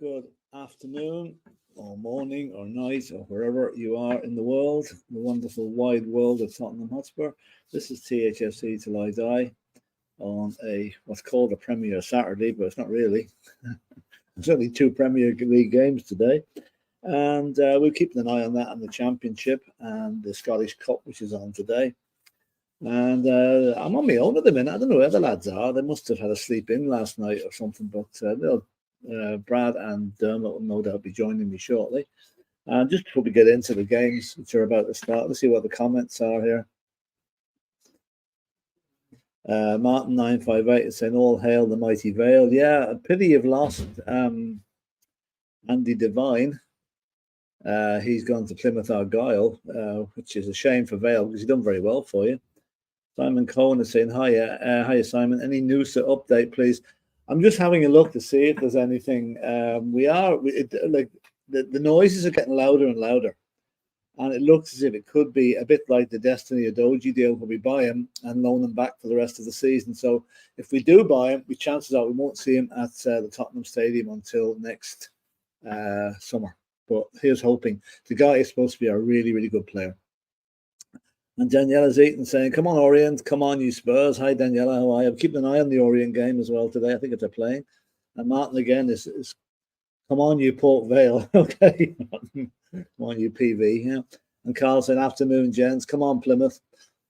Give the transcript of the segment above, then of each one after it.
Good afternoon, or morning, or night, or wherever you are in the world, the wonderful wide world of Tottenham Hotspur. This is THFC Till I Die on what's called a Premier Saturday, but it's not really. There's only two Premier League games today. And we're keeping an eye on that and the Championship and the Scottish Cup, which is on today. And I'm on my own at the minute. I don't know where the lads are. They must have had a sleep in last night or something, but Brad and Dermot will no doubt be joining me shortly. And just before we get into the games which are about to start, let's see what the comments are here. Martin 958 is saying, "All hail the mighty Vale." Yeah, a pity you've lost Andy Devine. He's gone to Plymouth Argyle, which is a shame for Vale because he's done very well for you. Simon Cohen is saying, hiya Simon. Any news to update, please? I'm just having a look to see if there's anything. The noises are getting louder and louder, and it looks as if it could be a bit like the Destiny THGE deal, where we buy him and loan him back for the rest of the season. So if we do buy him, chances are we won't see him at the Tottenham Stadium until next summer. But here's hoping. The guy is supposed to be a really, really good player. And Daniela's eating, saying, "Come on, Orient. Come on, you Spurs." Hi, Daniela. How are you? I'm keeping an eye on the Orient game as well today. I think if they're playing. And Martin again is "Come on, you Port Vale." Okay. Come on, you PV. Yeah. And Carl saying, "Afternoon, gents. Come on, Plymouth."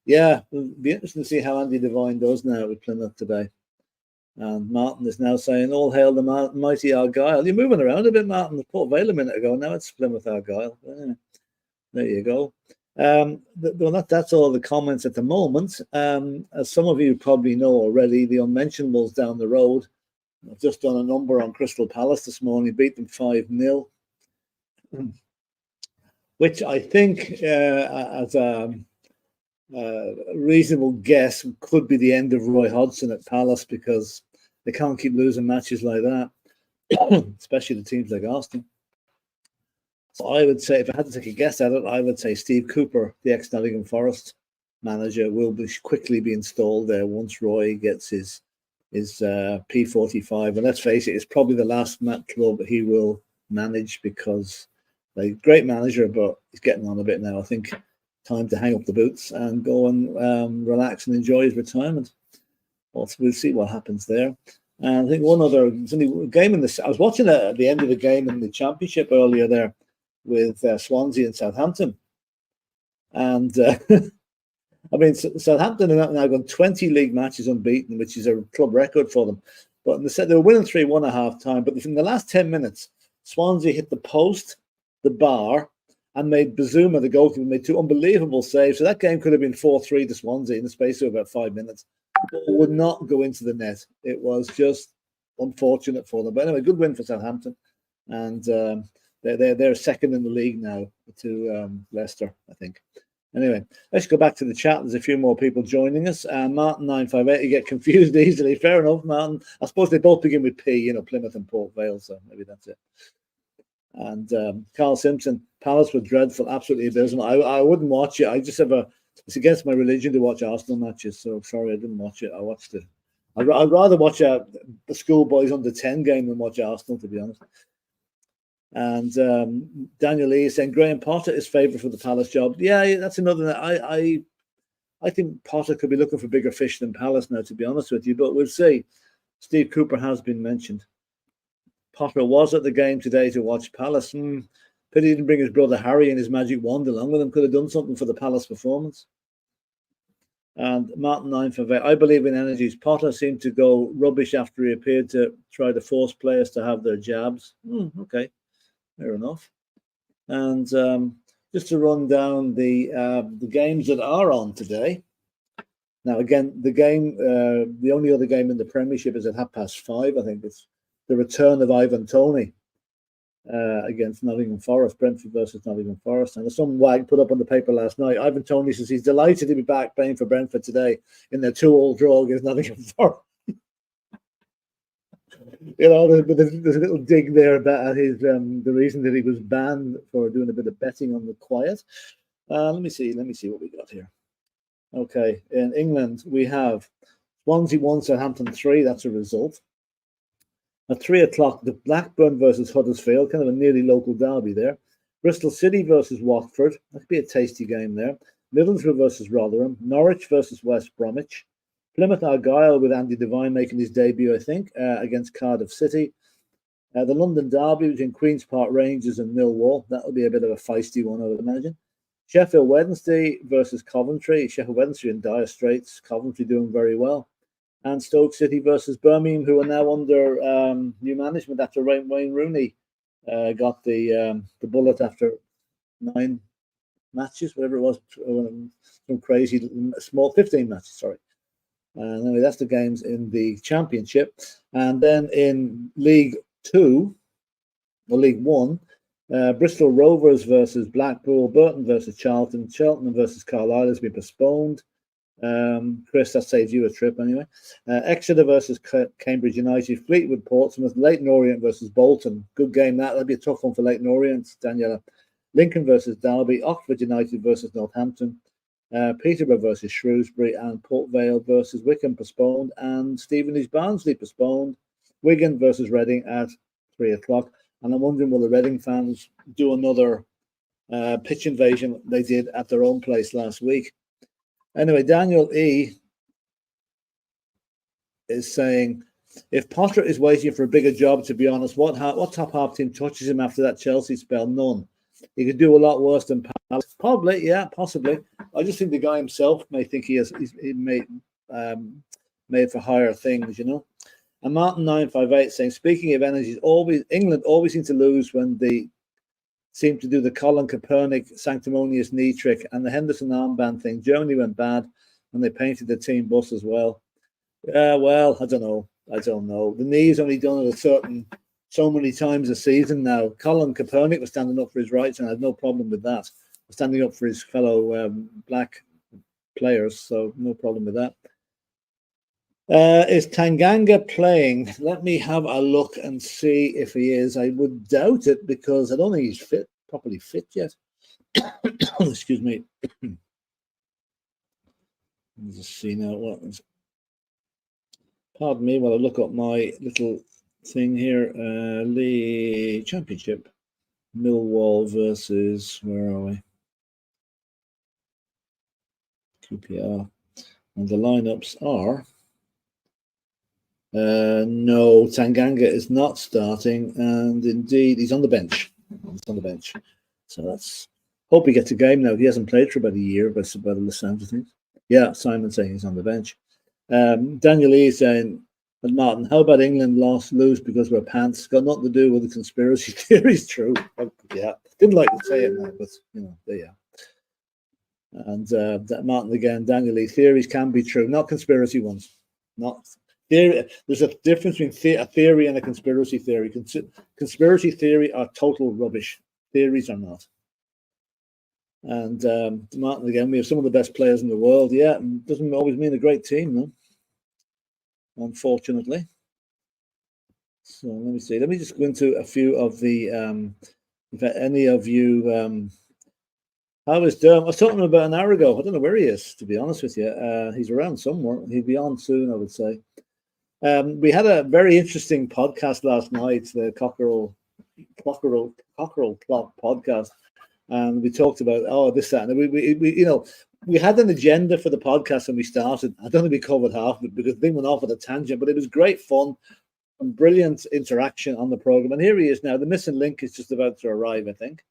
Yeah, it'll be interesting to see how Andy Devine does now with Plymouth today. And Martin is now saying, "All hail the mighty Argyle." You're moving around a bit, Martin. The Port Vale a minute ago. Now it's Plymouth Argyle. Yeah. There you go. That's all the comments at the moment. As some of you probably know already, the Unmentionables down the road have just done a number on Crystal Palace this morning, beat them 5-0, which I think, as a reasonable guess, could be the end of Roy Hodgson at Palace, because they can't keep losing matches like that, especially the teams like Arsenal. So I would say, if I had to take a guess at it, I would say Steve Cooper, the ex-Nottingham Forest manager, will quickly be installed there once Roy gets his P45. And let's face it, it's probably the last club he will manage, because he's a great manager, but he's getting on a bit now. I think time to hang up the boots and go and relax and enjoy his retirement. Also, we'll see what happens there. And I think one other game I was watching at the end of the game in the Championship earlier there, with Swansea and Southampton. And I mean, Southampton have now gone 20 league matches unbeaten, which is a club record for them. But they were winning 3-1 at half time. But in the last 10 minutes, Swansea hit the post, the bar, and made Bazuma, the goalkeeper, made two unbelievable saves. So that game could have been 4-3 to Swansea in the space of about 5 minutes. It would not go into the net. It was just unfortunate for them. But anyway, good win for Southampton. And they're second in the league now to Leicester, I think. Anyway, let's go back to the chat. There's a few more people joining us. Martin 958, you get confused easily. Fair enough, Martin. I suppose they both begin with P, Plymouth and Port Vale, so maybe that's it. And Carl Simpson, Palace were dreadful, absolutely abysmal. I wouldn't watch it. It's against my religion to watch Arsenal matches, so sorry I didn't watch it. I watched it. I'd rather watch the schoolboys under 10 game than watch Arsenal, to be honest. And Daniel Lee is saying Graham Potter is favourite for the Palace job. Yeah, that's another. I think Potter could be looking for bigger fish than Palace now, to be honest with you. But we'll see. Steve Cooper has been mentioned. Potter was at the game today to watch Palace. Pity he didn't bring his brother Harry and his magic wand along with him. Could have done something for the Palace performance. And Martin 958, I believe in analogies. Potter seemed to go rubbish after he appeared to try to force players to have their jabs. Okay. Fair enough. And just to run down the games that are on today. Now, again, the only other game in the Premiership is at 5:30. I think it's the return of Ivan Toney against Nottingham Forest, Brentford versus Nottingham Forest. And there's some wag put up on the paper last night. Ivan Toney says he's delighted to be back playing for Brentford today in their 2-2 draw against Nottingham Forest. There's a little dig there about the reason that he was banned for doing a bit of betting on the quiet. Let me see what we got here. Okay, in England we have Swansea 1, Southampton 3. That's a result. At 3 o'clock, the Blackburn versus Huddersfield, kind of a nearly local derby there. Bristol City versus Watford. That could be a tasty game there. Middlesbrough versus Rotherham. Norwich versus West Bromwich. Plymouth Argyle with Andy Devine making his debut, I think, against Cardiff City. The London derby between Queen's Park Rangers and Millwall. That'll be a bit of a feisty one, I would imagine. Sheffield Wednesday versus Coventry. Sheffield Wednesday in dire straits. Coventry doing very well. And Stoke City versus Birmingham, who are now under new management after Wayne Rooney got the bullet after 9 matches, whatever it was, some crazy small 15 matches. Sorry. And anyway, that's the games in the Championship, and then in League 2 or League 1. Bristol Rovers versus Blackpool, Burton versus Charlton, Cheltenham versus Carlisle has been postponed. Chris, that saves you a trip anyway. Exeter versus Cambridge United, Fleetwood Portsmouth, Leyton Orient versus Bolton. Good game that. That'll be a tough one for Leyton Orient, Daniela. Lincoln versus Derby, Oxford United versus Northampton, Peterborough versus Shrewsbury, and Port Vale versus Wickham postponed, and Stevenage Barnsley postponed. Wigan versus Reading at 3 o'clock. And I'm wondering, will the Reading fans do another pitch invasion they did at their own place last week? Anyway, Daniel E is saying, if Potter is waiting for a bigger job, to be honest, what top half team touches him after that Chelsea spell? None. He could do a lot worse than Palace. Probably, yeah, possibly. I just think the guy himself may think he's made for higher things, you know. And Martin 958 saying, speaking of energies, England always seem to lose when they seem to do the Colin Kaepernick sanctimonious knee trick and the Henderson armband thing. Germany went bad and they painted the team bus as well. Well, I don't know. The knee's only done it so many times a season now. Colin Kaepernick was standing up for his rights and I had no problem with that. Standing up for his fellow black players, so no problem with that. Is Tanganga playing? Let me have a look and see if he is. I would doubt it because I don't think he's properly fit yet. Excuse me. Let's just see now what is. Pardon me while I look up my little thing here. League Championship. Millwall versus, where are we? QPR. And the lineups are. No, Tanganga is not starting, and indeed he's on the bench. So that's hope he gets a game now. He hasn't played for about a year, but by the sounds of things. Yeah, Simon saying he's on the bench. Daniel E is saying, and Martin, how about England lose because we're pants? Got nothing to do with the conspiracy theories. True. Yeah, didn't like to say it now, but you know, there you are. And Martin again, Daniel E, theories can be true, not conspiracy ones. Not theory. There's a difference between a theory and a conspiracy theory. Conspiracy theory are total rubbish. Theories are not. And Martin again, we have some of the best players in the world. Yeah, doesn't always mean a great team, though. Unfortunately. So let me see. Let me just go into a few of the. If any of you. How is Derm? I was talking about an hour ago. I don't know where he is, to be honest with you. He's around somewhere. He'll be on soon, I would say. We had a very interesting podcast last night, the Cockerel Clock podcast, and we talked about this, that, and we had an agenda for the podcast when we started. I don't think we covered half of it because the thing went off at a tangent, but it was great fun and brilliant interaction on the program. And here he is now. The missing link is just about to arrive, I think.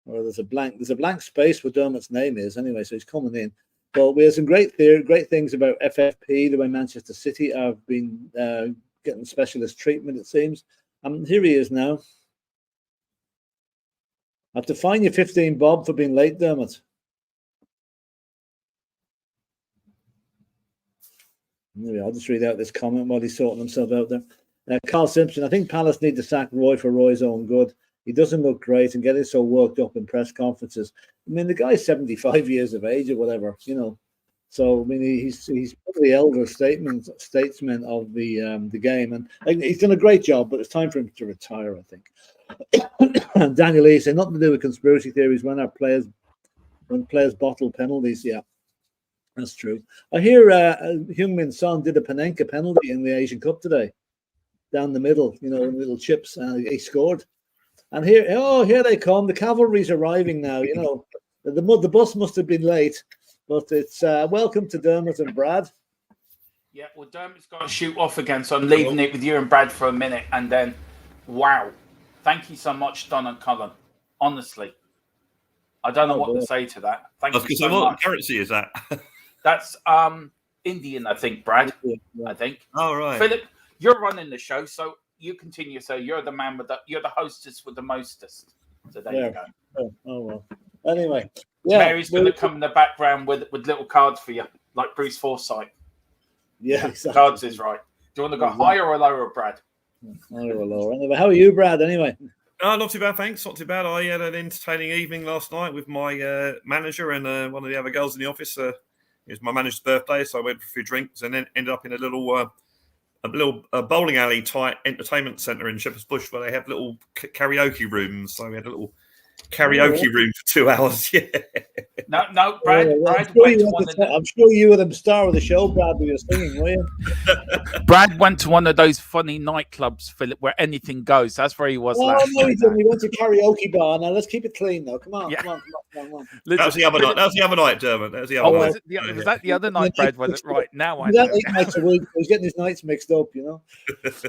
Or there's a blank space where Dermot's name is anyway, so he's coming in. But we have some great things about FFP, the way Manchester City have been getting specialist treatment, it seems. Here he is now. I have to fine you 15 bob for being late, Dermot. Maybe I'll just read out this comment while he's sorting himself out there. Carl Simpson, I think Palace need to sack Roy for Roy's own good. He doesn't look great and getting so worked up in press conferences. I mean, the guy's 75 years of age or whatever, you know. So I mean, he's probably the elder statesman of the game, and he's done a great job. But it's time for him to retire, I think. And Daniel Lee said nothing to do with conspiracy theories when players bottle penalties. Yeah, that's true. I hear Heung-min Son did a Panenka penalty in the Asian Cup today. down the middle, little chips, and he scored. And here they come. The cavalry's arriving now. The bus must have been late, but it's welcome to Dermot and Brad. Yeah, well, Dermot's got to shoot off again, so I'm leaving it with you and Brad for a minute, and then, wow, thank you so much, Don and Cullen. Honestly, I don't know what to say to that. Thank you so much. What currency is that? That's Indian, I think, Brad. Yeah. I think. Oh, right. Philip, you're running the show, so you continue. So you're the man you're the hostess with the mostest. So there you go. Oh well. Anyway, Mary's going to come in the background with little cards for you, like Bruce Forsyth. Yeah, exactly. Cards is right. Do you want to go higher or lower, Brad? Higher or lower. Anyway, how are you, Brad? Anyway. Not too bad, thanks. Not too bad. I had an entertaining evening last night with my manager and one of the other girls in the office. It was my manager's birthday, so I went for a few drinks and then ended up in a little bowling alley type entertainment centre in Shepherd's Bush where they have little karaoke rooms. So we had a little karaoke room for 2 hours. Yeah. No, Brad. I'm sure you were the star of the show, Brad, with your singing, were you? Brad went to one of those funny nightclubs, Philip, where anything goes. That's where he was last night. He didn't. He went to karaoke bar. Now let's keep it clean, though. Come on. That was the other night. That was the other night, Dermot. That was the other night. Was that the other night, Brad? Was it right now? I know. 8 nights a week. He's getting his nights mixed up,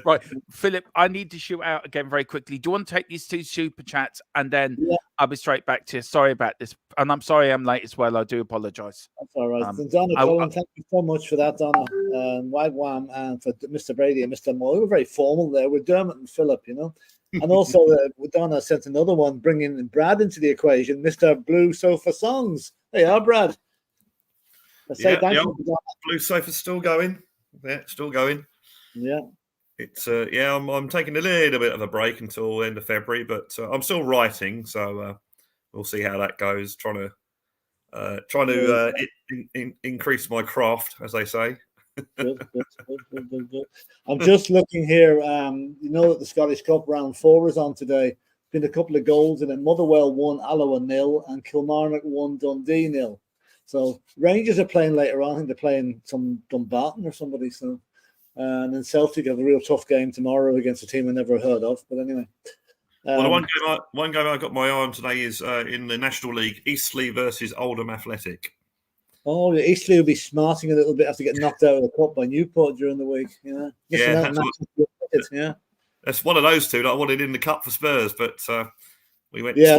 Right, Philip. I need to shoot out again very quickly. Do you want to take these 2 super chats and then I'll be straight back to you. Sorry about this, and I'm sorry I'm late as well. I do apologise. That's all right. Donna Cullen, thank you so much for that, Donna. Wagwam, and for Mr. Brady and Mr. Moore. We were very formal there with Dermot and Philip, And also, Donna sent another one, bringing Brad into the equation, Mr. Blue Sofa Songs. There you are, Brad. Let's say thank you. Blue Sofa's still going. Yeah, still going. Yeah. It's I'm taking a little bit of a break until the end of February, but I'm still writing, so we'll see how that goes. Trying to increase my craft, as they say. Good. I'm just looking here. That the Scottish Cup round 4 is on today. Been a couple of goals in it. Motherwell 1, Alloa 0, and Kilmarnock 1, Dundee 0. So Rangers are playing later on. I think they're playing some Dumbarton or somebody. So. And then Celtic have a real tough game tomorrow against a team I never heard of. But anyway. Well, the one game I got my eye on today is in the National League, Eastleigh versus Oldham Athletic. Oh, Eastleigh will be smarting a little bit after getting knocked out of the cup by Newport during the week. That's one of those two that I wanted in the cup for Spurs, but we went. Yeah,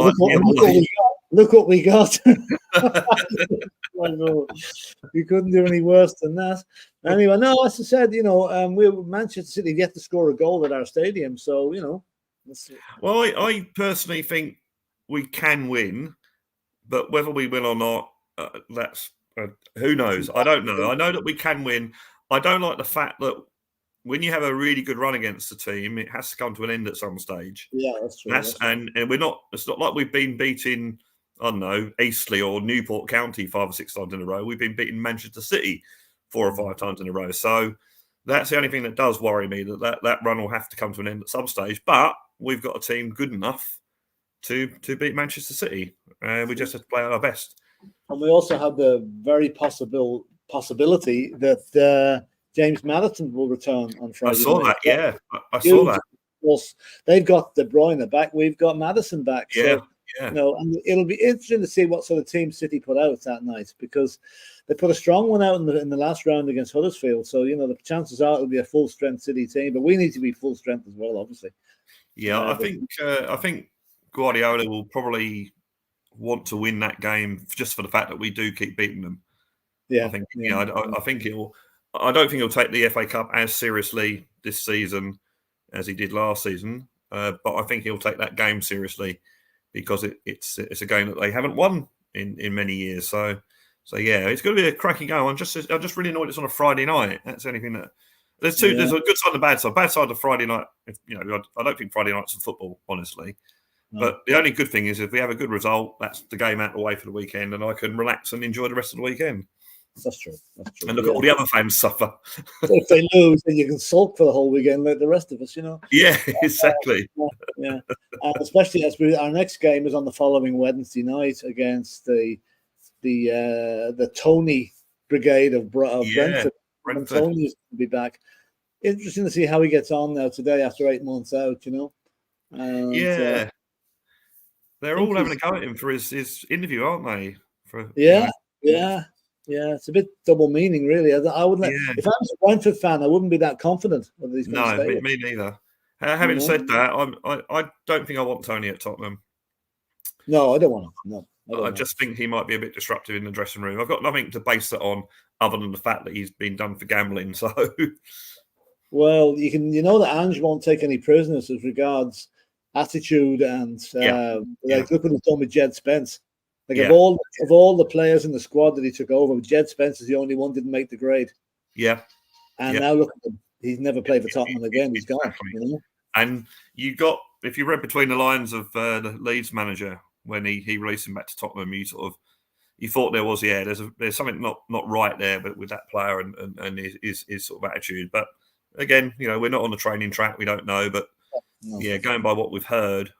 look what we got. We couldn't do any worse than that. Anyway, no, as I said, we Manchester City get to score a goal at our stadium, so Well, I personally think we can win, but whether we win or not, that's who knows. I don't know. I know that we can win. I don't like the fact that when you have a really good run against the team, it has to come to an end at some stage. Yeah, that's true. And we're not. It's not like we've been beating, I don't know, Eastleigh or Newport County 5 or 6 times in a row. We've been beating Manchester City 4 or 5 times in a row. So that's the only thing that does worry me, that run will have to come to an end at some stage. But we've got a team good enough to beat Manchester City. We just have to play our best. And we also have the very possibility that James Maddison will return on Friday. I saw that, yeah. I saw that. They've got De Bruyne back. We've got Maddison back. Yeah. And it'll be interesting to see what sort of team City put out that night, because they put a strong one out in the last round against Huddersfield. So, the chances are it'll be a full-strength City team, but we need to be full-strength as well, obviously. Yeah, I think Guardiola will probably want to win that game just for the fact that we do keep beating them. Yeah, I think I think he'll. I don't think he'll take the FA Cup as seriously this season as he did last season, but I think he'll take that game seriously because it's a game that they haven't won in many years. So yeah, it's going to be a cracking game. I'm just really annoyed it's on a Friday night. That's anything that there's a good side and a bad side. Bad side of Friday night. I don't think Friday night's in football, honestly. No. But the only good thing is if we have a good result, that's the game out of the way for the weekend, and I can relax and enjoy the rest of the weekend. That's true. And look at all the other fans suffer. If they lose, then you can sulk for the whole weekend like the rest of us, Yeah, exactly. Yeah. Especially as our next game is on the following Wednesday night against the Tony Brigade of Brentford. Tony's going to be back. interesting to see how he gets on now today after 8 months out. And, yeah, they're all having a go at him for his interview, aren't they? Yeah. It's a bit double meaning, really. I wouldn't. Yeah. If I was a Brentford fan, I wouldn't be that confident whether he's going to stay. No, me neither. Having said that, I don't think I want Tony at Tottenham. No, I don't want him. No, I just think he might be a bit disruptive in the dressing room. I've got nothing to base it on other than the fact that he's been done for gambling. So, well, you know that Ange won't take any prisoners as regards attitude and look what he's done with Jed Spence. Like of all the players in the squad that he took over, Jed Spence is the only one didn't make the grade. Yeah, and now look at him. He's never played for Tottenham again. He's gone. And you got, if you read between the lines of the Leeds manager when he released him back to Tottenham, you thought there was there's something not right there, but with that player and his sort of attitude. But again, we're not on the training track. We don't know, but going by what we've heard.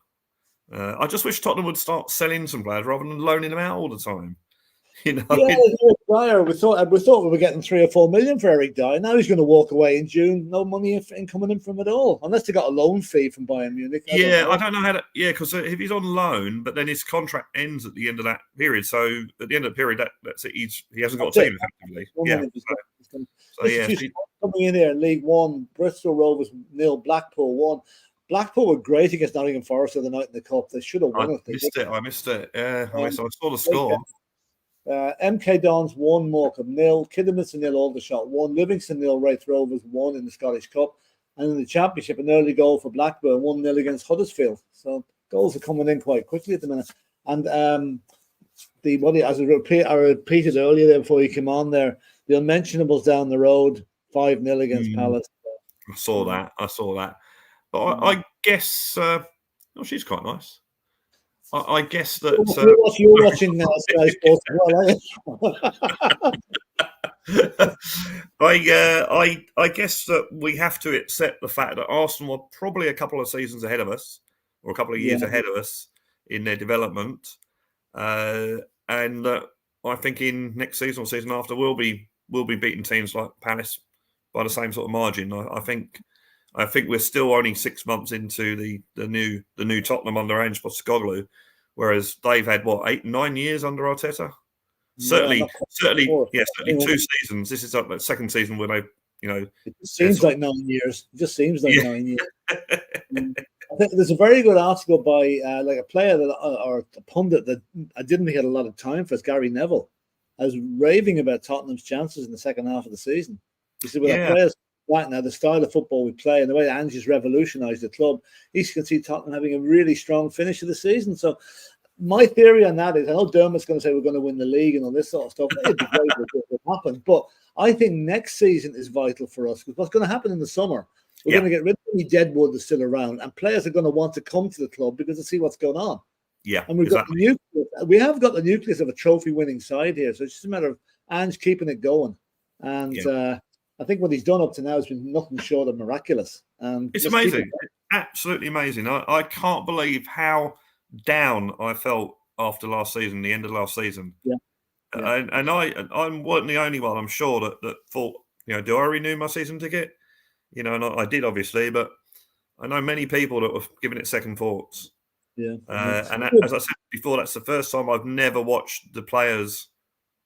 I just wish Tottenham would start selling some players rather than loaning them out all the time. Eric Dyer, we thought we were getting 3 or 4 million for Eric Dyer. Now he's going to walk away in June. No money coming in from it all, unless they got a loan fee from Bayern Munich. I don't know how to. Yeah, because if he's on loan, but then his contract ends at the end of that period. So at the end of the period, that's it. He hasn't got a team effectively. Coming in here in League One, Bristol Rovers 0, Blackpool 1. Blackpool were great against Nottingham Forest the other night in the cup. They should have won it. I missed it. Yeah, I saw the score. MK Dons 1, Morecambe 0, Kidderminster 0, Aldershot 1, Livingston 0, Wraith Rovers 1 in the Scottish Cup, and in the Championship an early goal for Blackburn 1-0 against Huddersfield. So goals are coming in quite quickly at the minute. And as I repeated earlier there before you came on there, the unmentionables down the road 5-0 against Palace. I saw that. But I guess she's quite nice. I guess that you're watching now, Sky Sports as well. I guess that we have to accept the fact that Arsenal are probably a couple of seasons ahead of us, or a couple of years ahead of us in their development, and I think in next season or season after we'll be beating teams like Palace by the same sort of margin. I think we're still only 6 months into the new Tottenham under Ange Postecoglou, whereas they've had 8-9 years under Arteta. Certainly 2 seasons. This is the second season where they, It seems like 9 years. It just seems like 9 years. I think there's a very good article by a player or a pundit that I didn't think had a lot of time for. It's Gary Neville. I was raving about Tottenham's chances in the second half of the season. He said, our players right now, the style of football we play and the way Ange's revolutionised the club, he can see Tottenham having a really strong finish of the season. So my theory on that is, I know Dermot's going to say we're going to win the league and all this sort of stuff. It'd be great if it would happen. But I think next season is vital for us, because what's going to happen in the summer, we're going to get rid of any deadwood that's still around, and players are going to want to come to the club because they see what's going on. Yeah, and we have got the nucleus of a trophy-winning side here, so it's just a matter of Ange keeping it going. And I think what he's done up to now has been nothing short of miraculous. And it's amazing, absolutely amazing. I can't believe how down I felt after last season, the end of last season. And I wasn't the only one, I'm sure, that thought, do I renew my season ticket? And I did, obviously, but I know many people that were giving it second thoughts. And as I said before, that's the first time I've never watched the players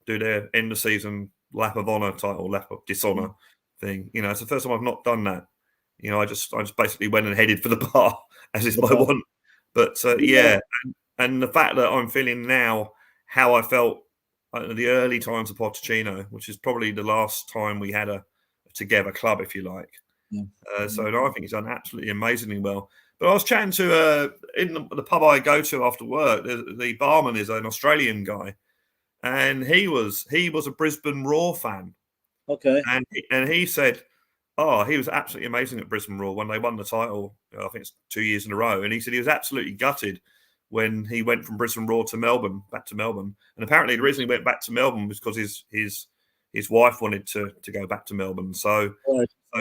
do their end of season lap of honour title, lap of dishonour thing. It's the first time I've not done that. I just basically went and headed for the bar, as is my want. But and the fact that I'm feeling now how I felt at the early times of Pochettino, which is probably the last time we had a together club, if you like. So I think he's done absolutely amazingly well. But I was chatting to in the pub I go to after work. The barman is an Australian guy, and he was a Brisbane Roar fan. Okay, and he said, "Oh, he was absolutely amazing at Brisbane Roar when they won the title. I think it's 2 years in a row." And he said he was absolutely gutted when he went from Brisbane Roar to Melbourne, back to Melbourne. And apparently the reason he went back to Melbourne was because his wife wanted to go back to Melbourne. So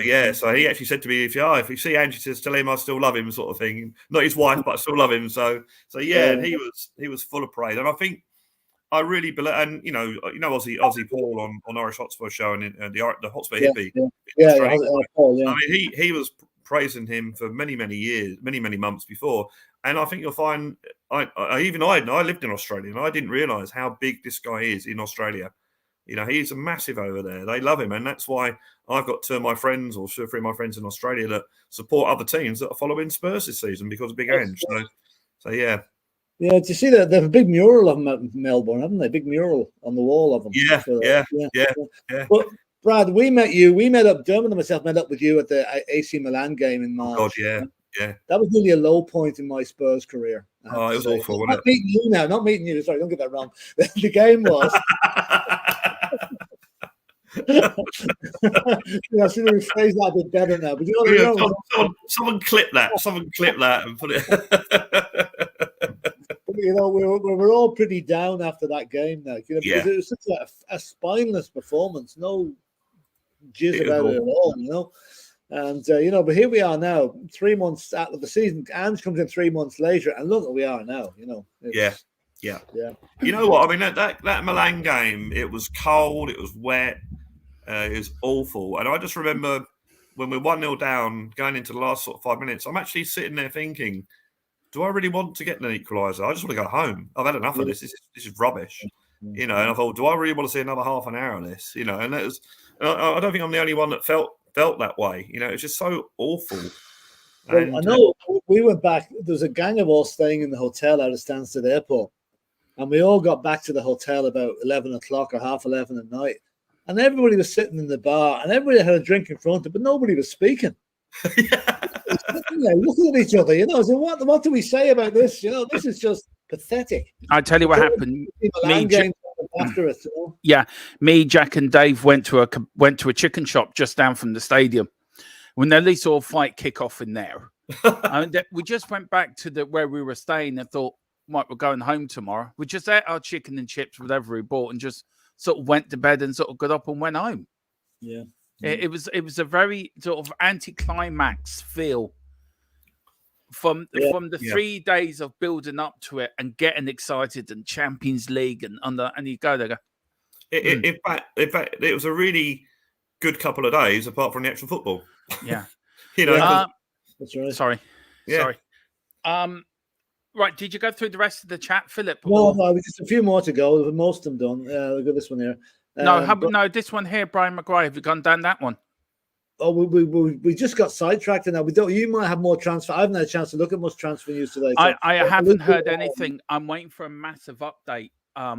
he actually said to me, if you see Angie, says tell him I still love him, sort of thing. Not his wife, but I still love him. So and he was full of praise. And I think I really believe, and Aussie Paul on Irish Hotspur show and the Hotspur Hippie. Paul, I mean, he was praising him for many years, many months before, and I think you'll find I lived in Australia and I didn't realise how big this guy is in Australia. He's a massive over there. They love him, and that's why I've got 2 of my friends or 2 or 3 of my friends in Australia that support other teams that are following Spurs this season because of Big Ange. So yeah. Yeah, do you see that? They have a big mural of him out in Melbourne, haven't they? Big mural on the wall of him. Yeah. But Brad, we met up, Dermot and myself met up with you at the AC Milan game in March. Oh God, yeah. That was really a low point in my Spurs career. Oh, it was awful, wasn't it? Not meeting you. Sorry, don't get that wrong. The game was. I should have rephrased that a bit better now. But someone clip that. Someone clip that and put it. We were all pretty down after that game now. Because it was such a spineless performance. No jizz about it at all. And but here we are now, 3 months out of the season. Ange comes in 3 months later, and look where we are now. Yeah. You know what? I mean, that Milan game, it was cold, it was wet, it was awful. And I just remember when we're 1-0 down, going into the last sort of 5 minutes, I'm actually sitting there thinking, do I really want to get an equaliser? I just want to go home. I've had enough of this. This is rubbish. And I thought, do I really want to see another half an hour of this? And that was. I don't think I'm the only one that felt that way. It's just so awful. Well, I know we went back. There was a gang of us staying in the hotel out of Stansted Airport, and we all got back to the hotel about 11 o'clock or 11:30 at night. And everybody was sitting in the bar, and everybody had a drink in front of them, but nobody was speaking. Looking at each other, so what do we say about this? This is just pathetic. I tell you what happened. After it, me, Jack, and Dave went to a chicken shop just down from the stadium. When they saw a fight kick off in there, we just went back to where we were staying and thought, we're going home tomorrow. We just ate our chicken and chips, whatever we bought, and just sort of went to bed and sort of got up and went home. Yeah. It was a very sort of anticlimax feel from the 3 days of building up to it and getting excited and Champions League and you go there. In fact, it was a really good couple of days apart from the actual football. Yeah, that's right. Sorry. Right, did you go through the rest of the chat, Philip? No, just a few more to go. Most of them done. We've got this one here. No, this one here, Brian McGuire. Have you gone down that one? Oh, we just got sidetracked now. You might have more transfer. I haven't had a chance to look at much transfer news today. So I haven't heard anything. I'm waiting for a massive update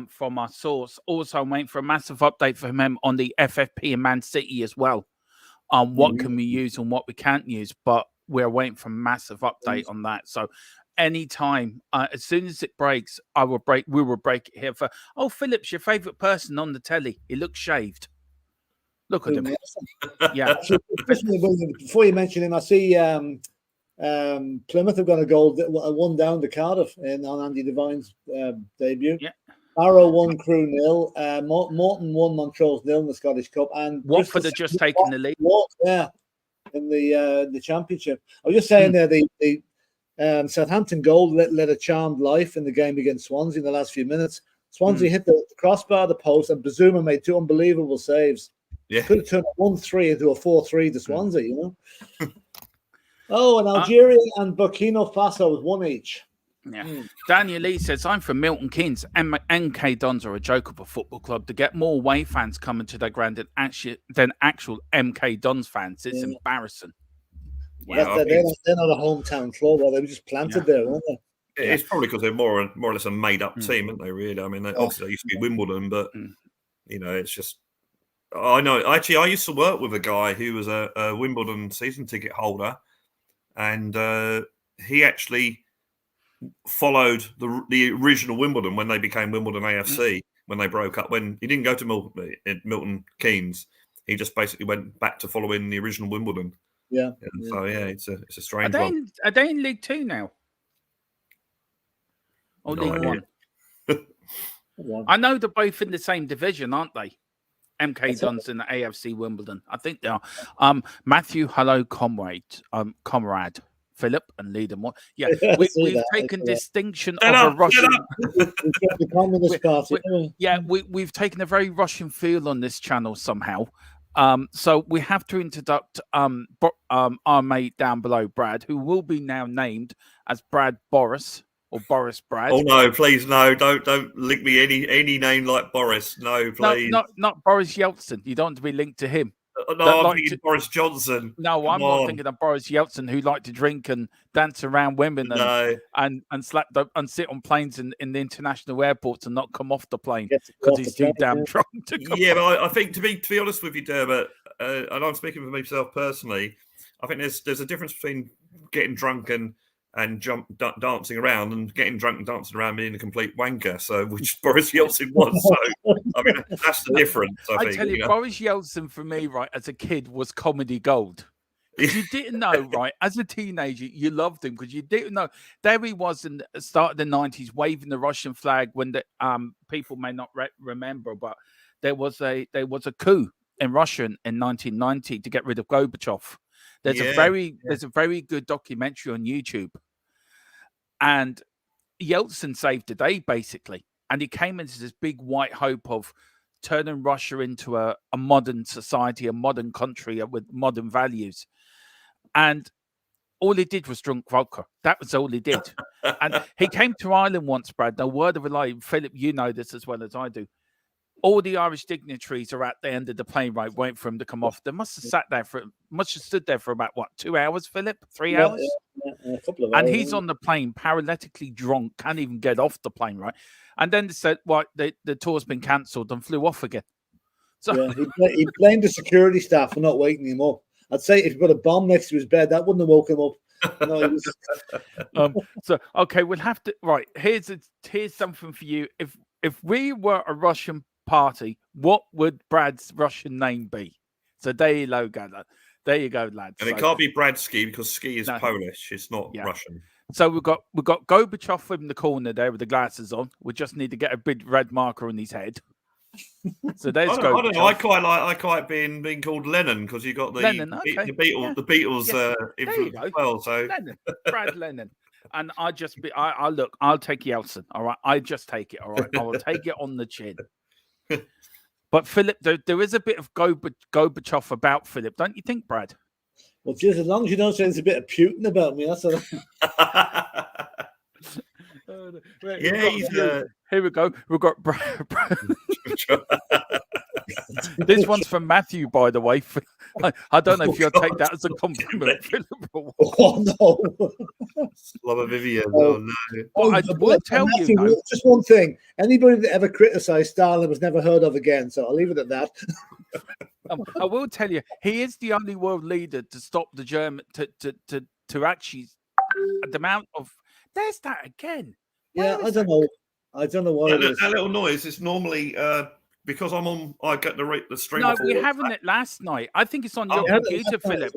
from our source. Also, I'm waiting for a massive update from him on the FFP and Man City as well. What can we use and what we can't use? But we're waiting for a massive update on that. So anytime, as soon as it breaks, we will break it here. Philip's your favourite person on the telly. He looks shaved. Look at him. Yeah. Before you mention him, I see Plymouth have got a goal, 1 down to Cardiff on Andy Devine's debut. Yeah. Barrow 1, Crew 0. Morton 1, Montrose 0 in the Scottish Cup. And Watford have just taken the lead. In the Championship. I was just saying there, the Southampton goal led a charmed life in the game against Swansea in the last few minutes. Swansea hit the crossbar, the post, and Bazuma made 2 unbelievable saves. Yeah. Could have turned a 1-3 into a 4-3 to Swansea, and Algeria and Burkina Faso was 1 each. Yeah. Daniel Lee says, I'm from Milton Keynes. MK Dons are a joke of a football club. To get more away fans coming to their ground than actual MK Dons fans. It's embarrassing. Wow. They're not a hometown club. They were just planted there, weren't they? It's probably because they're more or less a made-up team, aren't they, really? I mean, obviously they used to be Wimbledon, but, it's just... I know. Actually, I used to work with a guy who was a Wimbledon season ticket holder, and he actually followed the original Wimbledon when they became Wimbledon AFC, when they broke up. When he didn't go to Milton Keynes, he just basically went back to following the original Wimbledon. Yeah. So, it's a strange one. Are they in League 2 now? Or League 1? I know they're both in the same division, aren't they? MK Dons and the AFC Wimbledon. I think they are. Matthew, hello, comrade. Philip and lead them on. Yeah, I we've see that, I taken see that. distinction Shut of up, a Russian. The Communist Party. We've taken a very Russian feel on this channel somehow. So we have to introduce our mate down below, Brad, who will be now named as Brad Boris or Boris Brad. Oh no, please no! Don't link me any name like Boris. No, please. No, not Boris Yeltsin. You don't want to be linked to him. No, I'm thinking Boris Johnson. No, I'm not thinking of Boris Yeltsin, who liked to drink and dance around women and slap and sit on planes in the international airports and not come off the plane because he's too damn drunk to come Yeah, but I think to be honest with you, Dermot, and I'm speaking for myself personally, I think there's a difference between getting drunk and dancing around and getting drunk and dancing around being a complete wanker. So, which Boris Yeltsin was. So, I mean, that's the difference. I think, tell you, Boris Yeltsin for me, right, as a kid was comedy gold. You didn't know, right? As a teenager, you loved him because you didn't know. There he was in the start of the 90s, waving the Russian flag when the people may not remember, but there was a coup in Russia in 1990 to get rid of Gorbachev. There's a very good documentary on YouTube, and Yeltsin saved the day basically, and he came into this big white hope of turning Russia into a modern society, a modern country with modern values, and all he did was drink vodka. That was all he did. And he came to Ireland once, Brad. No word of a lie, Philip, you know this as well as I do. All the Irish dignitaries are at the end of the plane, right, waiting for him to come off. They must have stood there for about 2 hours, Philip? 3 hours? Yeah, a couple of hours. And he's on the plane, paralytically drunk, can't even get off the plane, right? And then they said, well, the tour's been cancelled and flew off again. So he blamed the security staff for not waking him up. I'd say if he put a bomb next to his bed, that wouldn't have woken him up. No, so okay, we'll have to here's something for you. If we were a Russian party, what would Brad's Russian name be? So there you go, lads. And it can't be Bradsky because ski is Polish. It's not Russian. So we've got Gorbachev in the corner there with the glasses on. We just need to get a big red marker on his head. So there's Gorbachev. I don't know. I quite being called Lennon because you got the Beatles influence as well. So Lennon, Brad Lennon. And I'll take Yeltsin. All right, I just take it. All right, I will take it on the chin. But Philip, there is a bit of Gorbachev about Philip, don't you think, Brad? Well, just as long as you don't say there's a bit of Putin about me, that's all. Here we go. We've got this one's from Matthew, by the way. I don't know if you'll take that as a compliment, Philip. Oh no, Slava Vivian. Oh no. Well, I will tell Matthew, you just one thing: anybody that ever criticised Stalin was never heard of again. So I'll leave it at that. I will tell you, he is the only world leader to stop the German to actually the amount of. There's that again. Yeah, I don't know what it is. That little noise is normally because I get the stream. No, we're having it last night. I think it's on your computer, Philip.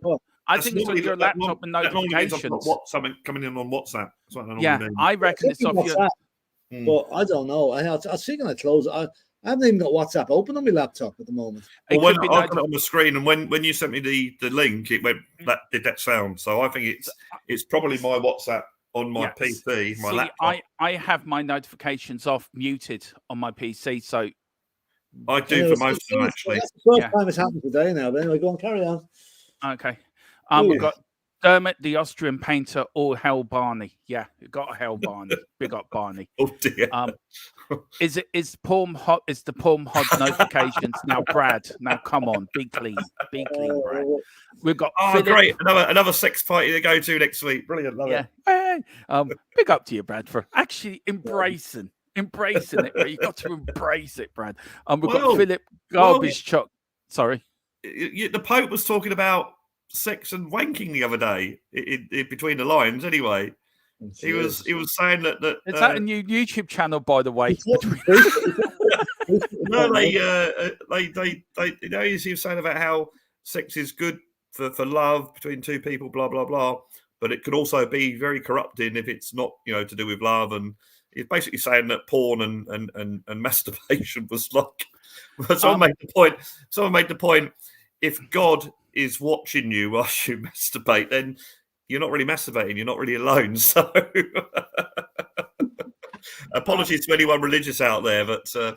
I think it's on your laptop and notifications. Something coming in on WhatsApp. I reckon it's off your. But I don't know. I was thinking I close it. I haven't even got WhatsApp open on my laptop at the moment. Well, when I got it on the screen, and when you sent me the link, it went did that sound. So I think it's probably my WhatsApp on my PC, my laptop. I have my notifications off muted on my PC, so I do for most of them actually. That's the first time it's happened today now. But anyway, go on, carry on. Okay. We've got Dermot, the Austrian painter, all hell Barney. Yeah, we got a hell Barney. Big up Barney. Oh dear. Is the Palm Hod notifications now, Brad? Now come on, be clean, Brad. We've got great, another sex party to go to next week. Brilliant, love it. Big up to you, Brad, for actually embracing it. But you got to embrace it, Brad. We've got Philip Garbage Chuck. Sorry, the Pope was talking about sex and wanking the other day. In between the lines, anyway. He was saying that is that a new YouTube channel, by the way? No, he was saying about how sex is good for love between two people, blah blah blah, but it could also be very corrupting if it's not to do with love. And he's basically saying that porn and masturbation was like. Someone made the point. If God is watching you while you masturbate, then you're not really masturbating. You're not really alone. So apologies to anyone religious out there, but Can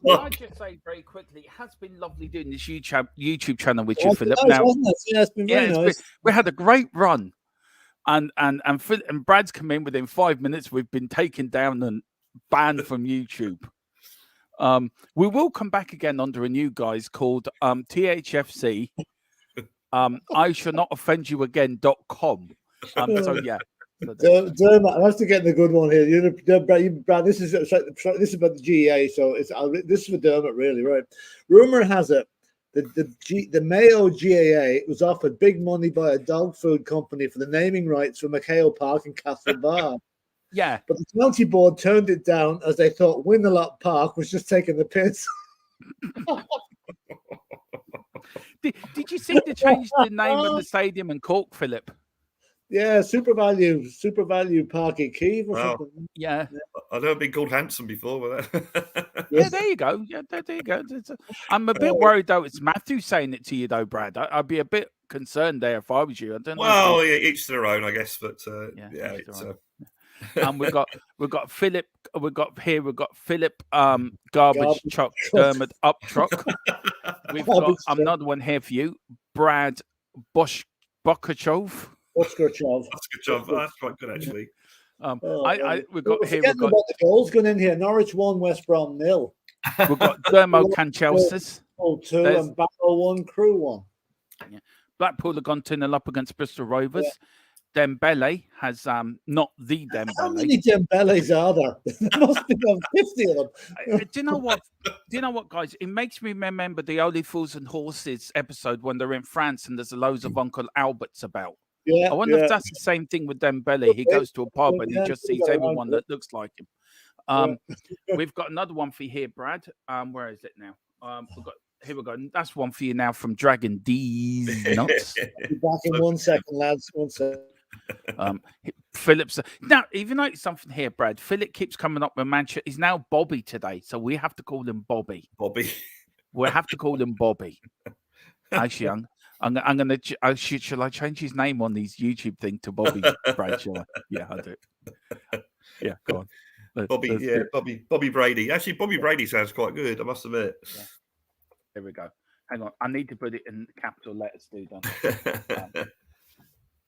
I just say very quickly, it has been lovely doing this YouTube channel with you, Philip. Nice, wasn't it? Yeah, it's been very nice. We had a great run, and Brad's come in within 5 minutes. We've been taken down and banned from YouTube. We will come back again under a new guise called THFC. I shall not offend you again.com. So yeah. Dermot, I have to get the good one here. Brad, this is about the GEA, so this is for Dermot, really, right? Rumor has it that the Mayo GAA was offered big money by a dog food company for the naming rights for McHale Park and Castle Bar. Yeah, but the county board turned it down as they thought Winalot Park was just taking the piss. Did you see they changed the name of the stadium in Cork, Philip? Yeah, Super Value Park in Kiev or something. Yeah. I've never been called handsome before. Yeah, there you go. Yeah, there you go. I'm a bit worried though. It's Matthew saying it to you though, Brad. I'd be a bit concerned there if I was you. I don't know. Well, each to their own, I guess. But and we've got Philip. We've got Philip. Garbage truck. Dermot up truck. We've got another one here for you, Brad Boskachov. Boskachov. That's quite good, actually. We've got here. We've got the goals going in here. Norwich 1, West Brom 0. We've got Dermo Canchelsis. 2 and Barrow 1, Crew 1. Yeah. Blackpool have gone 2-0 up against Bristol Rovers. Yeah. Dembele has not the Dembele. How many Dembeles are there? There must be 50 of them. Do you know what? Guys? It makes me remember the Only Fools and Horses episode when they're in France and there's loads of Uncle Alberts about. Yeah, I wonder if that's the same thing with Dembele. He goes to a pub and he just sees everyone that looks like him. We've got another one for you here, Brad. Where is it now? Here we go. That's one for you now from Dragon D's Nuts. Be back in 1 second, lads. 1 second. Philip's now, even though it's something here, Brad. Philip keeps coming up with Manchester. He's now Bobby today, so we have to call him Bobby. We have to call him Bobby. Actually, I'm gonna. Shall I change his name on these YouTube thing to Bobby Brad? Shall I? Yeah, I'll do it. Yeah, go on. Bobby Brady. Actually, Bobby Brady sounds quite good, I must admit. Yeah. There we go. Hang on, I need to put it in capital letters, dude.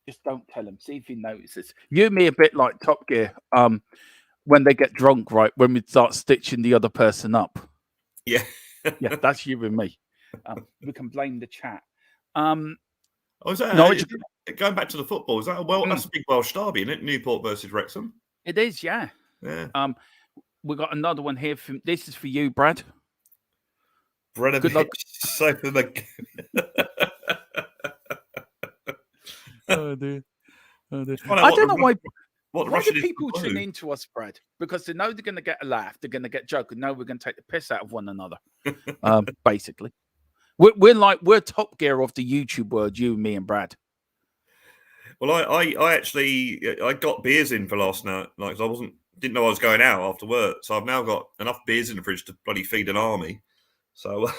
Just don't tell him. See if he notices. You and me a bit like Top Gear. When they get drunk, right? When we start stitching the other person up. Yeah, yeah, that's you and me. We can blame the chat. Going back to the football, is that that's a big Welsh derby, isn't it? Newport versus Wrexham. It is, yeah. Yeah. We got another one here. This is for you, Brad. Good luck. Oh dear. I don't know why do people tune into us, Brad? Because they know they're going to get a laugh, they're going to get a joke, and know we're going to take the piss out of one another. Basically, we're Top Gear of the YouTube world. You, me, and Brad. Well, I actually got beers in for last night, because I didn't know I was going out after work, so I've now got enough beers in the fridge to bloody feed an army. So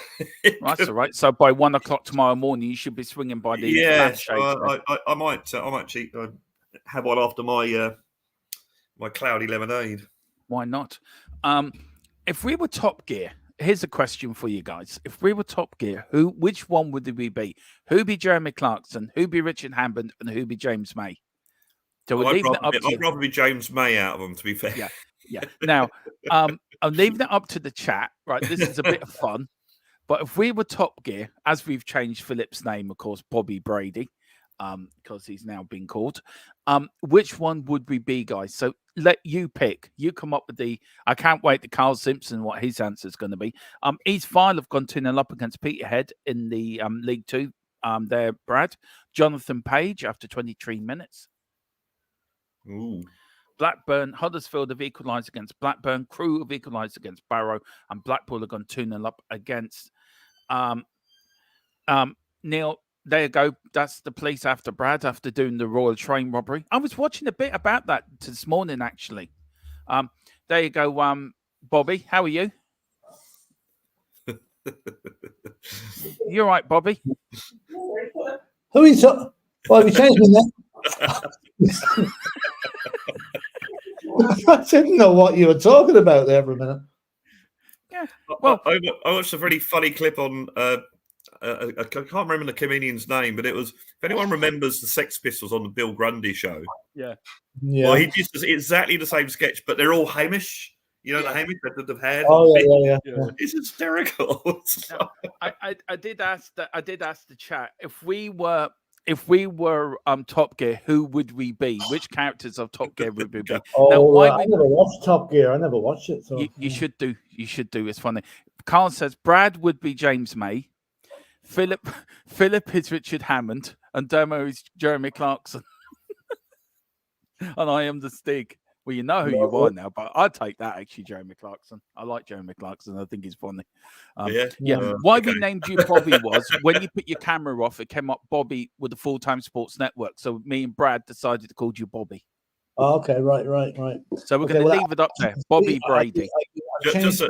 that's all right. So by 1 o'clock tomorrow morning, you should be swinging by the I might cheat. Have one after my my cloudy lemonade. Why not? If we were Top Gear, here's a question for you guys. If we were Top Gear, which one would we be? Who'd be Jeremy Clarkson? Who'd be Richard Hammond? And who'd be James May? So I'd rather be James May out of them, to be fair. Yeah. Now, I'm leaving it up to the chat. Right, this is a bit of fun. But if we were Top Gear, as we've changed Philip's name, of course, Bobby Brady, because he's now been called, which one would we be, guys? So let you pick. You come up with I can't wait to Carl Simpson, what his answer is going to be. East File have gone 2-0 up against Peterhead in the League Two. There, Brad. Jonathan Page after 23 minutes. Ooh. Blackburn, Huddersfield have equalised against Blackburn. Crew have equalised against Barrow. And Blackpool have gone 2-0 up against Neil. There you go. That's the police after Brad, after doing the Royal Train robbery. I was watching a bit about that this morning, actually. There you go, Bobby. How are you? You all right, Bobby? Who is so? Well, have you changed my name? I didn't know what you were talking about there for a minute. Yeah. Well, I watched a very funny clip on. I can't remember the comedian's name, but it was. If anyone remembers the Sex Pistols on the Bill Grundy show, yeah. Well, he just does exactly the same sketch, but they're all Hamish. You know, the Hamish that they've had. Oh yeah. It's hysterical. I did ask the chat if we were Top Gear, who would we be? Which characters of Top Gear would we be? Oh, I never watched Top Gear. I never watched it. So you should do. You should do. It's funny. Carl says Brad would be James May, Philip is Richard Hammond, and Dermo is Jeremy Clarkson, and I am the Stig. Well, you know who you are now, but I'd take that actually, Jeremy Clarkson. I like Jeremy Clarkson. I think he's funny. Why we named you Bobby was when you put your camera off, it came up Bobby with the Full-Time Sports Network. So me and Brad decided to call you Bobby. Oh, okay, right. So we're going to leave it up there, Bobby Brady. Just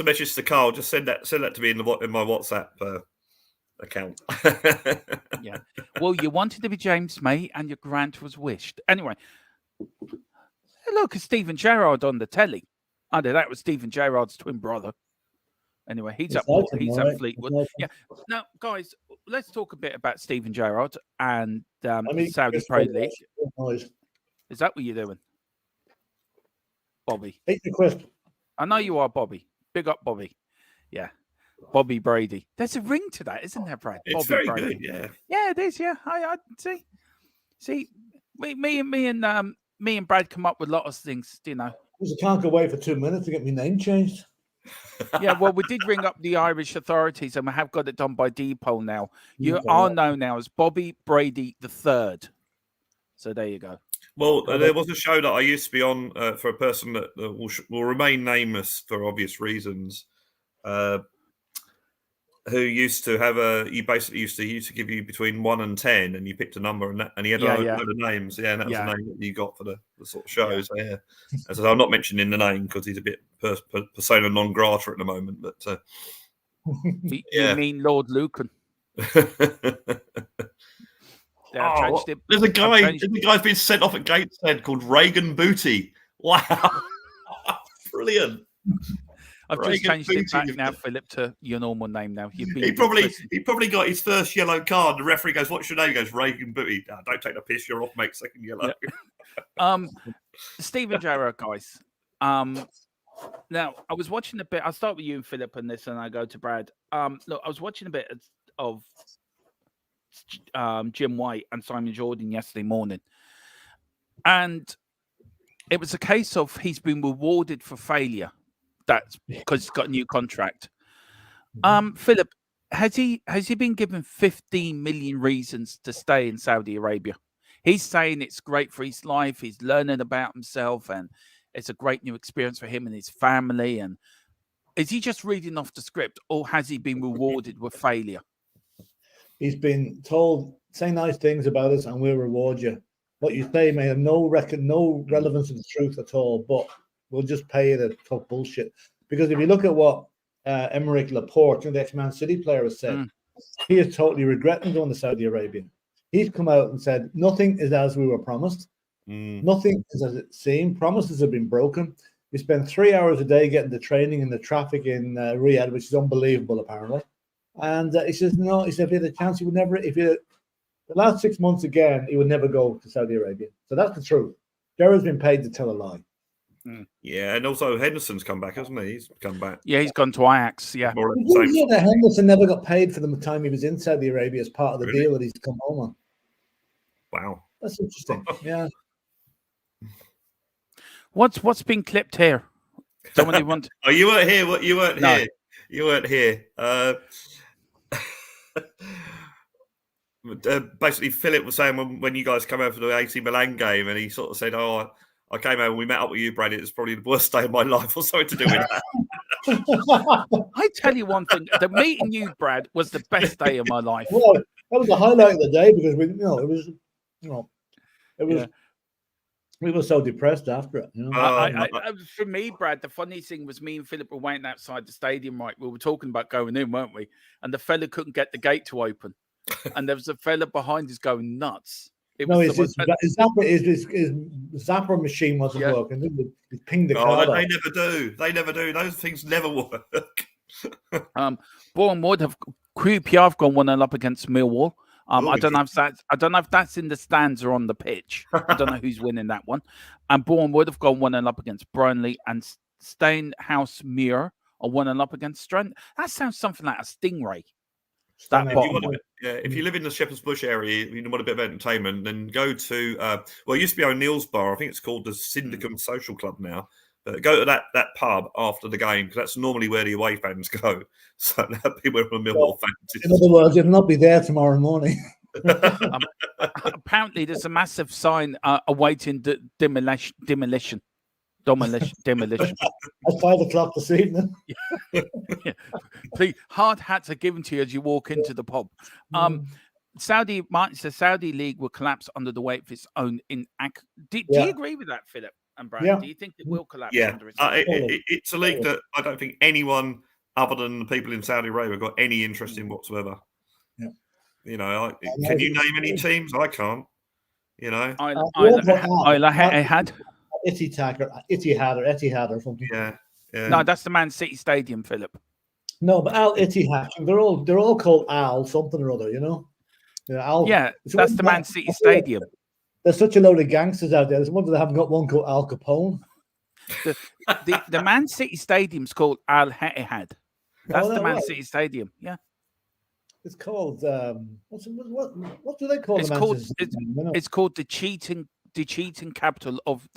a message to Carl. Just send that to me in my WhatsApp account. Yeah. Well, you wanted to be James May, and your grant was wished. Anyway, look at Stephen Gerrard on the telly. I know that was Stephen Gerrard's twin brother. Anyway, he's at Fleetwood. Yeah. Now, guys, let's talk a bit about Stephen Gerrard and Saudi Pro League. Is that what you're doing, Bobby? Eat the crisp. I know you are, Bobby. Big up, Bobby. Yeah. Bobby Brady. There's a ring to that, isn't there, Brad? It's Bobby very Brady. good, yeah. Yeah, it is. Yeah, I see. Me and Brad come up with a lot of things, you know. I can't go away for 2 minutes to get my name changed. Yeah, well, we did ring up the Irish authorities, and we have got it done by D-Poll now. You are known now as Bobby Brady III. So there you go. Well, there was a show that I used to be on for a person that will remain nameless for obvious reasons. Who used to have he used to give you between 1 and 10, and you picked a number, and he had a load of names. Yeah, and that was the name that you got for the sort of shows. Yeah. As I said, I'm not mentioning the name because he's a bit persona non grata at the moment. But you mean Lord Lucan? There's a guy's been sent off at Gateshead called Reagan Booty. Wow, brilliant. I've just changed it back now, Philip, to your normal name now. He probably got his first yellow card. The referee goes, "What's your name?" He goes, "Reagan Booty." Oh, don't take the piss. You're off, mate. Second yellow. Yeah. Stephen Gerrard, guys. Now I was watching a bit. I'll start with you, Philip, on this, and I go to Brad. Look, I was watching a bit of Jim White and Simon Jordan yesterday morning, and it was a case of he's been rewarded for failure. That's because he's got a new contract. Philip, has he been given 15 million reasons to stay in Saudi Arabia? He's saying it's great for his life. He's learning about himself, and it's a great new experience for him and his family. And is he just reading off the script, or has he been rewarded with failure? He's been told, say nice things about us, and we'll reward you. What you say may have no relevance to the truth at all, but we'll just pay you to talk bullshit. Because if you look at what Emerick Laporte, the ex-Man City player, has said, he is totally regretting going to Saudi Arabia. He's come out and said, nothing is as we were promised. Nothing is as it seemed. Promises have been broken. We spend 3 hours a day getting the training in the traffic in Riyadh, which is unbelievable, apparently. And he says, no, he said, if he had a chance, he would never, the last 6 months again, he would never go to Saudi Arabia. So that's the truth. Gerrard's been paid to tell a lie. Yeah, and also Henderson's come back, hasn't he? He's come back. Yeah, he's gone to Ajax. Yeah. That Henderson never got paid for the time he was in Saudi Arabia as part of the deal that he's come home on. Wow, that's interesting. Yeah. What's been clipped here? Somebody want? Oh, you weren't here. What you weren't here? You weren't here. Basically, Philip was saying when you guys come over for the AC Milan game, and he sort of said, "Oh, I came over and we met up with you, Brad. It was probably the worst day of my life," or something to do with that. I tell you one thing: the meeting you, Brad, was the best day of my life. Well, that was the highlight of the day because it was We were so depressed after it. You know? For me, Brad, the funny thing was me and Philip were waiting outside the stadium, right? We were talking about going in, weren't we? And the fella couldn't get the gate to open. And there was a fella behind us going nuts. His zapper machine wasn't working. It pinged the card. They never do. They never do. Those things never work. Bournemouth have QPR have gone 1-0 up against Millwall. I don't know if that's in the stands or on the pitch. I don't know who's winning that one. And Bournemouth have gone 1-0 up against Burnley, and Steinhouse Muir are 1-0 up against Strand. That sounds something like a stingray. If you live in the Shepherd's Bush area, you want a bit of entertainment, then go to it used to be O'Neill's Bar. I think it's called the Syndicum Social Club now. Go to that pub after the game, because that's normally where the away fans go. So that people are Millwall fans. In other words, you'll not be there tomorrow morning. Apparently, there's a massive sign awaiting demolition. At 5 o'clock this evening. Yeah. Please, hard hats are given to you as you walk into the pub. Martin says Saudi League will collapse under the weight of its own. Do you agree with that, Philip and Brad? Yeah. Do you think it will collapse under its own? It's a league that I don't think anyone other than the people in Saudi Arabia got any interest in whatsoever. Yeah. You know, can you name any teams? I can't. You know, I had. Etihad or something. Yeah. No, that's the Man City Stadium, Philip. No, but Al Ittihad. They're all called Al something or other, you know. That's the Man City Stadium. There's such a load of gangsters out there. There's one that haven't got one called Al Capone. The Man City Stadium's called Al Ittihad. That's the Man City Stadium. Yeah. It's called what do they call it? It's called the cheating capital of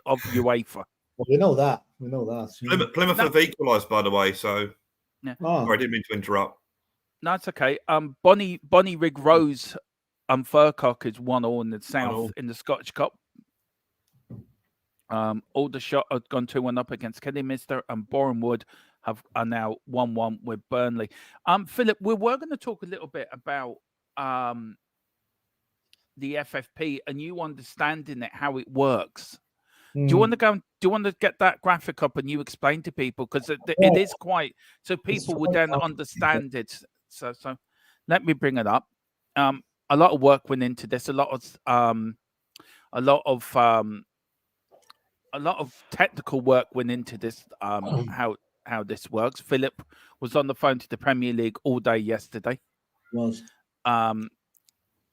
UEFA. Well, we know that. Yeah. Plymouth have equalised, by the way. So, I didn't mean to interrupt. No, it's okay. Bonnie Rig Rose, Furcock is 1-0 in the South in the Scottish Cup. Aldershot have gone 2-1 up against Kidderminster, and Bournemouth are now 1-1 with Burnley. Philip, we were going to talk a little bit about the FFP and you understanding it, how it works. Do you want to go? Do you want to get that graphic up and you explain to people, because it is quite so people would then understand it. So let me bring it up. A lot of work went into this. A lot of technical work went into this. How this works. Philip was on the phone to the Premier League all day yesterday.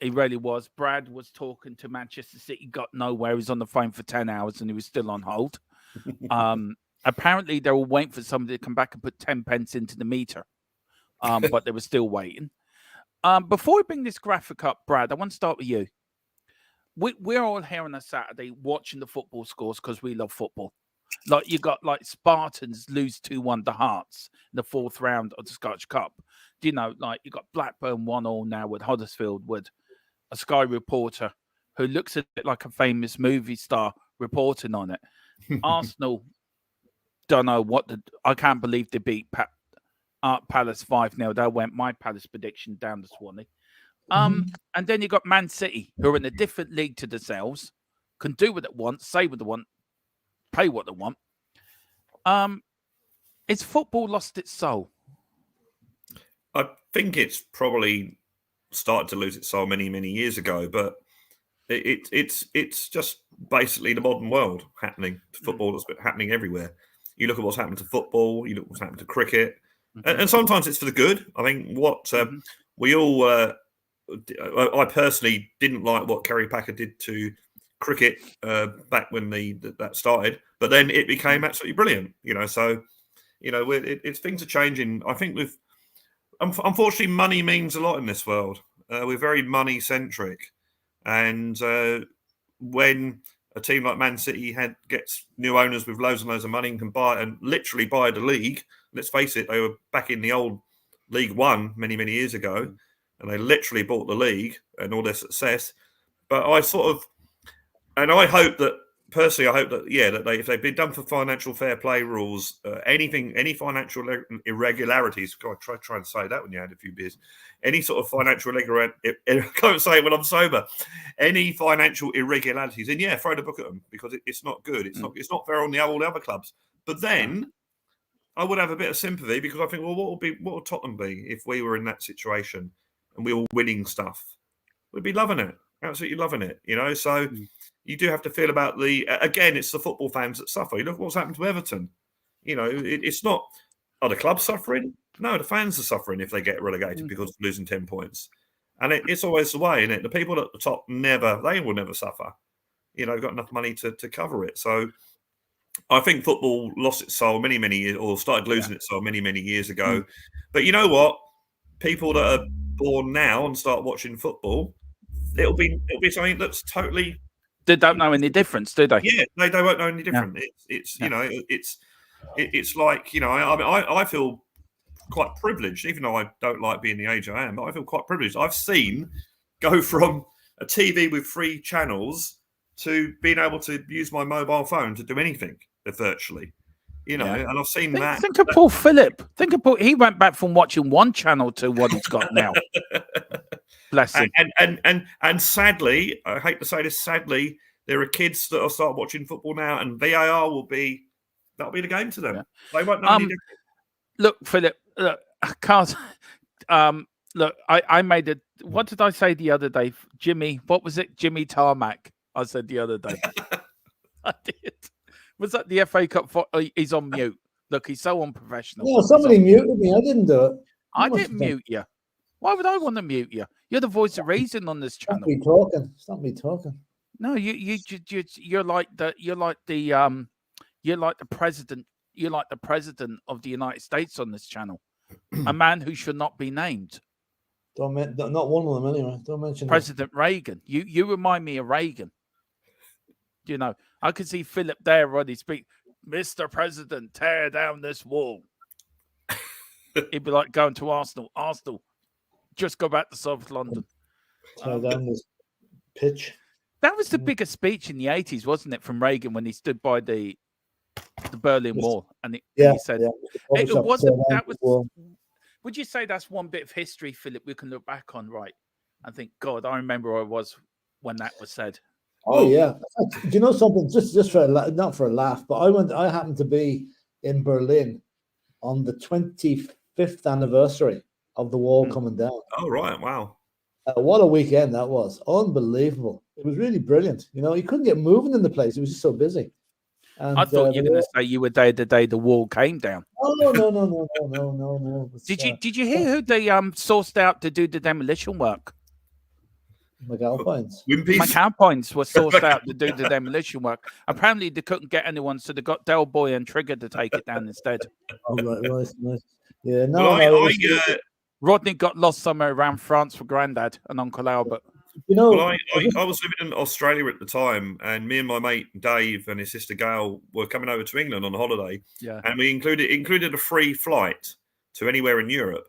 He really was. Brad was talking to Manchester City, got nowhere. He was on the phone for 10 hours and he was still on hold. Apparently, they were waiting for somebody to come back and put 10 pence into the meter, but they were still waiting. Before we bring this graphic up, Brad, I want to start with you. We're all here on a Saturday watching the football scores because we love football. Like you got Spartans lose 2-1 to Hearts in the 4th round of the Scottish Cup. Do you know, you got Blackburn 1-0 now with Huddersfield, with a Sky reporter who looks a bit like a famous movie star reporting on it. Arsenal, don't know I can't believe they beat Palace 5-0. That went my Palace prediction down to Swanee. And then you got Man City, who are in a different league to themselves, can do what they want, say what they want, pay what they want. Is football lost its soul? I think it's probably started to lose its soul many, many years ago, but it's just basically the modern world happening to football. That's happening everywhere. You look at what's happened to football, you look at what's happened to cricket, and sometimes it's for the good. I think what we all, I personally didn't like what Kerry Packer did to cricket back when that started, but then it became absolutely brilliant. So things are changing. I think unfortunately, money means a lot in this world. We're very money centric, and when a team like Man City gets new owners with loads and loads of money and can literally buy the league. Let's face it, they were back in the old League One many, many years ago, and they literally bought the league and all their success. But I hope that personally, I hope that that if they've been done for financial fair play rules, any financial irregularities. God, try and say that when you had a few beers. Any sort of financial I can't say it when I'm sober. Any financial irregularities, and throw the book at them because it's not good. It's not fair on all the other clubs. But then I would have a bit of sympathy because I think, well, what would Tottenham be if we were in that situation and we were winning stuff? We'd be loving it, absolutely loving it. So. You do have to feel about again, it's the football fans that suffer. You look what's happened to Everton. It's not, are the clubs suffering? No, the fans are suffering if they get relegated because of losing 10 points. And it's always the way, isn't it? The people at the top they will never suffer. They've got enough money to cover it. So I think football lost its soul many, many years, or started losing its soul many, many years ago. But you know what? People that are born now and start watching football, it'll be something that's totally... They don't know any difference, do they? Yeah, they won't know any different. It's like I feel quite privileged, even though I don't like being the age I am. But I feel quite privileged. I've seen go from a TV with 3 channels to being able to use my mobile phone to do anything virtually. And I've seen that. Think of Paul Phillip. He went back from watching 1 channel to what he's got now. Bless him. And sadly, I hate to say this, sadly, there are kids that will start watching football now, and VAR that'll be the game to them. They won't know any different. Look, Philip, look, I can't. Look, I made it. What did I say the other day, Jimmy? What was it, Jimmy Tarmac? I said the other day. I did. Was that the FA Cup? He's on mute. Look, he's so unprofessional. No, somebody muted me. I didn't do it. I didn't mute you. Why would I want to mute you? You're the voice of reason on this channel. Stop me talking. No, you're like the president. You're like the president of the United States on this channel, a man who should not be named. Not one of them anyway. Don't mention President Reagan. You remind me of Reagan. I could see Philip there already speak. Mr. President, tear down this wall. He'd be like going to Arsenal. Arsenal, just go back to South London. Tear down this pitch. That was the biggest speech in the 80s, wasn't it, from Reagan when he stood by the Berlin Wall and he said, it wasn't. That was. Would you say that's one bit of history, Philip, we can look back on, right? I think, God, I remember where I was when that was said. Oh yeah. Do you know something? Just for not for a laugh, but I happened to be in Berlin on the 25th anniversary of the wall coming down. Oh right, wow. What a weekend that was. Unbelievable. It was really brilliant. You couldn't get moving in the place. It was just so busy. And, I thought you were going to say you were there the day the wall came down. Oh no. Did you hear who they sourced out to do the demolition work? McAlpines. McAlpines were sourced out to do the demolition work. Apparently they couldn't get anyone, so they got Del Boy and Trigger to take it down instead. Oh, right, nice. Yeah, Rodney got lost somewhere around France for Grandad and Uncle Albert. I was living in Australia at the time, and me and my mate Dave and his sister Gail were coming over to England on holiday. Yeah. And we included a free flight to anywhere in Europe.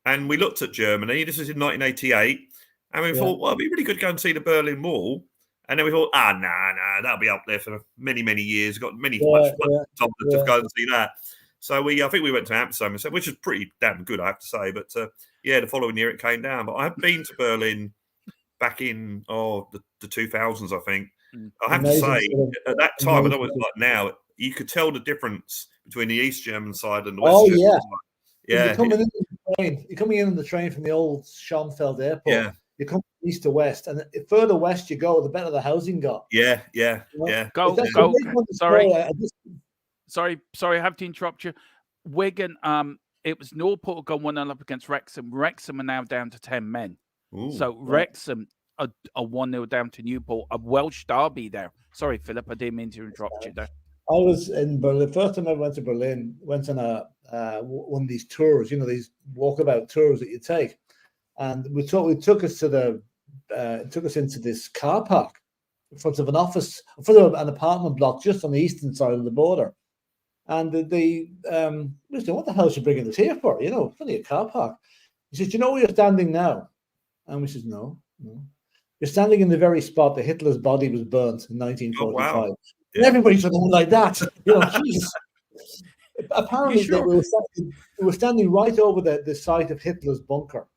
And we looked at Germany. This was in 1988. And we thought, well, it'd be really good to go and see the Berlin Wall. And then we thought, nah, that'll be up there for many, many years. Got many flights to go and see that. So I think we went to Amsterdam, which is pretty damn good, I have to say. But the following year it came down. But I have been to Berlin back in the 2000s, I think. I have to say, at that time, I know it's like now, you could tell the difference between the East German side and the West German side. Yeah. You're coming in on the train from the old Schönfeld airport. Yeah. You come east to west, and the further west you go, the better the housing got. Yeah. Go. Sorry, I have to interrupt you. Wigan, it was Newport going 1-0 up against Wrexham. Wrexham are now down to 10 men. Ooh, so Wrexham are 1-0 down to Newport, a Welsh derby there. Sorry, Philip, I didn't mean to interrupt you there. I was in Berlin. First time I went to Berlin, went on one of these tours, these walkabout tours that you take. And it took us into this car park in front of an office, in front of an apartment block just on the eastern side of the border. And we said, what the hell is you bringing us here for? It's only a car park. He says, do you know where you're standing now? And we said, no. You're standing in the very spot that Hitler's body was burnt in 1945. Oh, wow. And everybody's looking like that. You know, Jesus. Apparently, sure? they were standing right over the site of Hitler's bunker,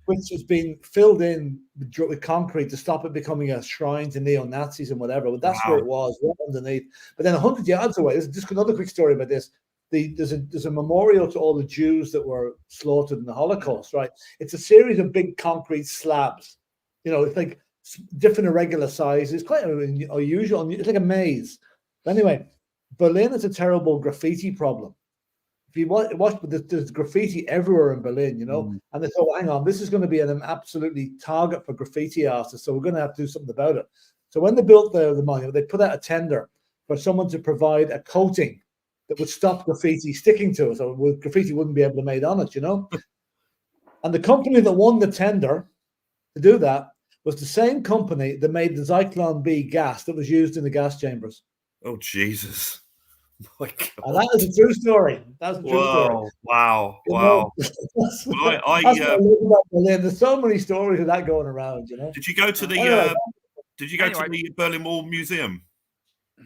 which has been filled in with concrete to stop it becoming a shrine to neo-Nazis and whatever. But that's where it was, right underneath. But then 100 yards away, there's just another quick story about this. There's a memorial to all the Jews that were slaughtered in the Holocaust, right? It's a series of big concrete slabs. You know, it's like different irregular sizes, quite unusual. It's like a maze. But anyway, Berlin has a terrible graffiti problem. If you watch, but there's graffiti everywhere in Berlin, you know, and they thought, hang on, this is going to be an absolutely target for graffiti artists, so we're going to have to do something about it. So when they built the monument, they put out a tender for someone to provide a coating that would stop graffiti sticking to it, so graffiti wouldn't be able to be made on it, you know. And the company that won the tender to do that was the same company that made the Zyklon B gas that was used in the gas chambers. Oh, Jesus. My God. And that is a true story. That's a true story. Wow. You Wow. know, that's Well, what I love about Berlin. There's so many stories of that going around, you know. Did you go to the Anyway. to the Berlin Wall Museum?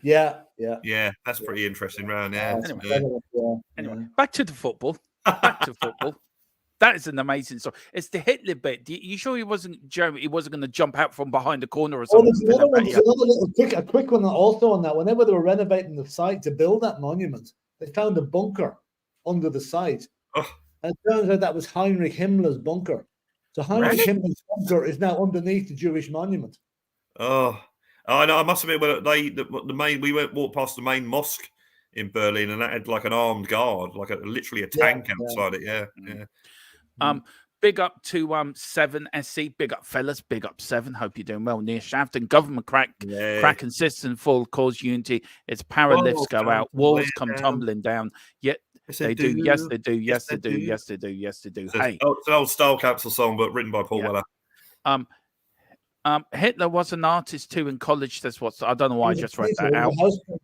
Yeah. Yeah, that's pretty interesting round, yeah. Anyway, back to the football. That is an amazing story. It's the Hitler bit. You sure he wasn't going to jump out from behind the corner or something? There's a quick one also on that. Whenever they were renovating the site to build that monument, they found a bunker under the site. Oh. And it turns out that was Heinrich Himmler's bunker. So Heinrich Himmler's bunker is now underneath the Jewish monument. Oh, I know. I must admit, when we walked past the main mosque in Berlin, and that had like an armed guard, like literally a tank outside it. Yeah. Big up to 7SC. Big up, fellas. Big up 7. Hope you're doing well. Near Shafton. Government crack consists in full cause unity. Its power lifts go out. Walls come tumbling down. Yet they do. Yes, they do. Yes, they do. Yes, they do. Yes, they do. Hey, it's an old Style Capsule song, but written by Paul Weller. Hitler was an artist too in college. That's what I don't know why I just read that out.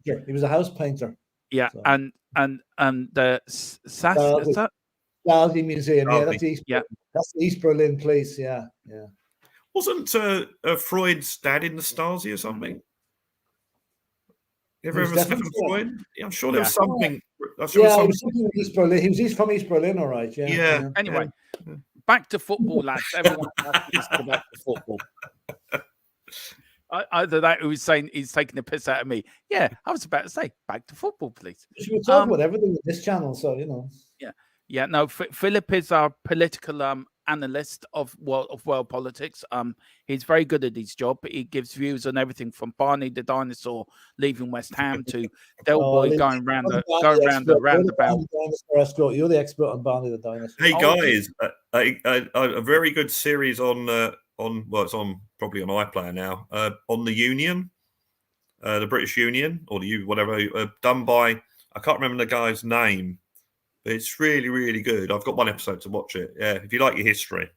He was a house painter. Yeah, so. and the Stasi Museum. Yeah, that's East. Yeah, that's East Berlin Police. Yeah. Wasn't Freud's dad in the Stasi or something? You ever Stefan Freud? Yeah, I'm sure there was something. He was East Berlin. He was from East Berlin, all right. Yeah. Anyway, back to football, lads. Everyone asks about the football. Either that or he's saying he's taking the piss out of me. Yeah, I was about to say, back to football, please. We talk about everything with this channel, so you know. Yeah. No, PHILLIP is our political analyst of world politics. He's very good at his job. He gives views on everything from Barney the dinosaur leaving West Ham to Del Boy going round the roundabout. You're the expert on Barney the dinosaur. Hey guys, a very good series on it's on probably on iPlayer now. On the Union, the British Union or the whatever, done by I can't remember the guy's name. But it's really, really good. I've got one episode to watch it. Yeah, if you like your history.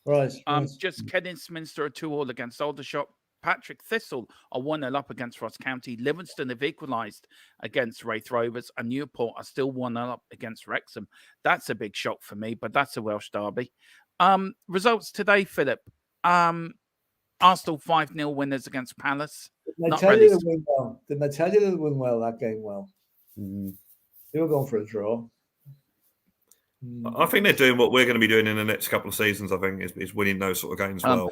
Right. Just Kidderminster 2-2 against Aldershot. Patrick Thistle are 1-0 up against Ross County. Livingston have equalised against Wraith Rovers. And Newport are still 1-0 up against Wrexham. That's a big shock for me, but that's a Welsh derby. Results today, PHILLIP. Arsenal 5-0 winners against Palace. Didn't I tell you to win well that game well? They were going for a draw. I think they're doing what we're going to be doing in the next couple of seasons. I think is winning those sort of games well.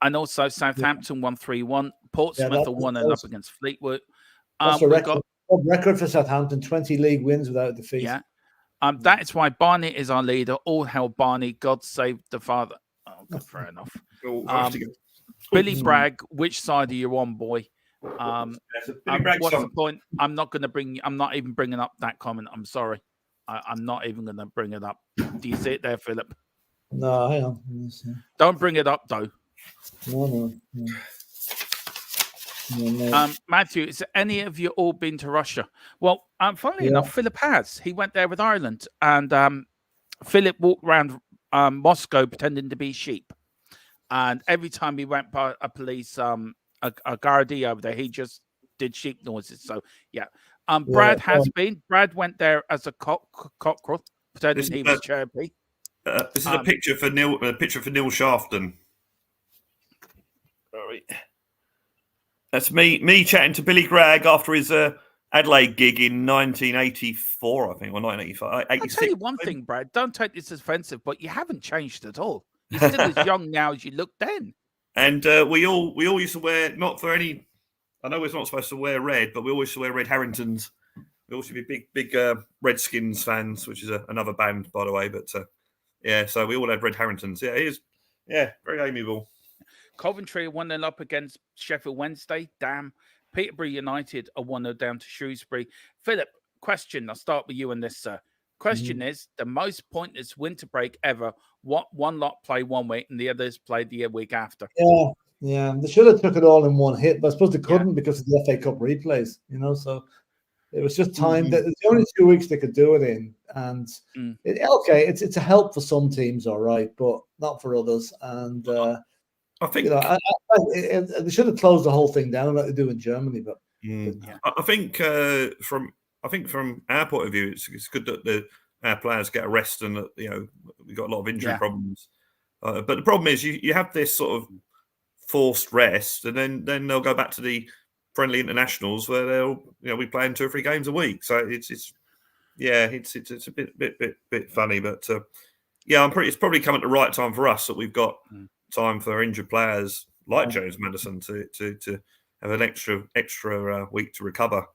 And also Southampton won 3-1. Portsmouth are 1-0 up against Fleetwood. That's a record for Southampton. 20 league wins without defeat. Yeah. That is why Barney is our leader. All hail Barney. God save the father. Oh, fair enough. Billy Bragg, which side are you on, boy? What's the point? I'm not even bringing up that comment. I'm sorry. I'm not even going to bring it up. Do you see it there, PHILLIP? No, hang on. Don't bring it up, though. No. Matthew, has any of you all been to Russia? Well, funnily enough, PHILLIP has. He went there with Ireland, and PHILLIP walked around Moscow pretending to be sheep. And every time he went by a police, a guardie over there, he just did sheep noises. So, yeah. Brad has been. Brad went there as a cockerel, pretending he was chirpy. This is a picture for Neil. A picture for Neil Shafton. Sorry. That's me chatting to Billy Gragg after his Adelaide gig in 1984, I think, or 1985. I'll tell you one thing, Brad. Don't take this as offensive, but you haven't changed at all. You're still as young now as you looked then. And we all used to wear, not for any, I know we're not supposed to wear red, but we always used to wear red Harringtons. We also be big Redskins fans, which is another band, by the way. But yeah, so we all had red Harringtons. Yeah, he is. Yeah, very amiable. Coventry are 1-0 up against Sheffield Wednesday. Damn. Peterborough United are 1-0 down to Shrewsbury. Philip, question. I'll start with you on this, sir. Question is, the most pointless winter break ever. What one lot play one week and the others played the week after? Yeah. They should have took it all in one hit, but I suppose they couldn't because of the FA Cup replays, so it was just time that it's the only 2 weeks they could do it in. And it's a help for some teams, all right, but not for others. And I think they should have closed the whole thing down like they do in Germany. But I think from our point of view, it's good that our players get a rest and that we've got a lot of injury problems. But the problem is you have this sort of forced rest, and then they'll go back to the friendly internationals where they'll be playing 2 or 3 games a week. So it's a bit funny, but it's probably come at the right time for us that we've got time for injured players like James Maddison to have an extra week to recover,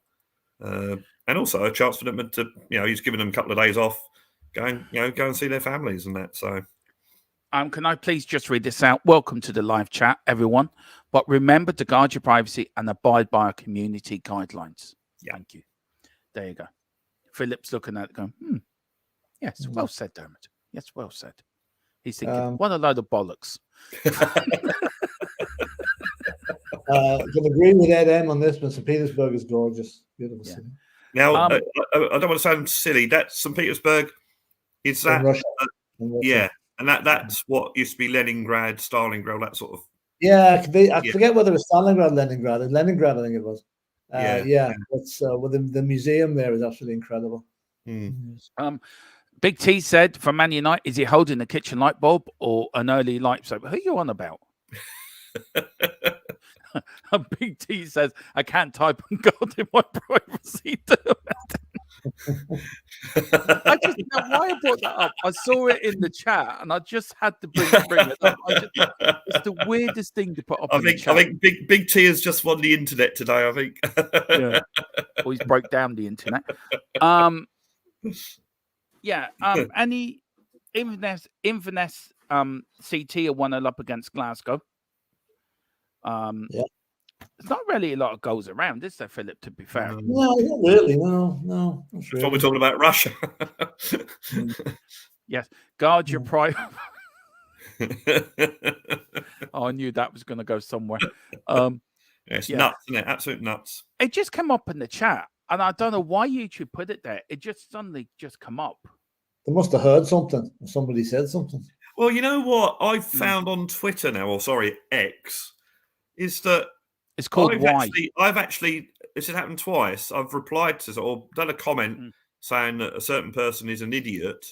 and also a chance for them to he's given them a couple of days off, go and see their families and that. So. Can I please just read this out? Welcome to the live chat, everyone. But remember to guard your privacy and abide by our community guidelines. Yeah. Thank you. There you go. Philip's looking at it going, yes, well said, Dermot. Yes, well said. He's thinking, what a load of bollocks. I can agree with Ed M on this, but St. Petersburg is gorgeous. Beautiful city. Now, I don't want to sound silly. That St. Petersburg, is that... Russia. Yeah. And that's what used to be Leningrad, Stalingrad, that sort of. Yeah, I forget whether it was Stalingrad, Leningrad, I think it was. It's the museum there is absolutely incredible. Big T said from Man United, is he holding a kitchen light bulb or an early light soap? Who are you on about? Big T says, I can't type and God in my privacy. I just know why I brought that up. I saw it in the chat and I just had to bring it up. It's the weirdest thing to put up. I think Big T has just won the internet today, I think. Or he's broke down the internet. Any Inverness CT are 1-0 up against Glasgow. There's not really a lot of goals around, is there, Philip, to be fair? No, not really. No. That's what we're talking about, Russia. Yes. Guard your pride. I knew that was going to go somewhere. It's nuts, isn't it? Absolute nuts. It just came up in the chat, and I don't know why YouTube put it there. It just suddenly just come up. They must have heard something. Somebody said something. Well, you know what I've found on Twitter now, X, is that it's called why. I've actually, this has happened twice. I've replied to or done a comment saying that a certain person is an idiot,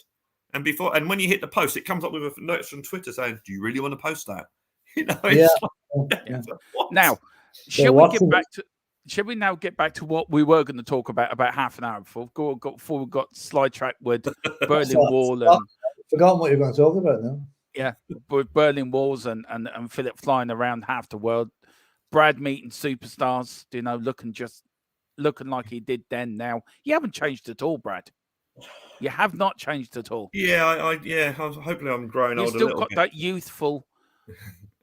and when you hit the post, it comes up with a note from Twitter saying, "Do you really want to post that?" Now, shall we now get back to what we were going to talk about half an hour before we got sidetracked with Berlin Wall and forgotten what you're going to talk about now. Yeah, with Berlin Walls and Philip flying around half the world. Brad meeting superstars, looking like he did then. Now you haven't changed at all, Brad. You have not changed at all. Yeah, hopefully I'm growing old. You've still got that youthful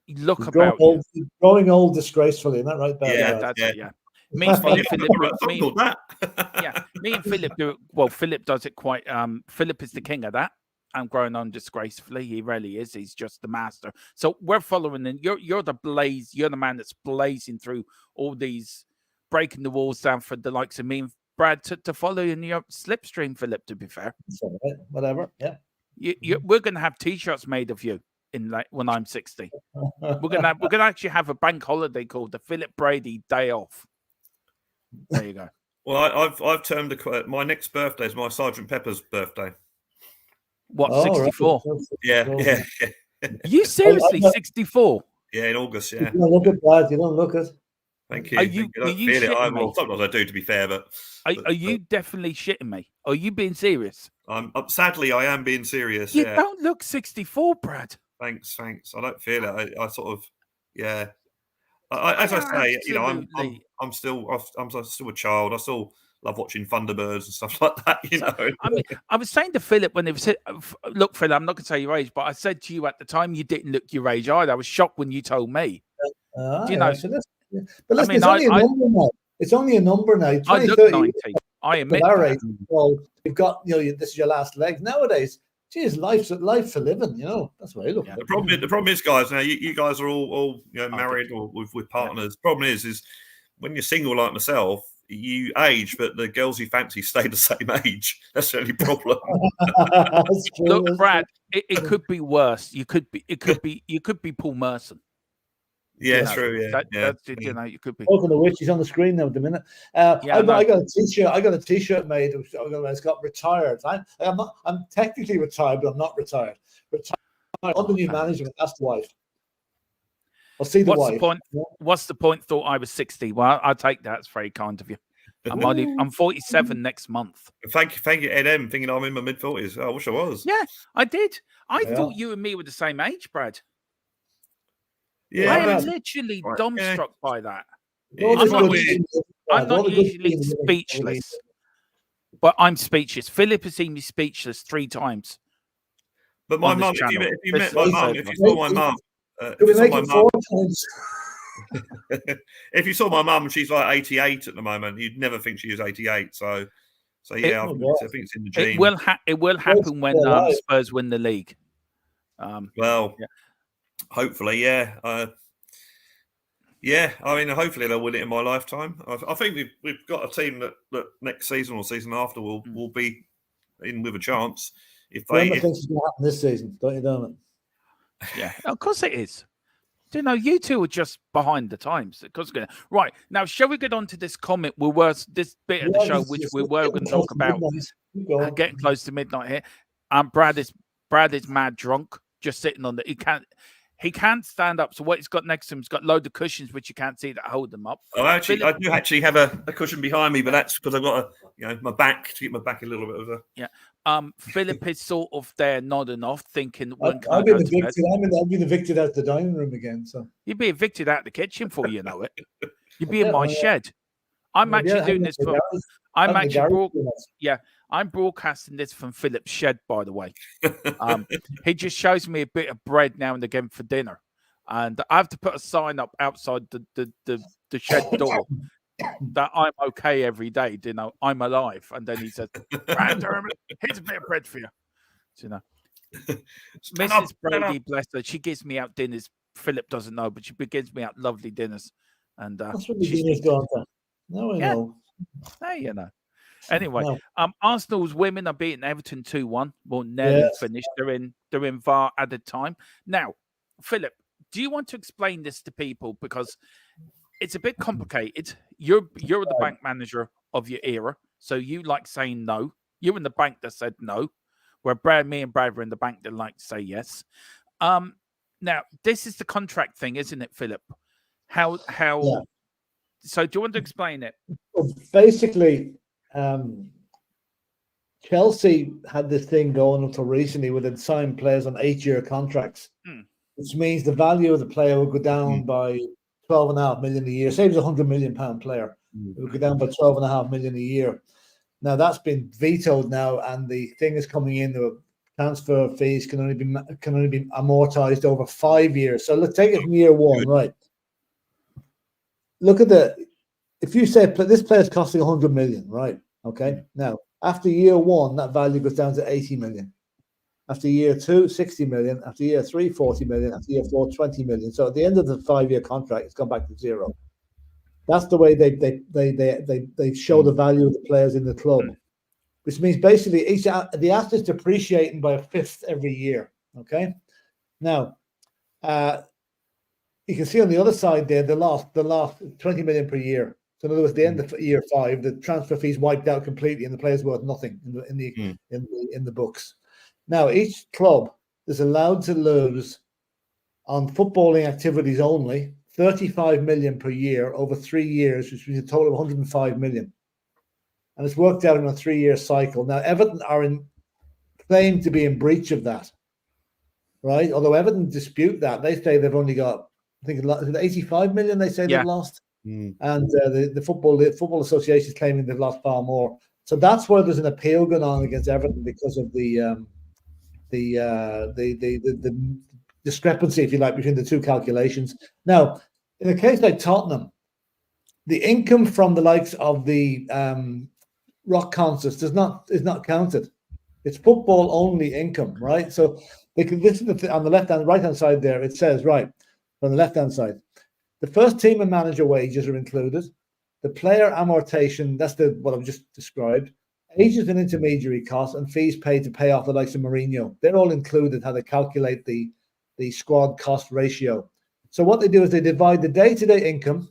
look you're about you. Growing old disgracefully, isn't that right, Brad? Yeah, that's it. Yeah. Me and Philip do it. Well, Philip does it quite. Philip is the king of that. I'm growing on disgracefully. He really is. He's just the master. So we're following in. You're the blaze. You're the man that's blazing through all these, breaking the walls down for the likes of me and Brad to follow in your slipstream, Philip, to be fair. Whatever. Yeah. We're going to have T-shirts made of you when I'm 60. We're gonna actually have a bank holiday called the Philip Brady Day Off. There you go. Well, I've termed my next birthday is my Sergeant Pepper's birthday. What, 64? Right. Yeah. You seriously 64? Yeah, in August, yeah. You don't look at that. You don't look at. Thank you. Are Thank you I don't shitting feel it. me? Well, sometimes I do, to be fair, but Are you definitely shitting me? Are you being serious? sadly, I am being serious. You Yeah. don't look 64, Brad. Thanks. I don't feel it. I sort of, yeah. As I say, you know, Absolutely. I'm still a child. I still love watching Thunderbirds and stuff like that. You know. I mean, I was saying to Philip when it said, "Look, Philip, I'm not going to say your age, but I said to you at the time you didn't look your age either. I was shocked when you told me. Do you know? So but listen, I mean, it's only a number now. It's only a number now. I look 90. I admit that. Well, you've got, you know, this is your last leg. Nowadays, geez, life's for living, you know. That's what I look at. The problem is, guys, now you guys are all you know, married or with partners. The problem is when you're single like myself, you age, but the girls you fancy stay the same age. That's the only problem. Look, Brad, it could be worse. You could be Paul Merson. Yeah, true. Yeah, that's it. You know, you could be. Talking of which, he's on the screen now at the minute. I got a t-shirt. I got a t-shirt made. It's got retired. I'm technically retired, but I'm not retired. Retired under new management. That's the wife. I'll see the wife. The point? Yeah. What's the point? Thought I was 60. Well, I'll take that. It's very kind of you. I'm 47 next month. Thank you, Ed M. Thinking I'm in my mid-40s. I wish I was. Yeah, I did. I thought you and me were the same age, Brad. Yeah, I am literally dumbstruck by that. I'm not usually speechless, but I'm speechless. Philip has seen me speechless 3 times. But my mum, if you met my mum, if you saw my mum, if you saw my mum, she's like 88 at the moment. You'd never think she was 88. So yeah, I think it's in the gene. It will happen when Spurs win the league. Hopefully, yeah. Yeah, I mean, hopefully they'll win it in my lifetime. I think we've got a team that next season or season after will be in with a chance. If they think it's going to happen this season, don't you, Dermot? Yeah, of course it is. Do you know, you two are just behind the times. Right, now, shall we get on to this comment? This bit of the show, which we were going to talk about. Getting close to midnight here. Brad is mad drunk, just sitting on He can't stand up. So what he's got next to him, he's got a load of cushions, which you can't see, that hold them up. I do actually have a cushion behind me, but that's because I've got my back to get my back a little bit of a. Yeah. Philip is sort of there nodding off, thinking, I'll be the victim out the dining room again. So you'd be evicted out the kitchen before you know it. You'd be in my shed. I'm actually doing this for. I'm broadcasting this from Philip's shed, by the way. He just shows me a bit of bread now and again for dinner, and I have to put a sign up outside the shed door that I'm okay every day. You know, I'm alive. And then he says, "Here's a bit of bread for you." So, you know, Mrs. Brady, bless her, she gives me out dinners. Philip doesn't know, but she gives me out lovely dinners. And that's what the dinner's gone for. No, I know. Hey, you know. Anyway, Arsenal's women are beating Everton 2-1. Well, nearly finished. They're in VAR added time. Now, Philip, do you want to explain this to people? Because it's a bit complicated. You're the bank manager of your era, so you like saying no. You're in the bank that said no, where me and Brad were in the bank that like to say yes. Now, this is the contract thing, isn't it, Philip? How? Yeah. So, do you want to explain it? Well, basically, Chelsea had this thing going until recently where they'd sign players on 8-year contracts, which means the value of the player will go down by 12.5 million a year. Say it was £100 million player, it would go down by 12.5 million a year. Now that's been vetoed now, and the thing is coming in. The transfer fees can only be amortized over 5 years. So let's take it from year one, right? Look at if you say this player is costing 100 million, right? Okay. Now, after year one, that value goes down to 80 million. After year 2, 60 million. After year 3, 40 million. After year 4, 20 million. So at the end of the 5-year contract, it's gone back to zero. That's the way they show the value of the players in the club, which means basically the asset's depreciating by a fifth every year. Okay. Now, you can see on the other side there, the last 20 million per year. So in other words, the end of year 5, the transfer fees wiped out completely, and the player's worth nothing in the books. Now, each club is allowed to lose on footballing activities only 35 million per year over 3 years, which means a total of 105 million. And it's worked out in a 3-year cycle. Now, Everton are claim to be in breach of that, right? Although Everton dispute that. They say they've only got, I think, 85 million they say they've lost. And the Football Association is claiming they've lost far more. So that's why there's an appeal going on against Everton because of the discrepancy, if you like, between the two calculations. Now, in a case like Tottenham, the income from the likes of the rock concerts is not counted. It's football only income, right? So they can listen to on the right hand side there. It says right on the left hand side, the first team and manager wages are included. The player amortization, that's what I've just described. Agents and intermediary costs and fees paid to pay off the likes of Mourinho. They're all included. How they calculate the squad cost ratio. So what they do is they divide the day-to-day income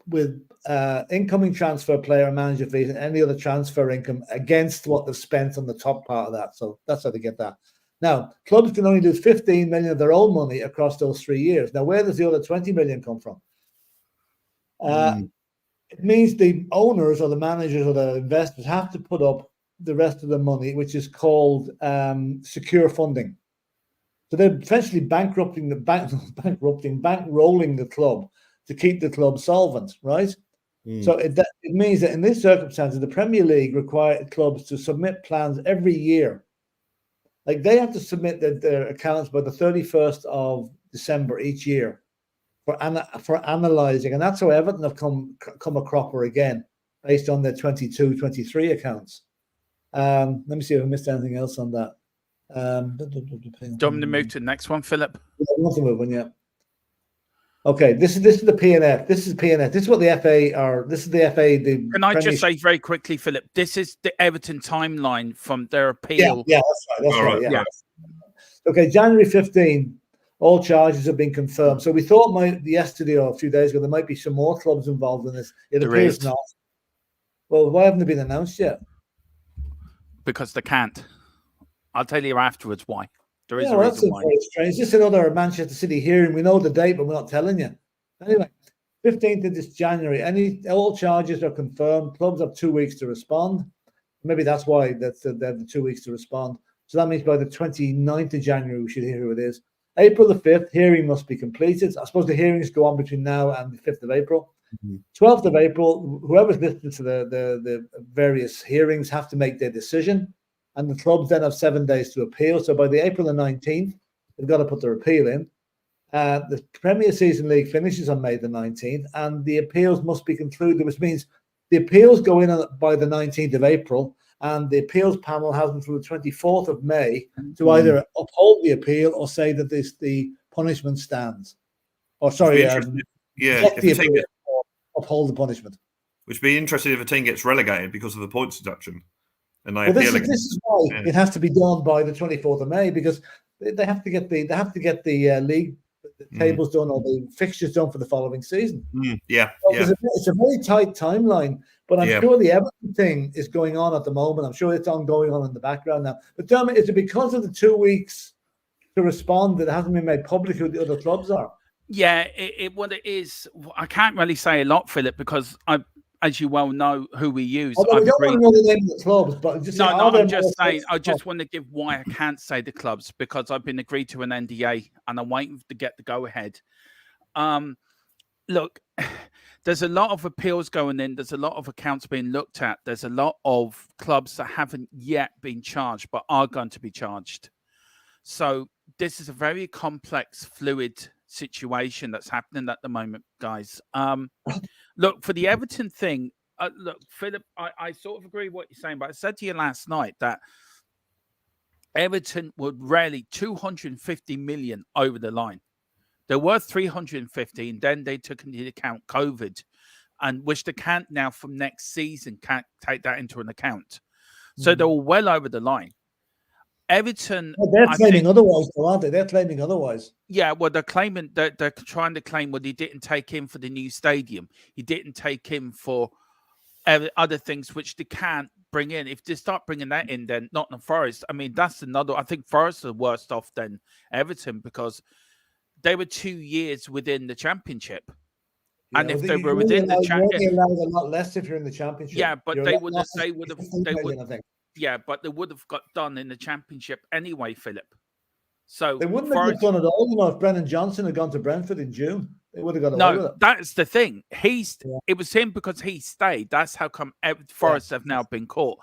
with incoming transfer player and manager fees and any other transfer income against what they've spent on the top part of that. So that's how they get that. Now, clubs can only lose 15 million of their own money across those 3 years. Now, where does the other 20 million come from? It means the owners or the managers or the investors have to put up the rest of the money, which is called secure funding. So they're essentially bankrolling the club to keep the club solvent, right? So it means that in these circumstances, the Premier League requires clubs to submit plans every year. Like they have to submit their accounts by the 31st of December each year for analysing. And that's how Everton have come a cropper again, based on their 22-23 accounts. Let me see if I missed anything else on that. Do you want me to move to the next one, Philip? Yeah, I want to move on, yeah. Okay, this is the PNF. This is PNF. This is what the FA are. This is the FA. Can I just say very quickly, Philip? This is the Everton timeline from their appeal. Yeah, that's right. Yeah. Okay, January 15. All charges have been confirmed. So we thought yesterday or a few days ago there might be some more clubs involved in this. It appears not. Well, why haven't they been announced yet? Because they can't. I'll tell you afterwards why. There is a reason why. It's just another Manchester City hearing. We know the date, but we're not telling you. Anyway, 15th of this January. All charges are confirmed. Clubs have 2 weeks to respond. Maybe that's why they have the 2 weeks to respond. So that means by the 29th of January, we should hear who it is. April the 5th, hearing must be completed. I suppose the hearings go on between now and the 5th of April. 12th of April, whoever's listening to the various hearings have to make their decision. And the clubs then have 7 days to appeal. So by the April the 19th, they've got to put their appeal in. The Premier Season League finishes on May the 19th, and the appeals must be concluded, which means the appeals go in by the 19th of April, and the appeals panel has until the 24th of May to either uphold the appeal or say that the punishment stands. Or sorry, uphold the punishment. Which would be interesting if a team gets relegated because of the points deduction. And this is why it has to be done by the 24th of May, because they have to get the league tables done or the fixtures done for the following season. It's a very tight timeline, but I'm sure the Everton thing is going on at the moment. I'm sure it's going on in the background now. But tell me, is it because of the 2 weeks to respond that it hasn't been made public who the other clubs are? Yeah, what it is, I can't really say a lot, Philip, because as you well know, who we use. We don't want to know the name of the clubs, but I'm just saying. I just want to give why I can't say the clubs, because I've been agreed to an NDA and I'm waiting to get the go ahead. Look, there's a lot of appeals going in. There's a lot of accounts being looked at. There's a lot of clubs that haven't yet been charged, but are going to be charged. So this is a very complex, fluid situation that's happening at the moment, guys. Look, for the Everton thing, look, Philip, I sort of agree with what you're saying, but I said to you last night that Everton would rally 250 million over the line. There were 350, and then they took into account COVID, and which they can't now from next season, can't take that into an account. So they were well over the line. Everton, they're claiming otherwise, though, aren't they? They're claiming otherwise. Yeah, well, they're claiming they're trying to claim what he didn't take him for the new stadium. He didn't take him for other things which they can't bring in. If they start bringing that in, then Nottingham Forest. I mean, that's another. I think Forest are worse off than Everton, because they were 2 years within the championship. Yeah, And if well, they were you're within the only championship, allowed a lot less if you're in the championship. yeah, but Your they lot would loss have, is they would have, 15 they would, million, I think. yeah, but they would have got done in the championship anyway, Philip. So They wouldn't have done it all, you know, if Brennan Johnson had gone to Brentford in June. They would have got away with no, it. that's the thing. Yeah. It was him because he stayed. That's how come Forest have now been caught.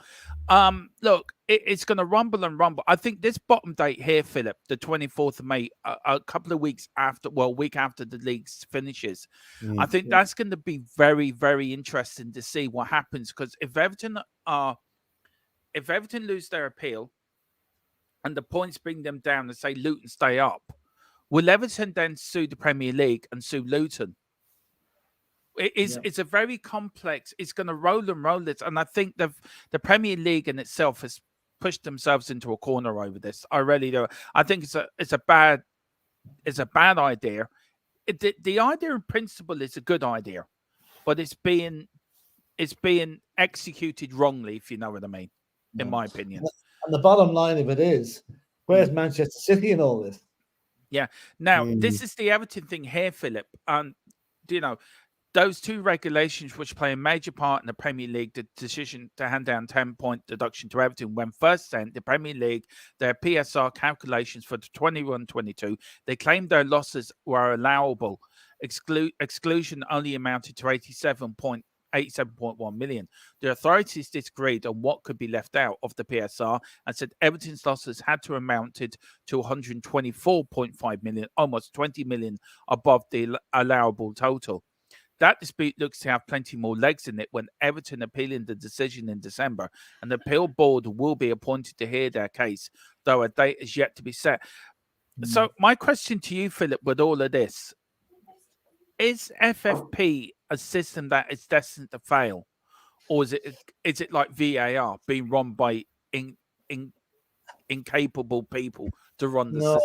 Look, it's going to rumble and rumble. I think this bottom date here, Philip, the 24th of May, a couple of weeks after, well, a week after the league finishes, I think that's going to be very, very interesting to see what happens. Because if Everton lose their appeal and the points bring them down and say Luton stay up, will Everton then sue the Premier League and sue Luton? It's a very complex. It's going to roll and roll it, and I think the Premier League in itself has pushed themselves into a corner over this. I really do. I think it's a bad idea. The idea in principle is a good idea, but it's being executed wrongly, if you know what I mean. In my opinion. And the bottom line of it is, where's Manchester City in all this? Yeah. Now this is the Everton thing here, Philip. You know, those two regulations which play a major part in the Premier League, the decision to hand down 10-point deduction to Everton when first sent the Premier League their PSR calculations for the 21-22, they claimed their losses were allowable. Exclusion only amounted to 87.1 million. The authorities disagreed on what could be left out of the PSR and said Everton's losses had to amounted to 124.5 million, almost 20 million above the allowable total. That dispute looks to have plenty more legs in it when Everton appealing the decision in December, and the appeal board will be appointed to hear their case, though a date is yet to be set. So my question to you, Philip, with all of this, is FFP a system that is destined to fail? Or is it like VAR being run by incapable people to run the system?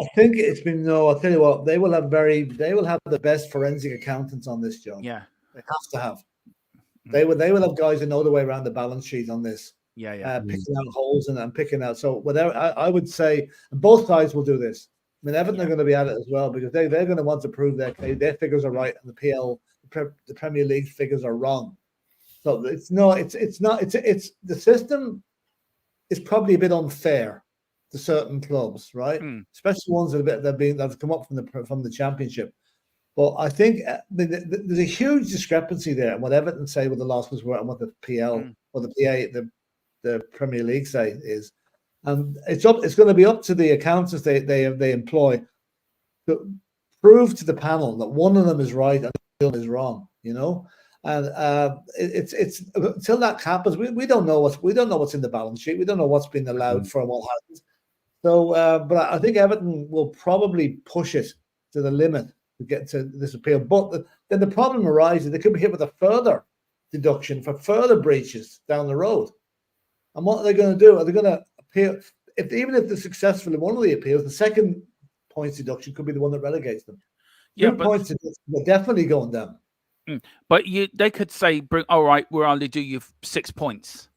I think it's been I'll tell you what, they will have the best forensic accountants on this job. Yeah, they have to have. They will have guys that know the way around the balance sheet on this. Picking out holes and picking out. So whatever I would say, and both sides will do this. I mean, Everton are going to be at it as well because they're going to want to prove their figures are right and the Premier League figures are wrong. So the system is probably a bit unfair to certain clubs, right? Especially ones that have come up from the Championship. But I think there's a huge discrepancy there in what Everton say what the losses were and what the PL or the Premier League say is, and it's going to be up to the accountants they employ to prove to the panel that one of them is right and the other is wrong. You know. And it's until that happens, we don't know what's in the balance sheet. We don't know what's been allowed for and what hasn't. So, but I think Everton will probably push it to the limit to get to this appeal. But then the problem arises; they could be hit with a further deduction for further breaches down the road. And what are they going to do? Are they going to appeal? Even if they're successful in one of the appeals, the second points deduction could be the one that relegates them. Yeah, 2 points are definitely going down. But they could say, all right, we'll only do you 6 points.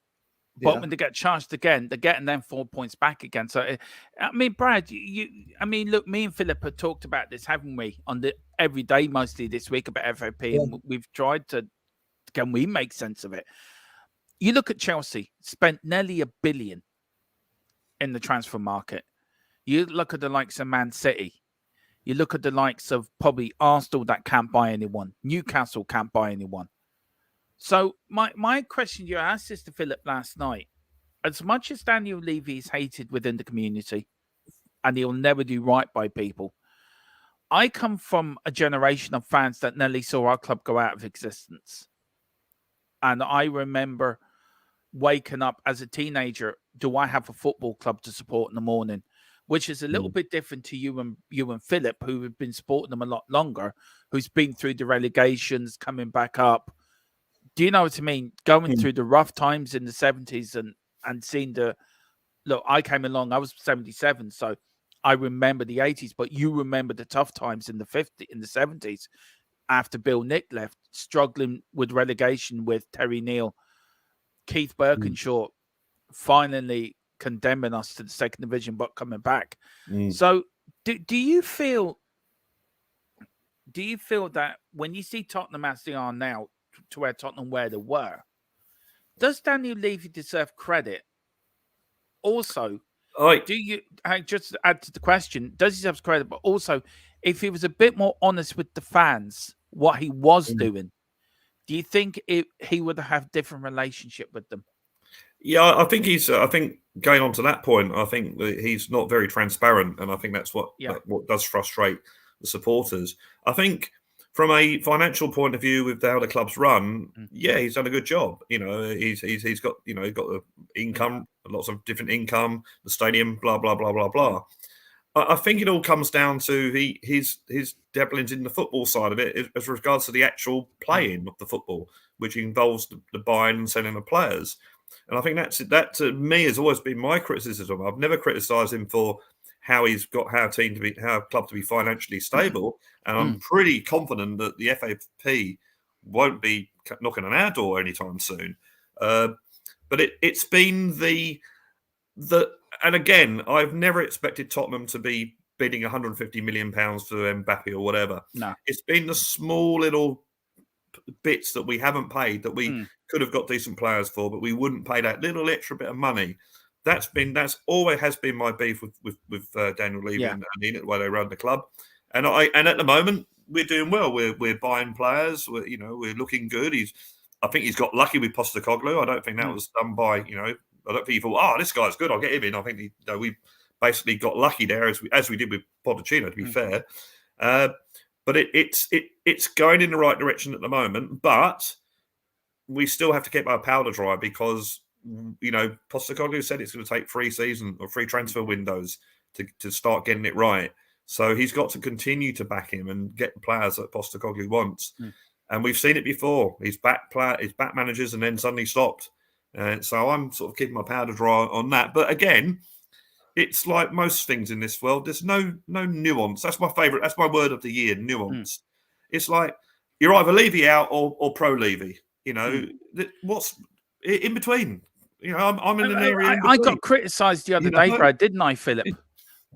But when they get charged again, they're getting them 4 points back again. So, I mean, Brad, look, me and Philip have talked about this, haven't we, on the every day mostly this week about FOP, and we've tried to, can we make sense of it? You look at Chelsea, spent nearly $1 billion in the transfer market. You look at the likes of Man City. You look at the likes of probably Arsenal that can't buy anyone. Newcastle can't buy anyone. So my question, you asked this to Philip last night. As much as Daniel Levy is hated within the community and he'll never do right by people, I come from a generation of fans that nearly saw our club go out of existence. And I remember waking up as a teenager, do I have a football club to support in the morning? Which is a little bit different to you and Philip, who have been supporting them a lot longer, who's been through the relegations, coming back up. Do you know what I mean? Going through the rough times in the 70s and seeing look, I came along, I was 77, so I remember the 80s, but you remember the tough times in the 70s after Bill Nick left, struggling with relegation with Terry Neal, Keith Birkinshaw finally condemning us to the second division, but coming back. So do you feel do you feel that when you see Tottenham as they are now, to where Tottenham where they were, does Daniel Levy deserve credit? Also, do you just add to the question? Does he deserve credit? But also, if he was a bit more honest with the fans, what he was doing, do you think he would have different relationship with them? Yeah, I think he's. I think going on to that point, I think that he's not very transparent, and I think that's what does frustrate the supporters. I think from a financial point of view, with how the club's run, yeah, he's done a good job. You know, he's got he's got the income, lots of different income, the stadium, blah blah blah blah blah. I think it all comes down to his dabblings in the football side of it, as regards to the actual playing of the football, which involves the buying and selling of players. And I think that to me has always been my criticism. I've never criticised him for how he's got how club to be financially stable, and I'm pretty confident that the FAP won't be knocking on our door anytime soon. But it's been the and again, I've never expected Tottenham to be bidding £150 million for Mbappe or whatever. No, it's been the small little bits that we haven't paid that we could have got decent players for, but we wouldn't pay that little extra bit of money. That's always has been my beef with Daniel Levy and the way they run the club. And at the moment we're doing well. We're buying players. We're looking good. I think he's got lucky with Postecoglou. I don't think that was done by I don't think he thought, this guy's good, I'll get him in. I think we basically got lucky there as we did with Pochettino, to be fair. But it's going in the right direction at the moment, but we still have to keep our powder dry because Postecoglou said it's going to take 3 transfer windows to start getting it right. So he's got to continue to back him and get the players that Postecoglou wants. And we've seen it before. He's back managers and then suddenly stopped. So I'm sort of keeping my powder dry on that. But again, it's like most things in this world. There's no nuance. That's my favourite. That's my word of the year, nuance. It's like you're either Levy out or pro Levy. What's in between? I'm in an area. I got criticised the other day, Brad, didn't I, Philip?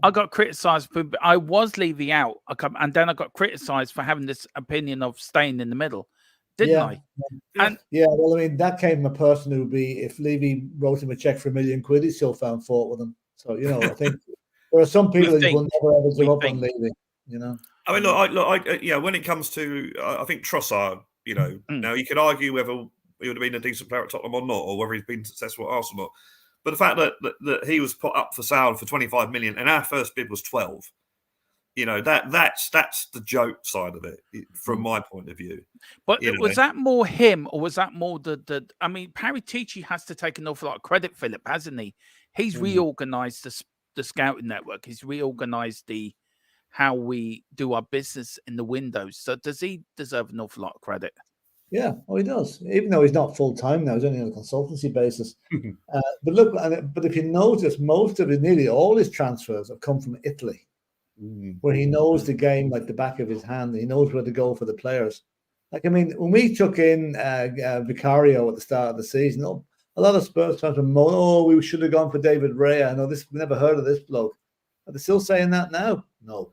I got criticised for I was Levy out, and then I got criticised for having this opinion of staying in the middle, didn't I? And well, I mean, that came from a person who would be, if Levy wrote him a check for £1 million, he still found fault with him. So I think there are some people that will never ever give up on Levy. I mean, look, when it comes to, I think Trossard, now you could argue whether he would have been a decent player at Tottenham or not, or whether he's been successful at Arsenal or not. But the fact that he was put up for sale for 25 million and our first bid was 12, that's the joke side of it from my point of view. But was that more him, or was that more the? I mean, Paratici has to take an awful lot of credit, Philip, hasn't he? He's reorganised the scouting network. He's reorganised how we do our business in the windows. So does he deserve an awful lot of credit? Yeah, he does. Even though he's not full time now, he's only on a consultancy basis. But look, but if you notice, nearly all his transfers have come from Italy, where he knows the game like the back of his hand. He knows where to go for the players. Like, I mean, when we took in Vicario at the start of the season, a lot of Spurs fans were we should have gone for David Raya. I know we never heard of this bloke. Are they still saying that now? No.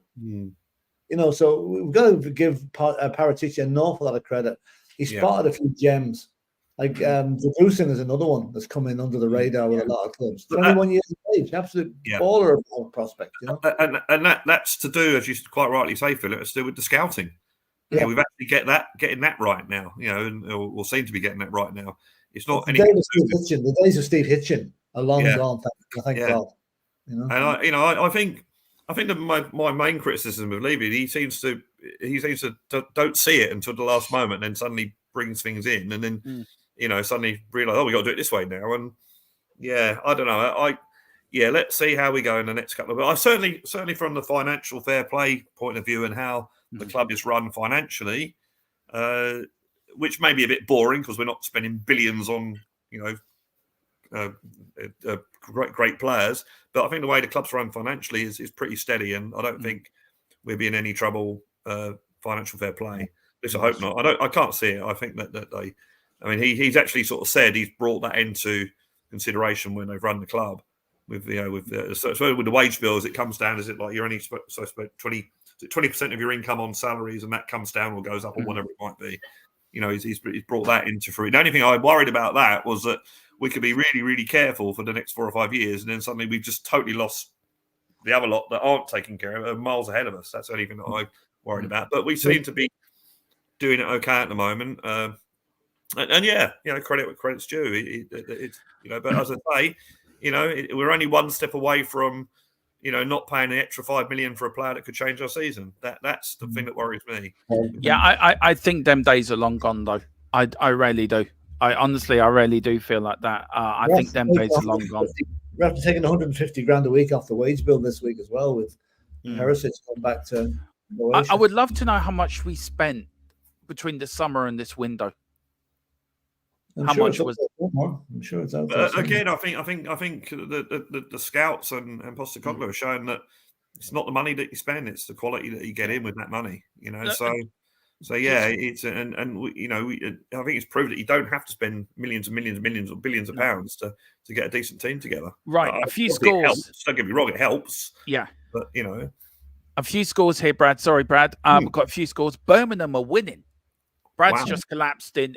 So we've got to give Paratici an awful lot of credit. He spotted a few gems. Like Debusin is another one that's come in under the radar with a lot of clubs. 21 years of age, absolute baller of prospect. And that's to do, as you quite rightly say, Philip, it's to do with the scouting. Yeah, we've actually getting that right now. And we'll seem to be getting that right now. It's not the days of Steve Hitchen are long gone. Thank God. And I think that my main criticism of Levy, he seems to don't see it until the last moment, and then suddenly brings things in, and then suddenly realise, we got to do it this way now. And I don't know. Let's see how we go in the next couple of. I certainly from the financial fair play point of view and how the club is run financially, which may be a bit boring because we're not spending billions on great players, but I think the way the club's run financially is pretty steady, and I don't think we'll be in any trouble financial fair play. At least I hope not. I can't see it. I think that they, I mean, he's actually sort of said he's brought that into consideration when they've run the club with with the wage bills. It comes down, is it like you're only supposed to spend 20% of your income on salaries, and that comes down or goes up or whatever it might be. He's brought that into fruit. The only thing I worried about that was that we could be really, really careful for the next 4 or 5 years, and then suddenly we've just totally lost the other lot that aren't taking care of it, are miles ahead of us. That's the only thing that I'm worried about. But we seem to be doing it okay at the moment. And credit where credit's due. But as I say, we're only one step away from, not paying an extra $5 million for a player that could change our season. That's the thing that worries me. Yeah, I think them days are long gone though. I really do. I really do feel like that. I think them days are long gone. We're after taking 150 grand a week off the wage bill this week as well, with Perisic going back to Croatia. I would love to know how much we spent between the summer and this window. I'm sure it's out there. Again, I think the scouts and Postecoglou are showing that it's not the money that you spend; it's the quality that you get in with that money. So yeah, it's I think it's proved that you don't have to spend millions and millions and millions or billions of pounds to get a decent team together. Right, a few scores. Don't get me wrong, it helps. Yeah, but a few scores here, Brad. Sorry, Brad. We've got a few scores. Birmingham are winning. Brad's just collapsed in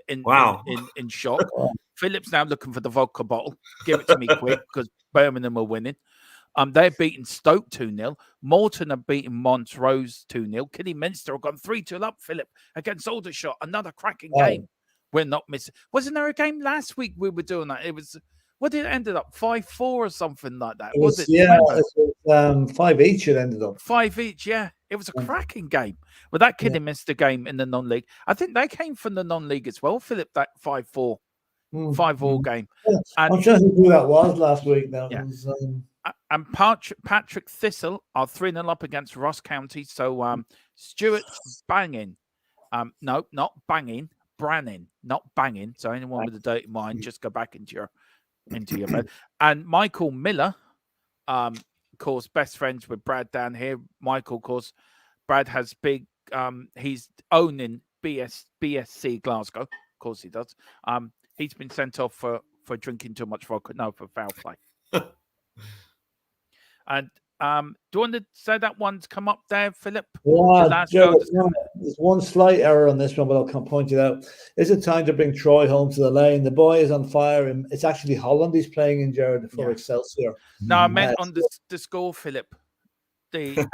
shock. Philip's now looking for the vodka bottle. Give it to me quick, because Birmingham are winning. They're beating Stoke 2-0. Morton are beating Montrose 2-0. Kidderminster have gone 3-2 up, Philip, against Aldershot. Another cracking game. We're not missing. Wasn't there a game last week we were doing that? It was, what did it end up? 5-4 or something like that? Was it? Yeah, it was 5 each it ended up. 5 each, yeah. It was a cracking game. Well, that Kidderminster game in the non-league. I think they came from the non-league as well, Philip, that 5-4 game. Yeah. I'm trying to think who that was last week now. Yeah. It was, and Patrick Thistle are 3-0 up against Ross County. So Stuart Banging. No, not Banging. Branning, not Banging. So anyone with a dirty mind, just go back into your bed. And Michael Miller, of course, best friends with Brad down here. Michael, of course, Brad has big. He's owning BSC Glasgow. Of course, he does. He's been sent off for drinking too much vodka. No, for foul play. And do you want to say that one's come up there, Philip? Yeah, Joe, there's one slight error on this one, but I'll point it out. Is it time to bring Troy home to the lane? The boy is on fire. And it's actually Holland he's playing in, Jared, for Excelsior. No, I meant on the score, Philip. Can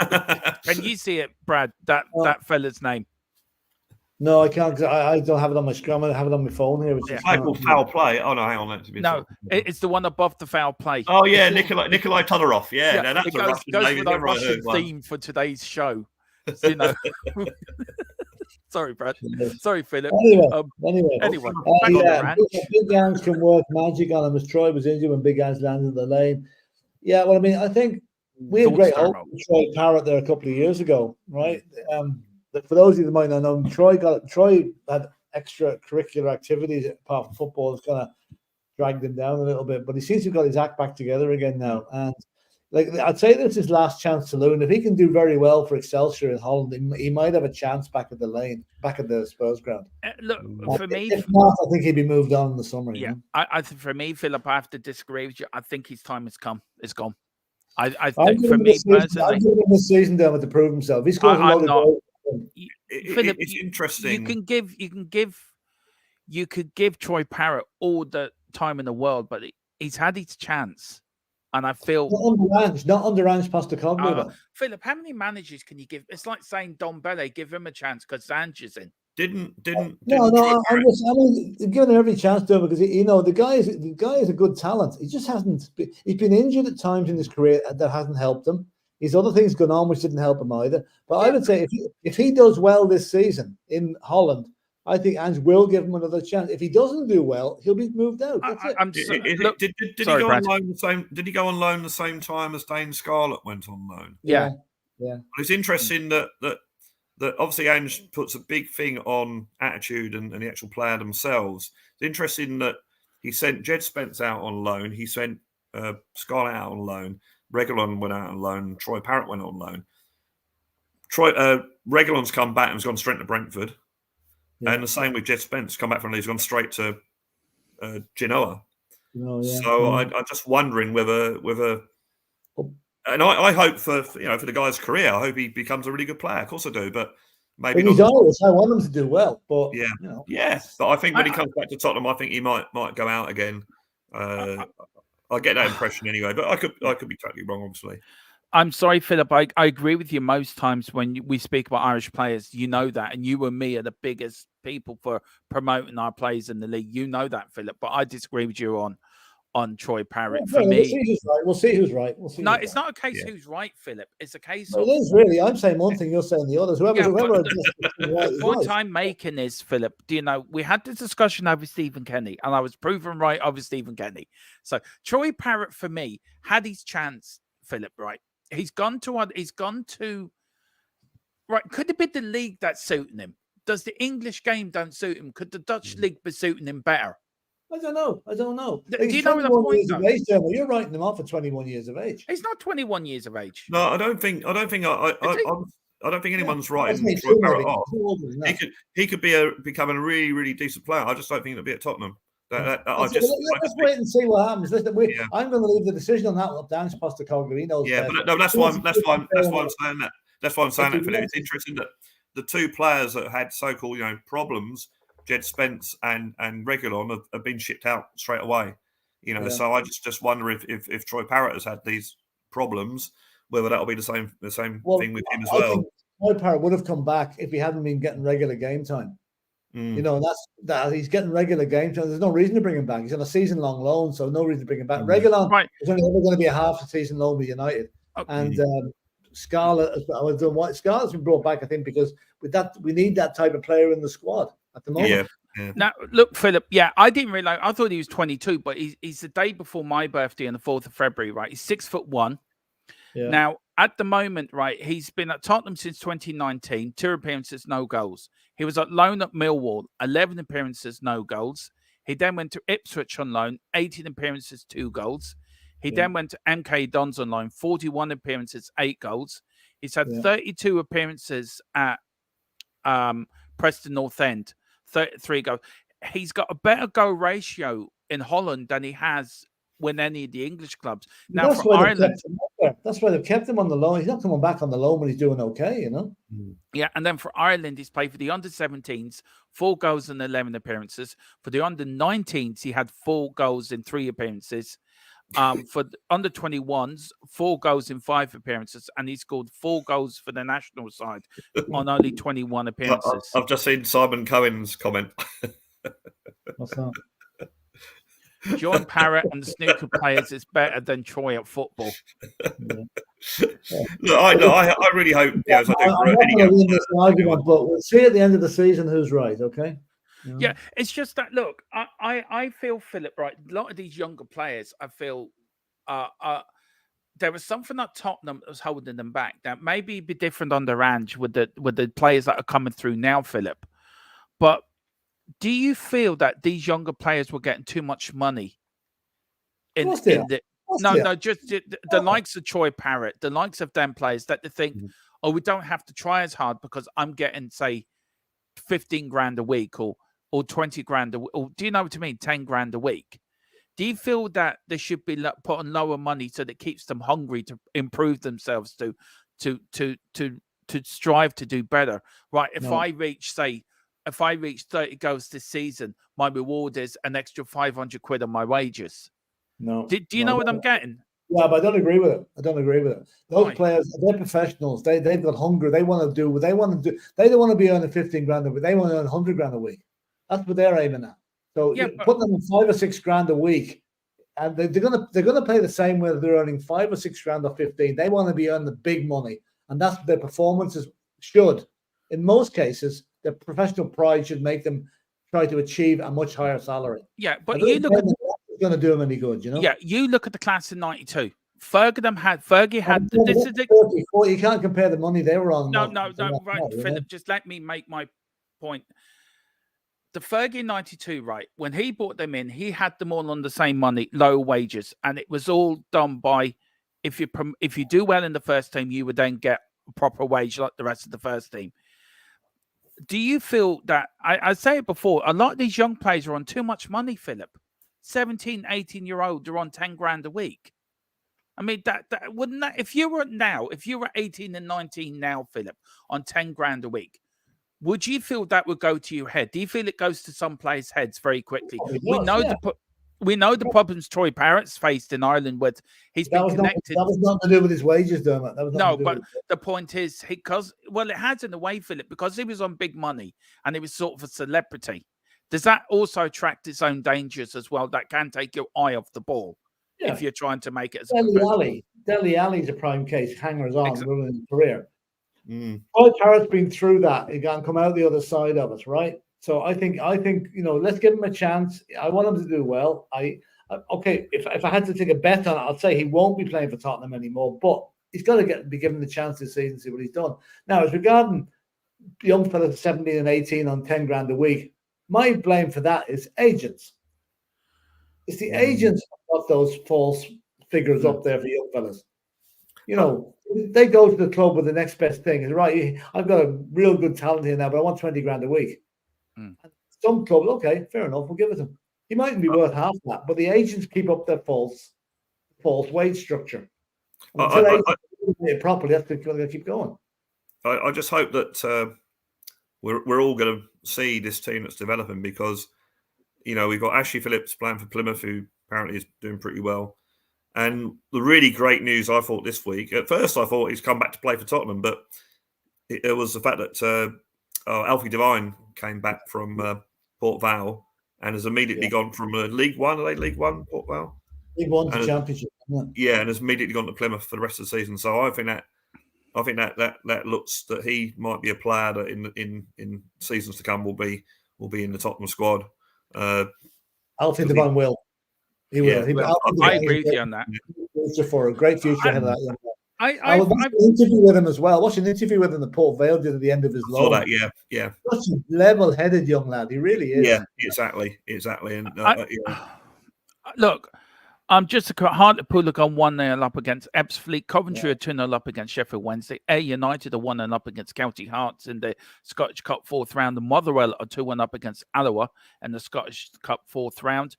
you see it, Brad? That fella's name. No, I can't. I don't have it on my screen. I have it on my phone here. Foul play. Oh no, hang on. No, it's the one above the foul play. Oh yeah, Nikolai Todorov. Yeah, no, that's it goes with our Russian theme for today's show. Sorry, Brad. Sorry, Philip. Anyway. Big Hans can work magic on him, as Troy was injured when Big Hans landed in the lane. Yeah, well, I mean, I think we had great hope for Troy Parrott there a couple of years ago, right? For those of you that might not know, Troy had extracurricular activities apart from football that's kind of dragged him down a little bit, but he seems to have got his act back together again now. And I'd say that's his last chance to learn. If he can do very well for Excelsior in Holland, he might have a chance back at the lane, back at the Spurs ground. Look, for me, if not, I think he'd be moved on in the summer. Yeah, I think for me, Philip, I have to disagree with you. I think his time has come. It's gone. I think for me personally, I'll give him this season down to prove himself. He's got a lot of goals. Philip, it's interesting. You could give Troy Parrott all the time in the world, but he's had his chance, and I feel not under Ange Postecoglou. Philip, how many managers can you give? It's like saying Don Bele, give him a chance because Ange is in. No. I'm giving him every chance to him because the guy is a good talent. He just hasn't. He's been injured at times in his career that hasn't helped him. His other things going on which didn't help him either. But I would say if he does well this season in Holland, I think Ange will give him another chance. If he doesn't do well, he'll be moved out. Did he go on loan the same? Did he go on loan the same time as Dane Scarlett went on loan? Yeah. It's interesting that obviously Ange puts a big thing on attitude and the actual player themselves. It's interesting that he sent Jed Spence out on loan. He sent Scarlett out on loan. Reguilon went out on loan. Troy Parrott went on loan. Reguilon's come back and has gone straight to Brentford. Yeah. And the same with Jed Spence. Come back from Leeds, gone straight to Genoa. So I'm just wondering whether And I hope for the guy's career, I hope he becomes a really good player. Of course I do, but maybe If he's Irish, I want him to do well. But But I think when he comes back to Tottenham, I think he might go out again. I get that impression anyway, but I could be totally wrong, obviously. I'm sorry, Philip. I agree with you most times when we speak about Irish players. You know that, and you and me are the biggest people for promoting our players in the league. You know that, Philip. But I disagree with you on Troy Parrott. For me, we'll see who's right. No, it's not a case who's right, Philip. It's a case of it is really. I'm saying one thing, you're saying the others. The point I'm making is, Philip. Do you know we had the discussion over Stephen Kenny, and I was proven right over Stephen Kenny. So Troy Parrott, for me, had his chance, Philip. Right. He's gone to right. Could it be the league that's suiting him? Does the English game don't suit him? Could the Dutch league be suiting him better? I don't know. Do you know the point? You're writing him off at 21 years of age. He's not 21 years of age. No, I don't think anyone's writing Troy Parrott off. He could be becoming a really, really decent player. I just don't think he'll be at Tottenham. Let's wait and see what happens. Listen, I'm going to leave the decision on that up down to Postecoglou. He knows. Yeah, but no, that's why I'm saying that. That's why I'm saying that, Philip. It's interesting that the two players that had so-called problems, Jed Spence and Reguilon, have been shipped out straight away. So I just wonder if Troy Parrott has had these problems, whether that'll be the same thing with him as well. I think Troy Parrott would have come back if he hadn't been getting regular game time. That he's getting regular game time. There's no reason to bring him back. He's on a season-long loan, so no reason to bring him back. Reguilon is only ever going to be a half a season loan with United, and Scarlett Scarlett's been brought back, I think, because with that we need that type of player in the squad at the moment. Yeah. Now, look, Philip. Yeah, I didn't realize. I thought he was 22, but he's the day before my birthday on the 4th of February. Right, he's 6'1". Yeah. Now, at the moment, right, he's been at Tottenham since 2019. 2 appearances, no goals. He was at loan at Millwall, 11 appearances, no goals. He then went to Ipswich on loan, 18 appearances, 2 goals. He then went to MK Dons on loan, 41 appearances, 8 goals. He's had 32 appearances at Preston North End, 3 goals. He's got a better goal ratio in Holland than he has with any of the English clubs. Now, that's for Ireland, that's why they've kept him on the loan. He's not coming back on the loan when he's doing okay, Yeah, and then for Ireland, he's played for the under-17s, 4 goals and 11 appearances. For the under-19s, he had 4 goals in 3 appearances. For the under-21s, 4 goals in 5 appearances, and he scored 4 goals for the national side on only 21 appearances. I've just seen Simon Cohen's comment. What's that? John Parrott and the snooker players is better than Troy at football. Look, I really hope. I'm not going to win this argument, but we'll see at the end of the season who's right. Okay. Yeah, it's just that. Look, I feel, Philip, right. A lot of these younger players, I feel, there was something at Tottenham that was holding them back. That maybe be different under Ange with the players that are coming through now, Philip. But do you feel that these younger players were getting too much money? Just the likes of Troy Parrott, the likes of them players that they think, we don't have to try as hard because I'm getting, say, 15 grand a week or 20 grand or do you know what I mean? 10 grand a week. Do you feel that they should be putting lower money so that it keeps them hungry to improve themselves to strive to do better? Right. If I reach 30 goals this season, my reward is an extra 500 quid on my wages. No. Do you know what I'm getting? Yeah, but I don't agree with it. Those players, they're professionals. They've got hunger. They want to do what they want to do. They don't want to be earning 15 grand a week. They want to earn 100 grand a week. That's what they're aiming at. So put them in 5 or 6 grand a week, and they're gonna play the same whether they're earning 5 or 6 grand or 15. They want to be earning the big money, and that's what their performances should. In most cases, their professional pride should make them try to achieve a much higher salary. Yeah, but you look at going to do them any good, Yeah, you look at the class in '92. Fergie had. This is you can't compare the money they were on. No, right, Philip. Just let me make my point. The Fergie in '92, right? When he brought them in, he had them all on the same money, low wages, and it was all done by if you do well in the first team, you would then get a proper wage like the rest of the first team. Do you feel that I say it before? A lot of these young players are on too much money, Philip. 17, 18-year-olds are on 10 grand a week. I mean, that wouldn't that if you were 18 and 19 now, Philip, on 10 grand a week, would you feel that would go to your head? Do you feel it goes to some players' heads very quickly? We know the problems Troy Parrott's faced in Ireland with he's been connected. That was nothing to do with his wages, Dermot. That was no, but the point is, it has in a way, Philip, because he was on big money and he was sort of a celebrity. Does that also attract its own dangers as well? That can take your eye off the ball if you're trying to make it as Dele Alli's a prime case, hangers on ruining his career. Troy Parrott's been through that. He can come out the other side of it, right? So I think let's give him a chance. I want him to do well. If I had to take a bet on it, I'd say he won't be playing for Tottenham anymore. But he's got to be given the chance this season to see what he's done. Now, as regarding young fellas 17 and 18 on 10 grand a week, my blame for that is agents. It's the agents who got those false figures up there for young fellas. They go to the club with the next best thing. It's right. I've got a real good talent here now, but I want 20 grand a week. Some clubs, okay, fair enough, we'll give it to him. He mightn't be worth half that, but the agents keep up their false wage structure. Until they do it properly, that's going to keep going. I just hope that we're all going to see this team that's developing, because we've got Ashley Phillips playing for Plymouth, who apparently is doing pretty well. And the really great news I thought this week, at first I thought he's come back to play for Tottenham, but it was the fact that Alfie Devine came back from Port Vale and has immediately gone from League One. Are they League One, Port Vale? League One to Championship. Yeah, and has immediately gone to Plymouth for the rest of the season. So I think that looks that he might be a player that in seasons to come will be in the Tottenham squad. Alfie Devine will. He will. I agree with you on that. For a great future ahead of that young man. I watched an interview with him as well. Watched an interview with him at Port Vale at the end of his loan. Saw that, yeah. Such a level-headed young lad. He really is. Yeah, exactly. And look, just Hartlepool have gone 1-0 up against Ebbsfleet. Coventry are 2-0 up against Sheffield Wednesday. Ayr United are 1-0 up against County Hearts in the Scottish Cup 4th round. And Motherwell are 2-1 up against Alloa in the Scottish Cup 4th round.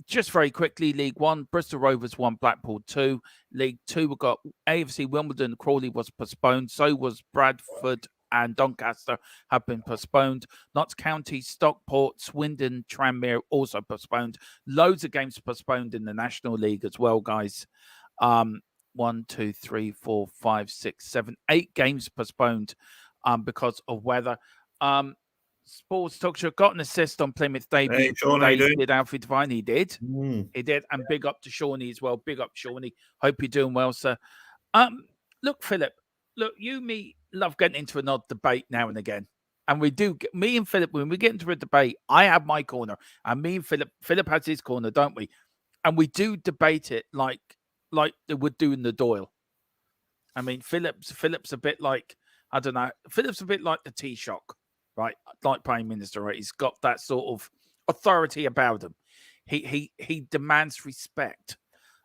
Just very quickly, League One, Bristol Rovers 1, Blackpool 2. League Two, we've got AFC Wimbledon, Crawley was postponed. So was Bradford and Doncaster have been postponed. Notts County, Stockport, Swindon, Tranmere also postponed. Loads of games postponed in the National League as well, guys. 1, 2, 3, 4, 5, 6, 7, 8 games postponed because of weather. Sports Talk Show got an assist on Plymouth debut. Hey, Sean, how you doing? Did Alfie Devine? He did. He did. And big up to Shawnee as well. Big up, Shawnee. Hope you're doing well, sir. Look, Philip. Look, me love getting into an odd debate now and again. And we do. Me and Philip, when we get into a debate, I have my corner. And me and Philip has his corner, don't we? And we do debate it like they would do in the Doyle. I mean, Philip's a bit like, I don't know. Philip's a bit like the Taoiseach. Right, like Prime Minister, right? He's got that sort of authority about him. He demands respect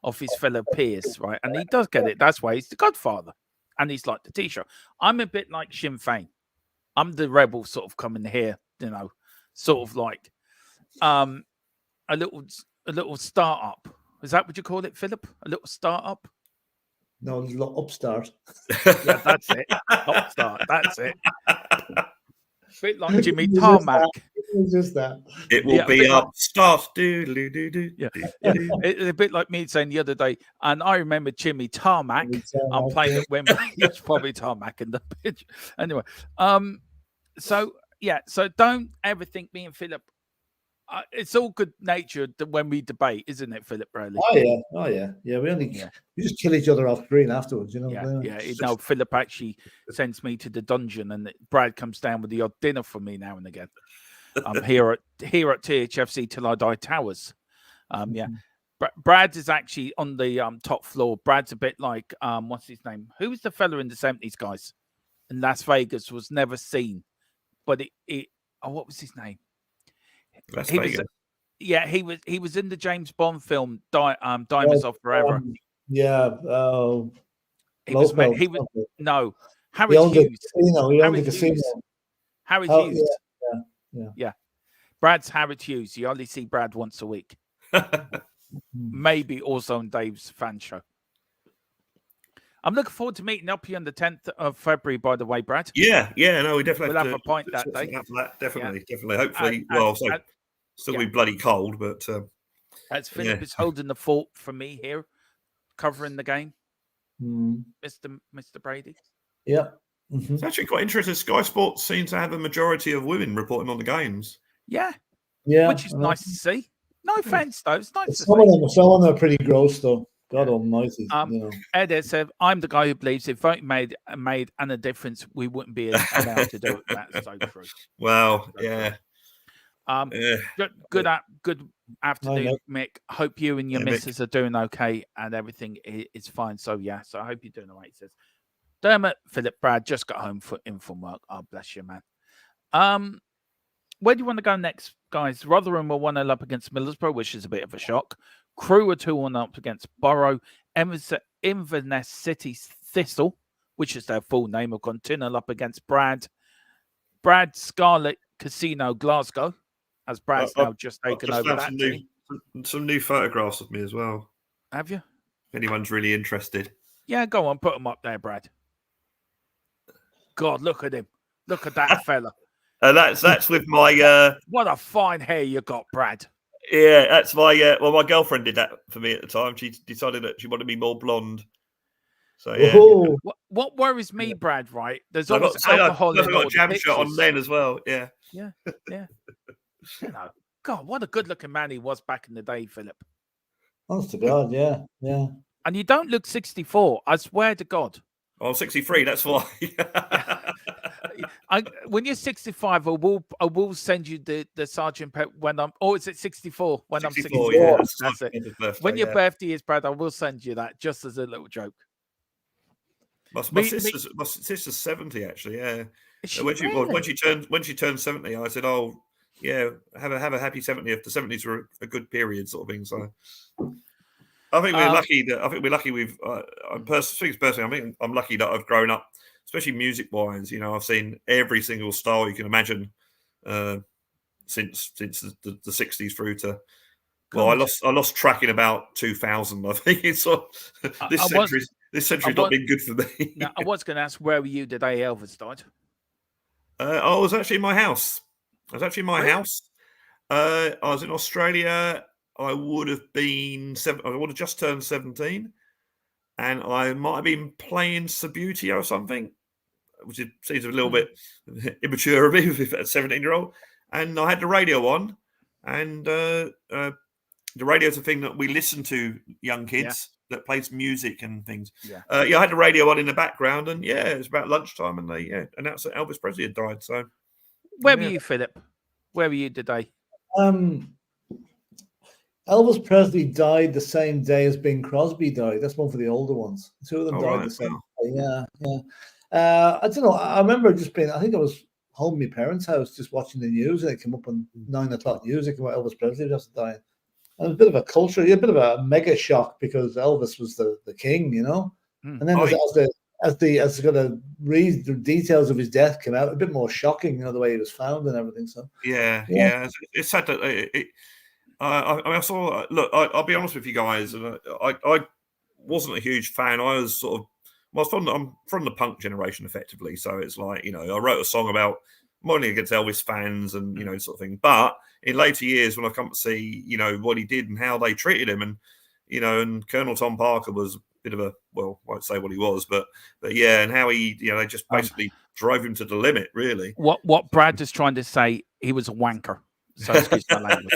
of his fellow peers, right? And he does get it. That's why he's the Godfather, and he's like the Taoiseach. I'm a bit like Sinn Féin. I'm the rebel, sort of coming here, sort of like a little startup. Is that what you call it, Philip? A little startup? No, a little upstart. Yeah, that's it. Upstart. That's it. Bit like Jimmy Tarmac. It's just that. It will be upstart. Yeah. It's a bit like me saying the other day, and I remember Jimmy Tarmac. I'm playing at Wembley. It's probably Tarmac in the pitch. Anyway, so don't ever think me and Philip. It's all good natured when we debate, isn't it, Philip Bradley? Oh yeah. We just kill each other off screen afterwards, Yeah. Philip actually sends me to the dungeon, and Brad comes down with the odd dinner for me now and again. Here at THFC Till I Die Towers. Yeah. Brad is actually on the top floor. Brad's a bit like what's his name? Who was the fella in the 70s, guys? In Las Vegas, was never seen, but what was his name? Las Vegas. He was in the James Bond film Diamonds Are Forever. Harry Hughes. He owned the casino. Harry Hughes. Yeah. Brad's Harry Hughes. You only see Brad once a week. maybe also on Dave's fan show. I'm looking forward to meeting up here on the 10th of February, by the way, Brad. Yeah, no, we definitely We'll have a pint that sort day. something out for that. Definitely. Hopefully, still be yeah. bloody cold, but as Philip is holding the fort for me here, covering the game, Mr. Brady. Yeah. It's actually quite interesting. Sky Sports seems to have a majority of women reporting on the games. Yeah, yeah, which is nice to see. No offense, though. It's nice to see. Some of them are pretty gross, though. God almighty. Ed said, I'm the guy who believes if voting made any difference, we wouldn't be allowed to do it. That's so true. Well, yeah. Good afternoon, Mick. Hope you and your missus are doing okay and everything is fine. So, so I hope you're doing all right. He says, Dermot, Philip, Brad just got home from work. Oh, bless you, man. Where do you want to go next, guys? Rotherham were 1-0 up against Middlesbrough, which is a bit of a shock. Crew were 2-1 up against Borough. Inverness City Thistle, which is their full name, have gone 2-0 up against Brad Scarlet Casino Glasgow, as Brad's now just taken over that team. Some new photographs of me as well. Have you? If anyone's really interested. Yeah, go on, put them up there, Brad. God, look at him. Look at that fella. That's with my... what a fine hair you got, Brad. Yeah, that's my... my girlfriend did that for me at the time. She decided that she wanted me more blonde. So, yeah. What worries me, Brad, right? There's always alcohol in all the jam pictures. shot on men as well, yeah. Yeah. God, what a good-looking man he was back in the day, Philip. Honest to God, yeah. And you don't look 64, I swear to God. Oh, I'm 63, that's why. When you're 65, I will send you the Sergeant Pep when I'm... Oh, is it 64? When 64, I'm 64. Yeah, that's it. Birthday, when your birthday is, Brad, I will send you that just as a little joke. My sister's 70, actually, yeah. When she turned 70, I said, "Oh, yeah, have a happy 70th. The 70s were a good period, sort of thing." So, I think we're lucky. I'm lucky that I've grown up, especially music wise. You know, I've seen every single style you can imagine since the 60s through to. Well, I lost track in about 2000. I think it's this century's not been good for me. Now, I was going to ask, where were you the day Elvis died? I was actually in my house. I was in Australia. I would have been I would have just turned 17, and I might have been playing Subbuteo or something, which seems a little bit immature of me with a 17-year-old. And I had the radio on, and the radio's a thing that we listen to, young kids. That plays music and things. I had the radio on in the background, and it was about lunchtime, and they announced that Elvis Presley had died. So, where were you, Philip? Where were you today? Elvis Presley died the same day as Bing Crosby died. That's one for the older ones. The two of them died the same day. Yeah. I don't know. I remember just being. I think I was home at my parents' house, just watching the news, and it came up on 9:00 news. It came out Elvis Presley just died. And it was a bit of a culture, a bit of a mega shock because Elvis was the king, you know. And then as the read the details of his death came out, a bit more shocking, you know, the way he was found and everything. So it's sad that I saw. Look, I'll be honest with you guys, and I wasn't a huge fan. I was sort of I'm from the punk generation, effectively. So it's like, you know, I wrote a song about mourning against Elvis fans and, you know, sort of thing. But in later years, when I come to see, you know, what he did and how they treated him, and, you know, and Colonel Tom Parker was a bit of a, well, I won't say what he was, but yeah, and how he, you know, they just basically drove him to the limit, really. What Brad is trying to say, he was a wanker. So excuse my language.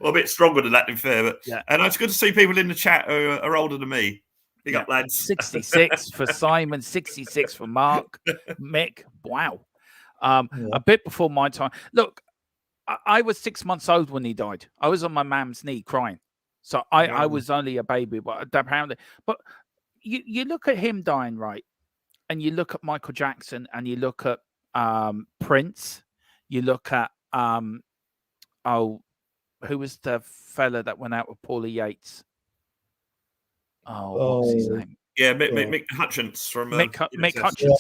Well, a bit stronger than that, to be fair. But and it's good to see people in the chat who are older than me. Big up, lads. 66 for Simon, 66 for Mark, Mick. Wow. A bit before my time. Look, I was 6 months old when he died. I was on my mum's knee crying. So I was only a baby, but apparently. But you look at him dying, right? And you look at Michael Jackson, and you look at Prince. You look at who was the fella that went out with Paulie Yates? What was his name? Yeah, Mick Hutchins from Mick Hutchinson.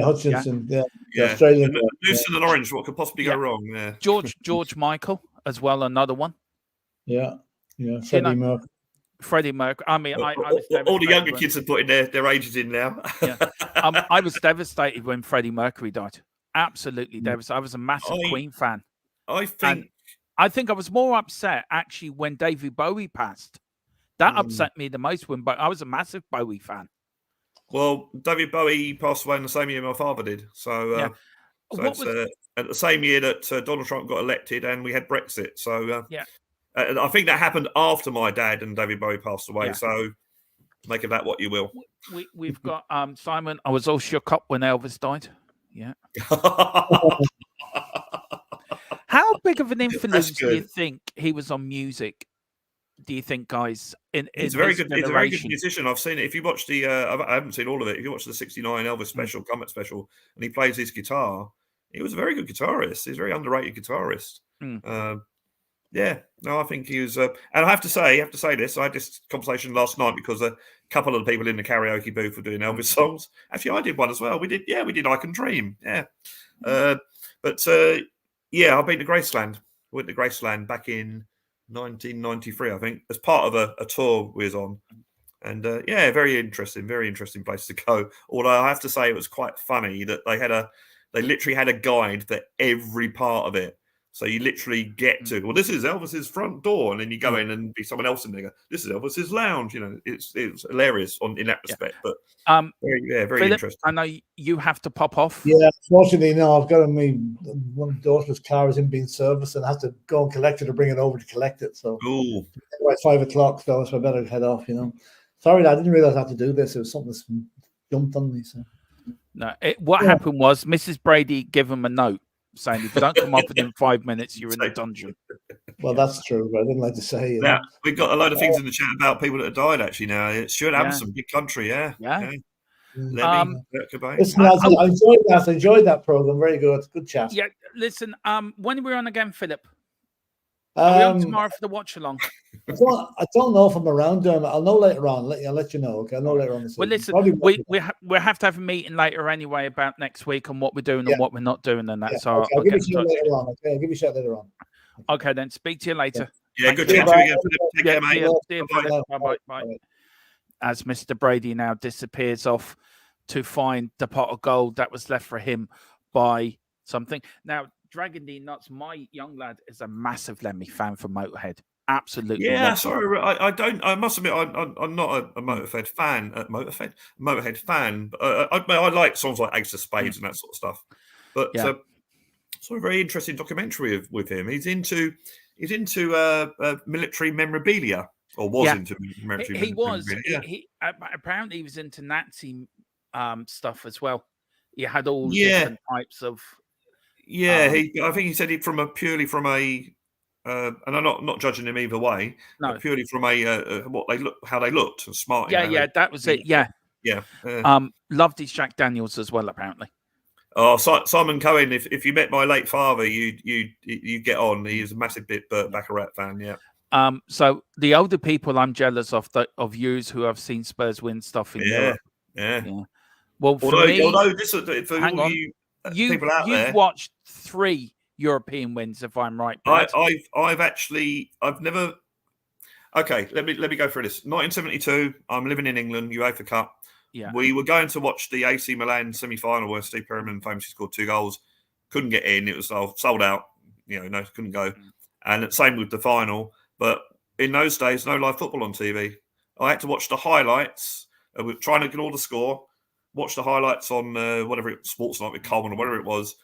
Hutchinson. The Australian. Loose and orange. What could possibly go wrong? Yeah. George Michael as well, another one. Yeah. Freddie Mercury. Freddie Mercury. I mean, I was all the younger devastated kids are putting their ages in now. Yeah. I was devastated when Freddie Mercury died. Absolutely devastated. I was a massive Queen fan. I think I was more upset actually when David Bowie passed. That upset me the most but I was a massive Bowie fan. Well, David Bowie passed away in the same year my father did. So, at the same year that Donald Trump got elected and we had Brexit. So, I think that happened after my dad and David Bowie passed away. So, make of that what you will. We've got Simon. I was all shook up when Elvis died. Yeah. How big of an influence do you think he was on music? Do you think, guys? He's a very good musician. I've seen it. If you watch the, I haven't seen all of it. If you watch the '69 Elvis special, Comet special, and he plays his guitar, he was a very good guitarist. He's a very underrated guitarist. I think he was. And I have to say this. I had this conversation last night because a couple of the people in the karaoke booth were doing Elvis songs. Actually, I did one as well. We did I Can Dream. Yeah. I've been to Graceland. We went to Graceland back in 1993, I think, as part of a tour we was on. And very interesting place to go. Although I have to say it was quite funny that they literally had a guide for every part of it. So you literally get to, this is Elvis's front door, and then you go in and be someone else in there. This is Elvis's lounge. It's hilarious in that respect. But very Philip, interesting. I know you have to pop off. Yeah, fortunately, no. I've got one daughter's car is in being serviced, and I have to go and collect it or bring it over to collect it. So by 5 o'clock, so I better head off. Sorry, I didn't realize I had to do this. It was something that's jumped on me. So no, what happened was Mrs. Brady gave him a note saying if you don't come up within 5 minutes, you're in the dungeon. Well, that's true, but I didn't like to say. Yeah, we've got a load of things in the chat about people that have died. Actually, now it's Stuart Amundsen, big country. Levy, listen, I enjoyed that. I enjoyed that program. Very good. Good chat. Yeah. Listen. When are we on again, Philip? Are we on tomorrow for the watch along? I don't know if I'm around. I'll know later on. I'll let you know. Okay, I'll know later on. Well, listen, we have to have a meeting later anyway about next week and what we're doing and what we're not doing, and that. So I'll give you a shout later on. Okay, I'll give you a shout later on. Okay, then speak to you later. Yeah, good chat to you again. Take care, mate. See you, bye. As Mr. Brady now disappears off to find the pot of gold that was left for him by something. Now, Dragon D Nuts, my young lad, is a massive Lemmy fan for Motorhead. Absolutely. Yeah, sorry, I don't. I must admit, I'm not a Motorhead fan. Motorhead fan. I like songs like Ace of Spades and that sort of stuff. But sort of very interesting documentary with him. He's into military memorabilia, or was into military. He was. He apparently he was into Nazi stuff as well. He had all different types of. Yeah, I think he said it purely from a. And I'm not judging him either way. No, purely from how they looked, smart. That was it. Yeah. Loved his Jack Daniels as well, apparently. Oh, Simon Cohen! If you met my late father, you get on. He is a massive Burt Baccarat fan. Yeah. So the older people I'm jealous of yous who have seen Spurs win stuff in Europe. Yeah. Well, although this for hang on. People out there, you've watched 3 European wins, if I'm right. I've never. Okay, let me go through this. 1972, I'm living in England, UEFA Cup. Yeah, we were going to watch the AC Milan semi-final where Steve Perryman famously scored 2 goals. Couldn't get in; it was sold out. Couldn't go. And same with the final. But in those days, no live football on TV. I had to watch the highlights. We're trying to ignore the score. Watch the highlights on Sports Night with Coleman or whatever it was.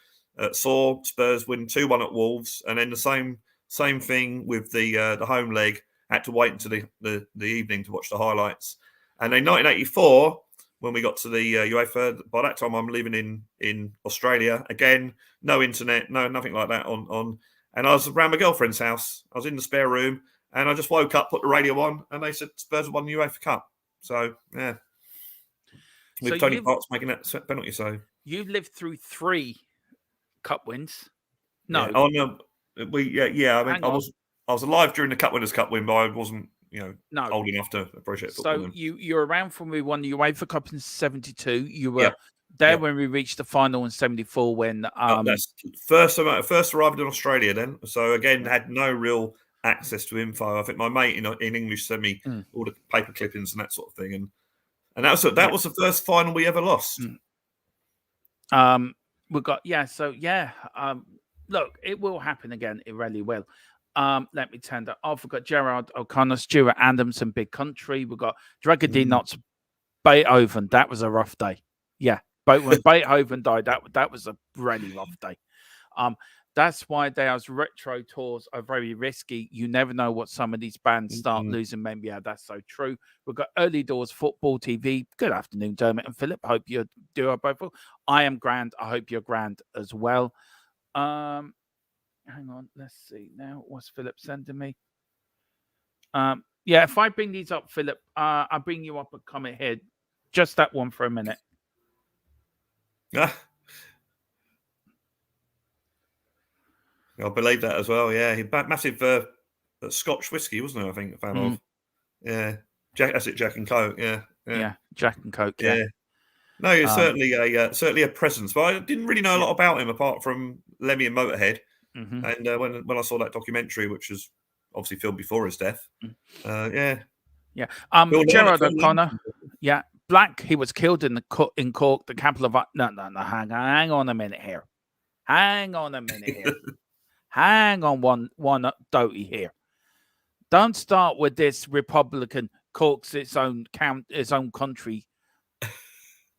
Saw Spurs win 2-1 at Wolves, and then the same thing with the home leg. Had to wait until the evening to watch the highlights. And then 1984, when we got to the UEFA, by that time I'm living in Australia again. No internet, nothing like that on. And I was around my girlfriend's house. I was in the spare room, and I just woke up, put the radio on, and they said Spurs won the UEFA Cup. So yeah, with Tony Parks making that penalty. So you've lived through 3 Cup wins. No. Yeah. Oh no. I mean, I was alive during the Cup Winners' Cup win, but I wasn't, old enough to appreciate football. So you're around when we won the UEFA Cup in '72. You were there when we reached the final in '74 when that's first arrived in Australia then. So again, had no real access to info. I think my mate in English sent me all the paper clippings and that sort of thing, and that was the first final we ever lost. We've got look, it will happen again. It really will. Let me turn that off. We've got Gerard O'Connor, Stuart Adamson, Big Country. We've got Dragody Knots, Beethoven. That was a rough day. Yeah, but when Beethoven died, that was a really rough day. That's why those retro tours are very risky. You never know what some of these bands start losing. Maybe that's so true. We've got Early Doors Football TV. Good afternoon, Dermot and Philip. Hope you do both well. I am grand. I hope you're grand as well. Hang on. Let's see now. What's Philip sending me? If I bring these up, Philip, I'll bring you up a comment here. Just that one for a minute. Yeah. I believe that as well. Yeah, he massive Scotch whiskey, wasn't he? I think a fan of. Yeah, that's it. Jack and Coke. Yeah, Jack and Coke. Yeah. No, he's certainly a presence. But I didn't really know a lot about him apart from Lemmy and Motorhead. And when I saw that documentary, which was obviously filmed before his death, Gerard O'Connor. Yeah, Black. He was killed in Cork, the capital of. No. Hang on a minute here. Hang on one doty here. Don't start with this Republican Cork's its own country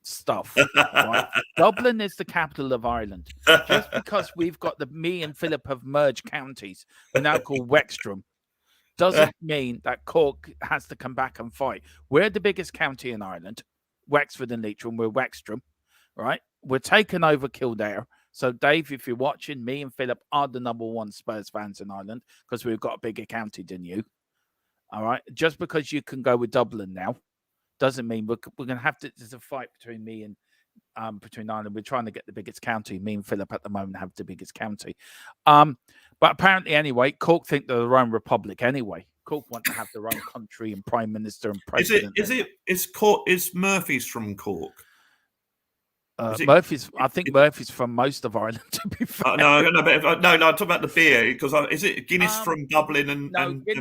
stuff. Right? Dublin is the capital of Ireland. Just because we've got me and Philip have merged counties, we're now called Wexstrom, doesn't mean that Cork has to come back and fight. We're the biggest county in Ireland. Wexford and Leitrim, we're Wexstrom, right? We're taking over Kildare. So, Dave, if you're watching, me and Philip are the #1 Spurs fans in Ireland because we've got a bigger county than you. All right. Just because you can go with Dublin now doesn't mean we're going to have to. There's a fight between me and between Ireland. We're trying to get the biggest county. Me and Philip at the moment have the biggest county. But apparently, anyway, Cork think they're their own republic anyway. Cork want to have their own country and prime minister and president. Is Murphy's from Cork? Murphy's from most of Ireland. To be fair, no. I'm talking about the beer because is it Guinness from Dublin and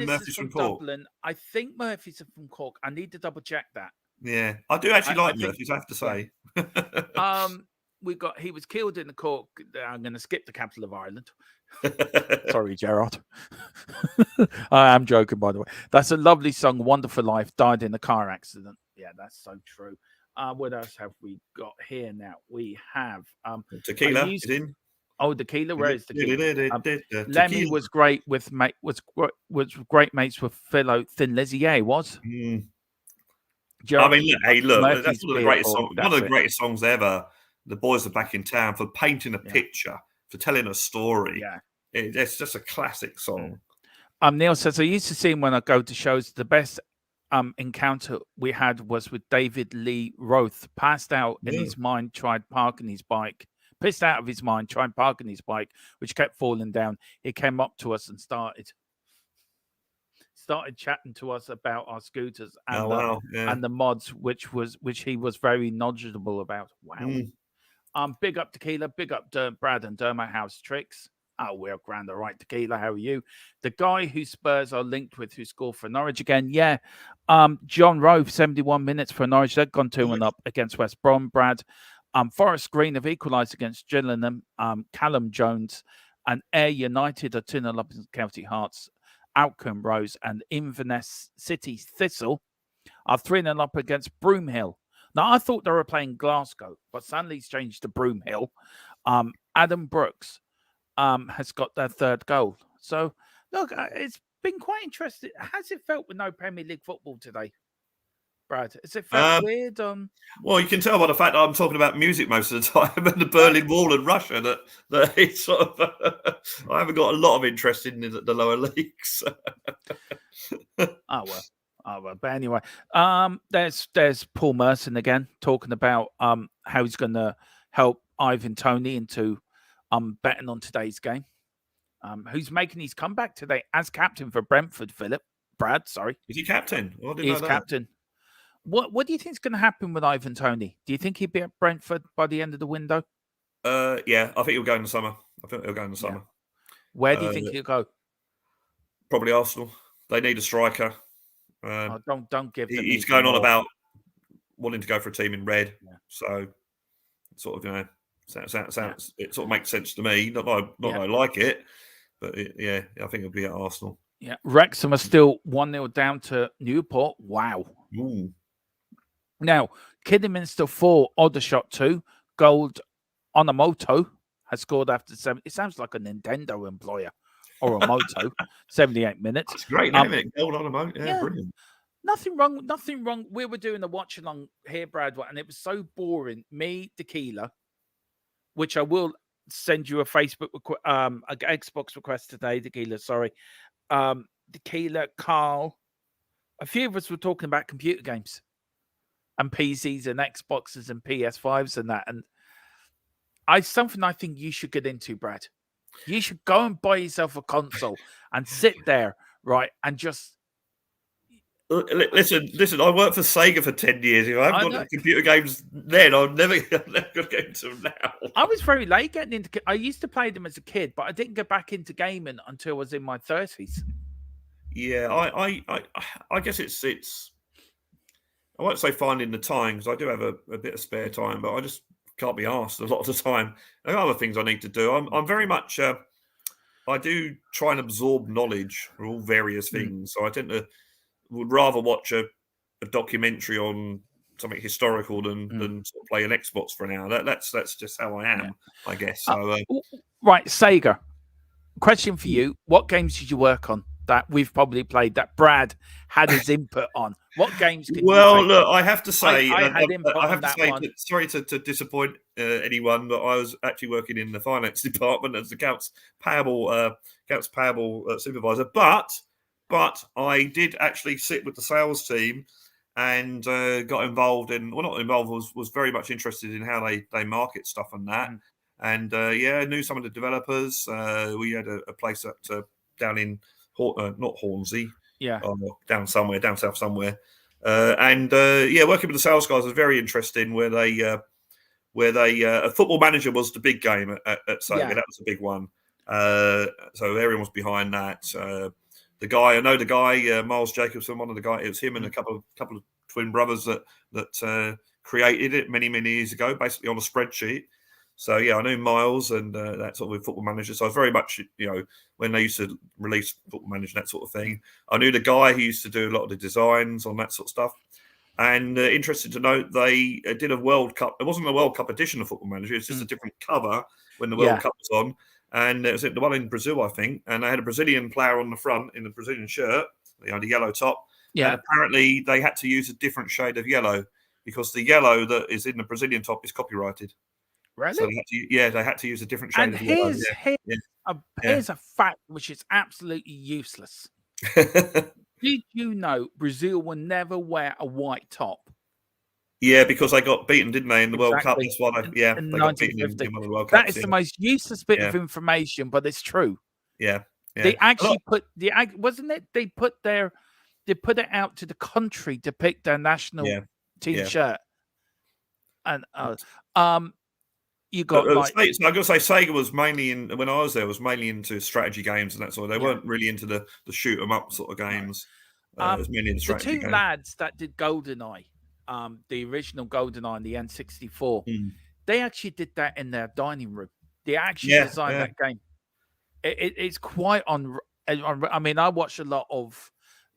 Murphy's from Cork? Dublin. I think Murphy's are from Cork. I need to double check that. Yeah, I do actually like Murphy's. I have to say. Yeah. He was killed in the Cork. I'm going to skip the capital of Ireland. Sorry, Gerard. I am joking, by the way. That's a lovely song. Wonderful Life. Died in a car accident. Yeah, that's so true. What else have we got here now? We have tequila is in. Oh, tequila. Where is tequila? Lemmy was great with great mates with fellow Thin Lizzy. Yeah, he was. Gerard, I mean, look, that's one of the greatest songs. One of the greatest songs ever. The boys are back in town for painting a picture, for telling a story. Yeah, it's just a classic song. Neil says I used to see him when I go to shows. The best encounter we had was with David Lee Roth. Passed out in his mind, tried parking his bike. Pissed out of his mind, tried parking his bike, which kept falling down. He came up to us and started chatting to us about our scooters and the mods, which he was very knowledgeable about. Wow. Big up Tequila, big up Brad and Dermo House Tricks. Oh, we're grand, all right, Tequila. How are you? The guy who Spurs are linked with, who scored for Norwich again. Yeah. John Rowe, 71 minutes for Norwich. They've gone 2-1 against West Brom, Brad. Forest Green have equalised against Gillingham. Callum Jones and Ayr United are 2-0 up in County Hearts. Outcome Rose and Inverness City Thistle are 3-0 up against Broomhill. Now, I thought they were playing Glasgow, but Stanley's changed to Broomhill. Adam Brooks has got their third goal. So, look, it's been quite interesting. Has it felt with no Premier League football today, Brad? Has it felt weird? Well, you can tell by the fact that I'm talking about music most of the time and the Berlin Wall and Russia that it's sort of I haven't got a lot of interest in the lower leagues. Oh well. But anyway, there's Paul Merson again talking about how he's going to help Ivan Toney into betting on today's game. Who's making his comeback today as captain for Brentford? Brad, sorry. Is he captain? He's captain. What do you think is going to happen with Ivan Toney? Do you think he'll be at Brentford by the end of the window? Yeah, I think he'll go in the summer. Where do you think he'll go? Probably Arsenal. They need a striker. Don't give them. He's going on about wanting to go for a team in red. Yeah. So sort of, sounds it sort of makes sense to me. Not that I like it, but I think it'll be at Arsenal. Yeah, Wrexham are still 1-0 down to Newport. Wow. Ooh. Now, Kidderminster 4, Aldershot 2, Gold Onamoto has scored after 7. It sounds like a Nintendo employer or a moto. 78 minutes. That's great, isn't it? Gold Onamoto. Yeah, brilliant. Nothing wrong. We were doing a watch along here, Brad, and it was so boring. Me, Tequila, which I will send you a Facebook, an Xbox request today, Tequila. Sorry. Tequila, Carl, a few of us were talking about computer games and PCs and Xboxes and PS5s and that. And something I think you should get into, Brad. You should go and buy yourself a console and sit there, right, and just... Listen. I worked for Sega for 10 years. If I haven't got computer games then, I'm never going to get into them now. I was very late getting into... I used to play them as a kid, but I didn't get back into gaming until I was in my 30s. Yeah, I guess it's... I won't say finding the time, because I do have a bit of spare time, but I just can't be asked a lot of the time. There are other things I need to do. I'm very much... I do try and absorb knowledge for all various things. So I tend to... would rather watch a documentary on something historical than sort of play an Xbox for an hour. That's just how I am, I guess. So, right, Sega. Question for you: what games did you work on that we've probably played that Brad had his input on? What games? Look, I have to say, sorry to disappoint anyone, but I was actually working in the finance department as the accounts payable supervisor, But I did actually sit with the sales team and got involved in, well, not involved, was very much interested in how they market stuff and that. And I knew some of the developers. We had a place down in, not Hornsey, down south somewhere. Working with the sales guys was very interesting where they a Football Manager was the big game at Sega. Yeah. That was a big one. So everyone was behind that. I know the guy, Miles Jacobson, one of the guys, it was him and a couple of twin brothers that created it many years ago, basically on a spreadsheet. So, I knew Miles and that sort of with Football Manager. So I was very much, when they used to release Football Manager, that sort of thing. I knew the guy who used to do a lot of the designs on that sort of stuff. And interesting to note, they did a World Cup. It wasn't a World Cup edition of Football Manager. It's just a different cover when the World Cup was on. And it was the one in Brazil, I think. And they had a Brazilian player on the front in the Brazilian shirt, the yellow top. Yeah. And apparently they had to use a different shade of yellow because the yellow that is in the Brazilian top is copyrighted. Really? So they had to use a different shade of yellow. Here's a fact which is absolutely useless. Did you know Brazil will never wear a white top? Yeah, because they got beaten, didn't they, in the World Cup? That's why they got beaten in one of the World Cups. That is the most useless bit of information, but it's true. Yeah. They actually wasn't it? They put it out to the country to pick their national team shirt. And you got I'm going to say Sega was mainly when I was there was mainly into strategy games and that sort of. They weren't really into the shoot 'em up sort of games. It was mainly the strategy games. The two lads that did GoldenEye, the original GoldenEye and the N64, they actually did that in their dining room. They actually designed that game. It's quite on. I mean, I watch a lot of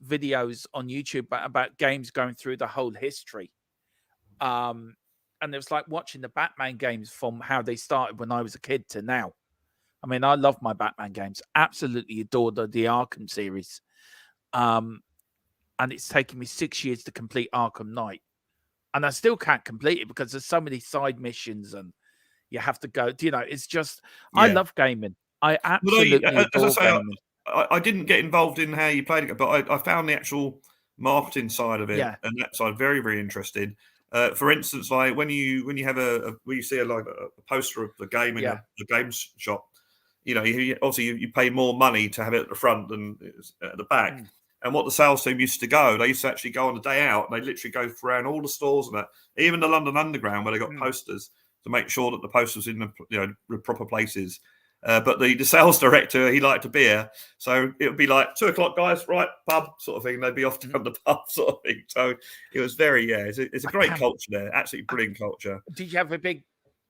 videos on YouTube about games going through the whole history. And it was like watching the Batman games from how they started when I was a kid to now. I mean, I love my Batman games. Absolutely adore the Arkham series. And it's taken me 6 years to complete Arkham Knight. And I still can't complete it because there's so many side missions and you have to go. It's just, I love gaming. I absolutely adore gaming. I didn't get involved in how you played it, but I found the actual marketing side of it and that side very, very interesting. For instance, like when you have when you see a poster of the game in a games shop, you pay more money to have it at the front than at the back. And what the sales team used to go, they used to actually go on the day out and they literally go around all the stores and that, even the London Underground where they got posters to make sure that the poster was in the proper places. But the sales director, he liked a beer. So it would be like 2 o'clock, guys, right, pub sort of thing. They'd be off down the pub sort of thing. So it was very, it's a great culture there. Absolutely brilliant culture. Did you have a big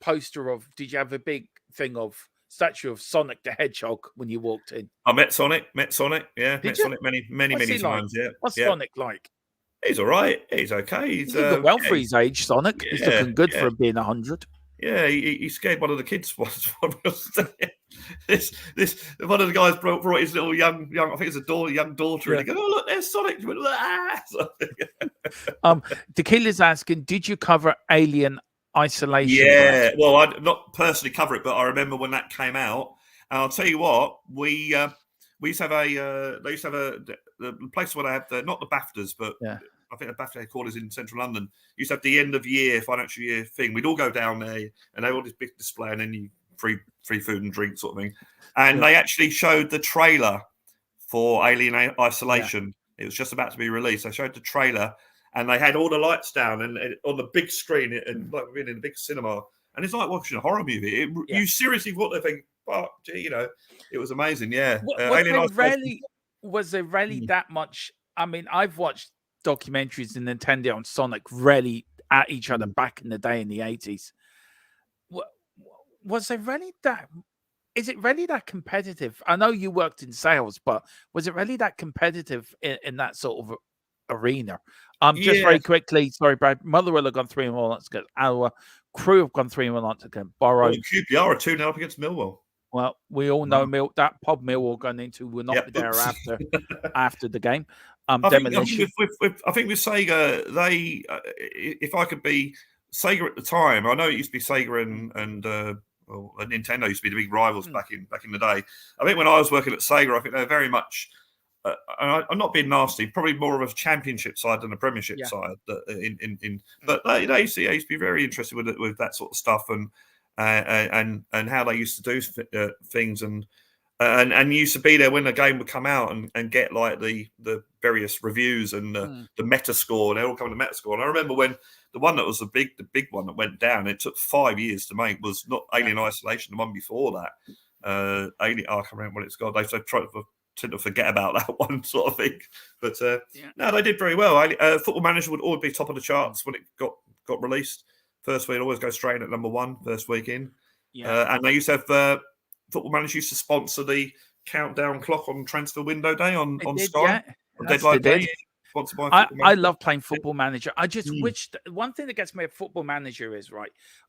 did you have a big thing of statue of Sonic the Hedgehog when you walked in? I met Sonic. Yeah. Did met you? Sonic many times. Yeah. What's yeah. Sonic like? He's all right. He's okay. He's doing well for his age, Sonic. He's looking good for being 100. Yeah, he scared one of the kids once. This one of the guys brought his little young I think it's a young daughter, and he goes, "Oh look, there's Sonic." He went, Tequila's asking, did you cover Alien Isolation? Yeah, well, I not personally cover it, but I remember when that came out. And I'll tell you what, we used to have the place where they have not the BAFTAs, but I think the BAFTA headquarters in central London used to have the end of year financial year thing. We'd all go down there, and they all this big display, and then you free food and drink sort of thing. And they actually showed the trailer for Alien Isolation. It was just about to be released. They showed the trailer, and they had all the lights down and on the big screen, and like being in a big cinema. And it's like watching a horror movie. You seriously thought they think, "Oh, gee, it was amazing." Yeah. Was there really that much? I mean, I've watched documentaries in Nintendo and Sonic really at each other back in the day in the 80s. Was there really that? Is it really that competitive? I know you worked in sales, but was it really that competitive in that sort of arena? Just very quickly, sorry, Brad. Motherwell have gone 3-1 once again. Our crew have gone 3-1 once again. Borough. QPR are 2-0 up against Millwall. Well, we all know that pub Millwall going into will not be there after the game. I think with Sega, they if I could be Sega at the time, I know it used to be Sega and Nintendo used to be the big rivals back in the day. I think when I was working at Sega, I think they're very much. I'm not being nasty. Probably more of a championship side than a Premiership side. But they used to be very interested with that sort of stuff and how they used to do things and used to be there when the game would come out and get like the various reviews and the meta score, and they all come to meta score. And I remember when the one that was the big one that went down, it took 5 years to make, was not Alien Isolation, the one before that. I can't remember what it's called. They tend to forget about that one sort of thing. But no, they did very well. Football Manager would always be top of the charts when it got released. First week, always go straight in at number 1 first week in. And they used to have Football Manager used to sponsor the countdown clock on transfer window day on Sky. On deadline day. I love playing Football Manager. I just wish one thing that gets me a Football Manager is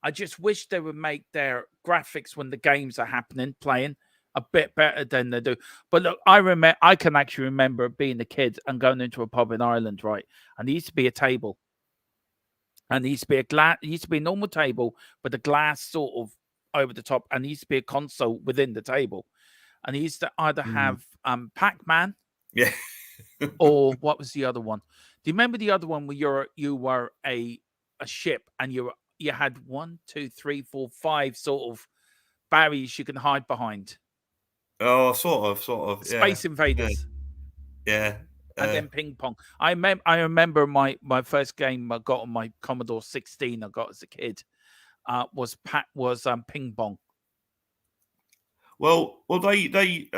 I just wish they would make their graphics when the games are happening, playing a bit better than they do. But look, I can actually remember being a kid and going into a pub in Ireland, right? And there used to be a table. And there used to be it used to be a normal table with a glass sort of over the top, and there used to be a console within the table. And he used to either have Pac-Man, or what was the other one? Do you remember the other one where you were a ship and you had 1, 2, 3, 4, 5 sort of barriers you can hide behind? Oh, sort of. Space Invaders. Yeah. And then ping pong. I remember my first game I got on my Commodore 16 I got as a kid was ping pong. Well, they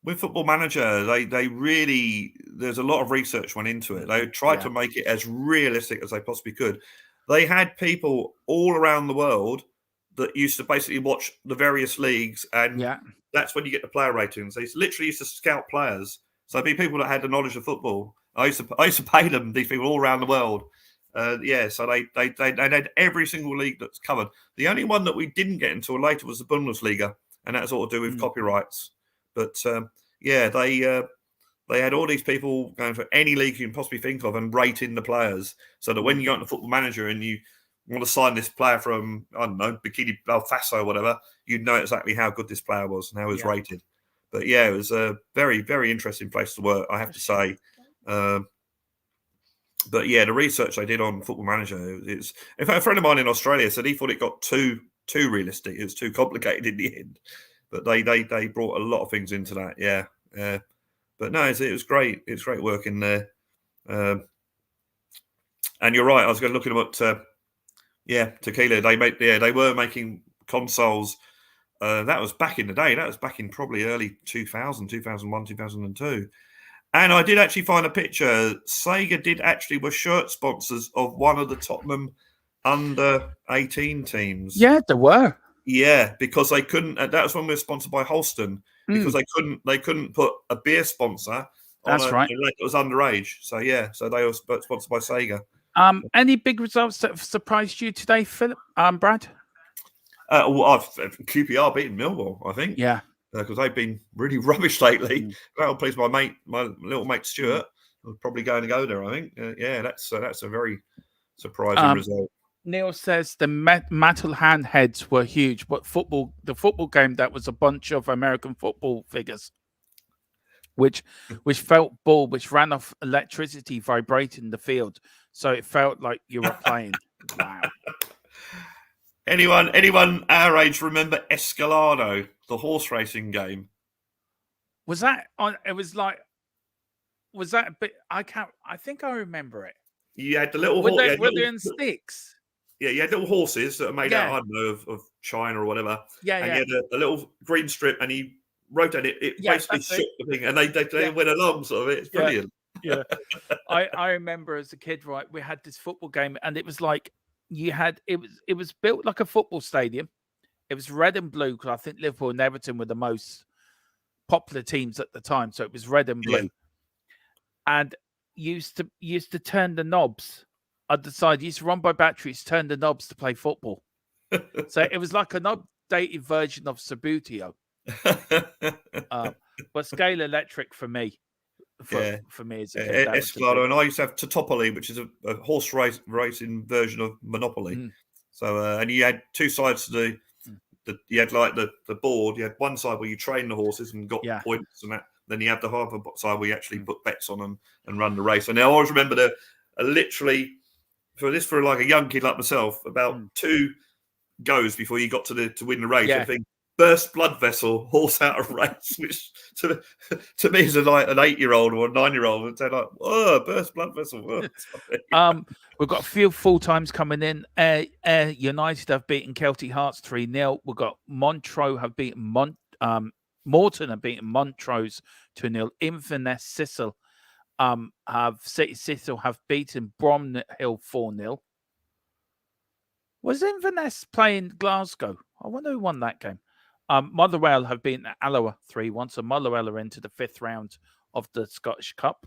with Football Manager, they really, there's a lot of research went into it. They tried to make it as realistic as they possibly could. They had people all around the world that used to basically watch the various leagues, and that's when you get the player ratings. They literally used to scout players. So it'd be people that had the knowledge of football. I used to pay them, these people all around the world. So they had every single league that's covered. The only one that we didn't get until later was the Bundesliga, and that's all to do with copyrights. But they had all these people going for any league you can possibly think of and rating the players, so that when you go into Football Manager and you want to sign this player from, I don't know, Bikini Faso or whatever, you'd know exactly how good this player was and how he was rated. But yeah, it was a very, very interesting place to work, I have to say. But yeah, the research I did on Football Manager, it's, in fact, a friend of mine in Australia said he thought it got too realistic. It was too complicated in the end. But they brought a lot of things into that. Yeah. But no, it was great. It's great work in there. And you're right. I was looking at Tequila. They were making consoles that was back in the day. That was back in probably early 2000, 2001, 2002. And I did actually find a picture. Sega were shirt sponsors of one of the Tottenham under 18 teams. Yeah, there were. Yeah, because they couldn't. That was when we were sponsored by Holston, because they couldn't put a beer sponsor on right. It was underage. So yeah, so they were sponsored by Sega. Any big results that have surprised you today, Philip? Brad? QPR beating Millwall, I think. Yeah, because they've been really rubbish lately. That'll please my little mate Stuart. Will probably going to go there. I think. That's a very surprising result. Neil says the metal handheads were huge, but the football game, that was a bunch of American football figures, which felt ball, which ran off electricity vibrating the field, so it felt like you were playing. Wow. Anyone our age remember Escalado, the horse racing game? Was that on? It was like, was that a bit? I think I remember it. You had the little were they in sticks? Yeah, you had little horses that are made out, I don't know, of China or whatever. Yeah, and you had a little green strip, and he rotated it. It basically shook the thing, and they went along sort of it. It's brilliant. Yeah. I remember as a kid, right, we had this football game, and it was like it was built like a football stadium. It was red and blue, because I think Liverpool and Everton were the most popular teams at the time, so it was red and blue. And used to turn the knobs. I decided used to run by batteries, turn the knobs to play football. So it was like an updated version of Sabutio. But Scale Electric for me. For me as a kid. Escalado, and I used to have Totopoli, which is a horse racing version of Monopoly. So and you had two sides to you had like the board. You had one side where you train the horses and got points and that. Then you had the other side where you actually put bets on them and run the race. And I always remember literally for like a young kid like myself, about 2 goes before you got to win the race. I think burst blood vessel, horse out of race, which to me is like an 8-year-old or a 9-year-old would say like, oh, burst blood vessel. We've got a few full times coming in. United have beaten Celtic Hearts 3-0. We've got Montreux have beaten Morton have beaten Montrose 2-0. Inverness Sissel have beaten Bromhill 4-0. Was Inverness playing Glasgow? I wonder who won that game. Motherwell have beaten Alloa 3-1, so Motherwell are into the 5th round of the Scottish Cup.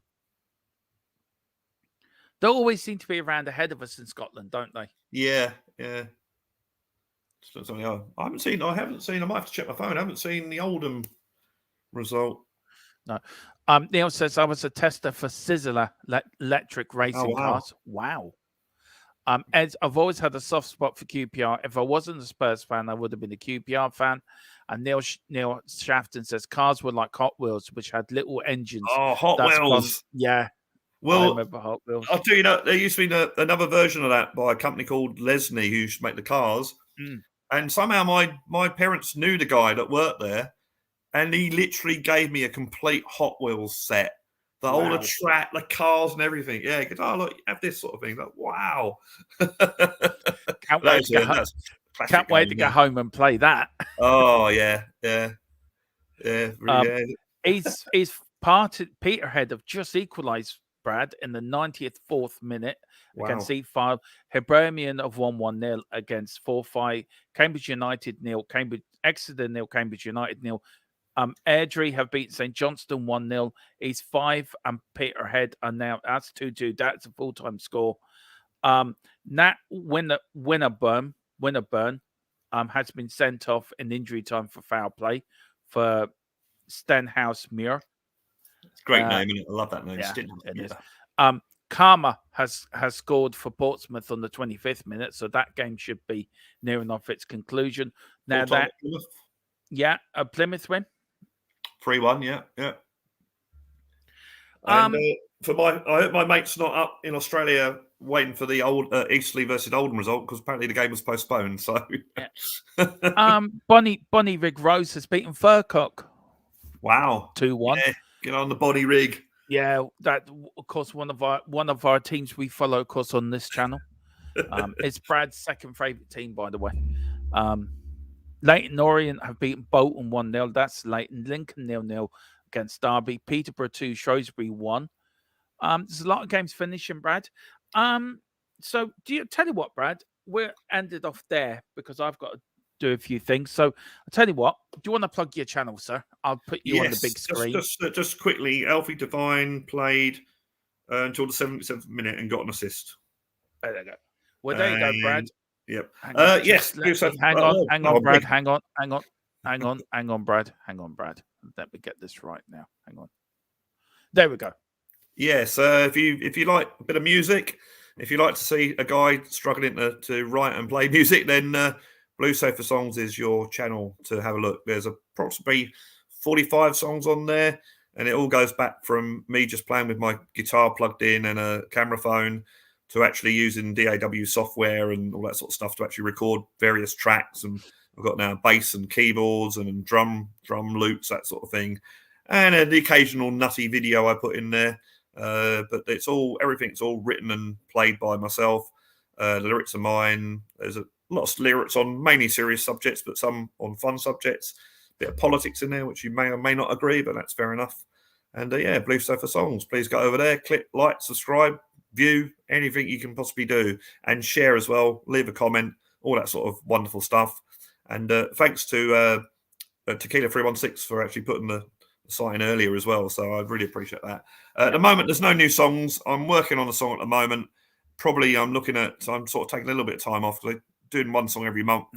They always seem to be around ahead of us in Scotland, don't they? Yeah. I haven't seen. I might have to check my phone. I haven't seen the Oldham result. No. Neil says I was a tester for Sizzler electric racing cars. Wow. Ed, I've always had a soft spot for QPR. If I wasn't a Spurs fan, I would have been a QPR fan. And Neil Shafton says cars were like Hot Wheels, which had little engines. Oh, Hot Wheels. Yeah. Well, I remember Hot Wheels. I'll tell you, there used to be another version of that by a company called Lesney, who used to make the cars. And somehow my parents knew the guy that worked there, and he literally gave me a complete Hot Wheels set. All the track, the cars and everything. Yeah, he goes, oh, look, you have this sort of thing. Like, wow. Can't wait to get home and play that. Oh, yeah. He's parted. Peterhead have just equalised, Brad, in the 94th minute against E5. Hibernian have won 1-0 against 4-5. Cambridge United 0. Exeter 0. Cambridge United 0. Airdrie have beaten St Johnstone 1-0. East 5 and Peterhead are now, that's 2-2. That's a full-time score. Nat Winterburn has been sent off in injury time for foul play for Stenhouse Muir. It's a great name, isn't it? I love that name. Yeah, it is. Karma has scored for Portsmouth on the 25th minute, so that game should be near enough its conclusion. Now that, a Plymouth win. 3-1, yeah. And I hope my mate's not up in Australia waiting for the old Eastleigh versus Oldham result, because apparently the game was postponed. So, Bonnie Rig Rose has beaten Furcock. Wow, 2-1. Yeah, get on the Bonnie Rig. Yeah, that of course one of our teams we follow, of course, on this channel. It's Brad's second favourite team, by the way. Leighton Orient have beaten Bolton 1-0. That's Leighton. Lincoln 0-0 against Derby. Peterborough 2, Shrewsbury 1. There's a lot of games finishing, Brad. So tell you what, Brad, we're ended off there because I've got to do a few things. So I'll tell you what, do you want to plug your channel, sir? I'll put you on the big screen. Just quickly, Alfie Devine played until the 77th minute and got an assist. There you go. Well, there you go, Brad. Yep. Yes. Hang on, Brad. Hang on, Brad. Hang on, Brad. Let me get this right now. Hang on. There we go. Yes. If you like a bit of music, if you like to see a guy struggling to write and play music, then Blue Sofa Songs is your channel to have a look. There's approximately 45 songs on there, and it all goes back from me just playing with my guitar plugged in and a camera phone to actually using DAW software and all that sort of stuff to actually record various tracks. And I've got now bass and keyboards and drum loops, that sort of thing, and the occasional nutty video I put in there. But everything's all written and played by myself. The lyrics are mine. There's a lot of lyrics on mainly serious subjects, but some on fun subjects. A bit of politics in there, which you may or may not agree, but that's fair enough. And Blue Sofa Songs. Please go over there, click like, subscribe, view, anything you can possibly do, and share as well. Leave a comment, all that sort of wonderful stuff. And thanks to Tequila 316 for actually putting the site in earlier as well. So I really appreciate that. At the moment, there's no new songs. I'm working on a song at the moment. Probably I'm sort of taking a little bit of time off because doing one song every month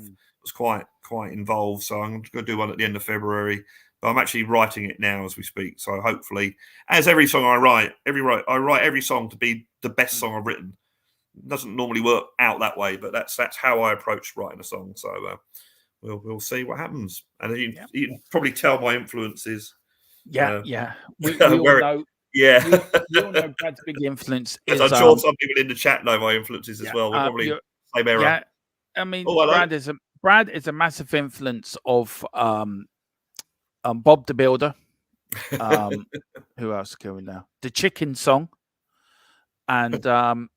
was quite involved. So I'm going to do one at the end of February. But I'm actually writing it now as we speak. So hopefully, as every song I write every song to be the best song I've written. It doesn't normally work out that way, but that's how I approach writing a song. So we'll see what happens. And you can probably tell my influences. We all know. Yeah, we all know Brad's big influence is. I'm sure some people in the chat know my influences as well. We're probably same era. Yeah, I mean, Brad is a massive influence of Bob the Builder. Who else can we know? The Chicken Song, and the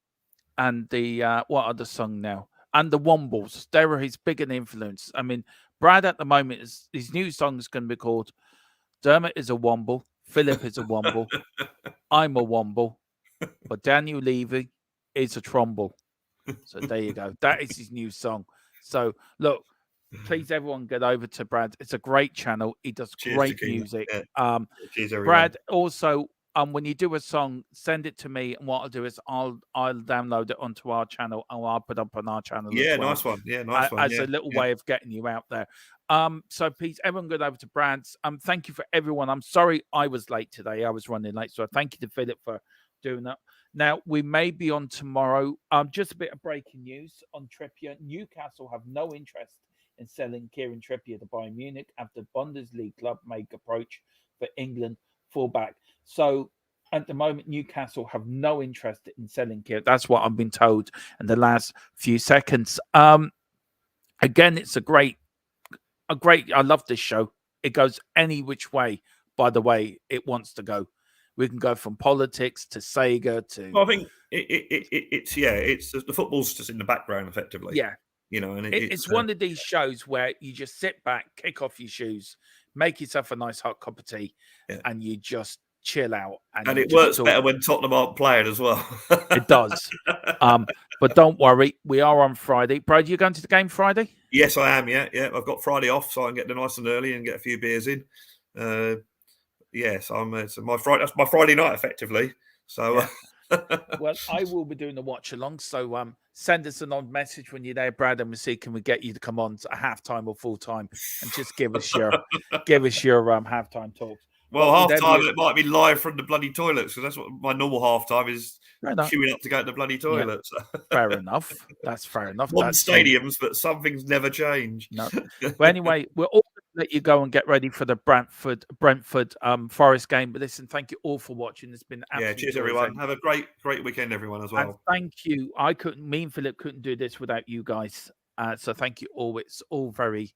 what other song now? And the Wombles. They were his bigger influence. I mean, Brad at the moment his new song is going to be called Dermot is a Womble, PHILLIP is a Womble, I'm a Womble, but Daniel Levy is a Tromble. So there you go. That is his new song. So look, please everyone get over to Brad. It's a great channel. He does great music. Yeah. Brad, also, when you do a song, send it to me, and what I'll do is I'll download it onto our channel and I'll put it up on our channel. Yeah, as well, nice one. Yeah, nice one. As a little way of getting you out there. So please, everyone go over to Brad's. Thank you for everyone. I'm sorry I was late today. I was running late. So thank you to PHILLIP for doing that. Now, we may be on tomorrow. Just a bit of breaking news on Trippier. Newcastle have no interest in selling Kieran Trippier to Bayern Munich after Bundesliga club make approach for England fullback. So at the moment, Newcastle have no interest in selling Kieran. That's what I've been told in the last few seconds. Again, it's a great. I love this show. It goes any which way, by the way, it wants to go. We can go from politics to Sega to. Well, I think it's the football's just in the background, effectively. Yeah, and it's one of these shows where you just sit back, kick off your shoes, make yourself a nice hot cup of tea, and you just chill out. And it works better when Tottenham aren't playing as well. It does. But don't worry, we are on Friday. Brad, you going to the game Friday? Yes, I am. Yeah. I've got Friday off, so I can get there nice and early and get a few beers in. Yes, it's my Friday. That's my Friday night, effectively. So, well, I will be doing the watch along. So, send us an odd message when you're there, Brad, and we'll see can we get you to come on at halftime or full time, and just give us your halftime talks. Well, half time it might be live from the bloody toilets because that's what my normal half time is. Queuing up to go to the bloody toilets. Yeah, fair enough. That's fair enough. Modern stadiums, but some things never change. No. Well, anyway, we're all going to let you go and get ready for the Brentford Forest game. But listen, thank you all for watching. It's been absolutely cheers everyone. Have a great weekend, everyone, as well. And thank you. Me and PHILLIP couldn't do this without you guys. So thank you all. It's all very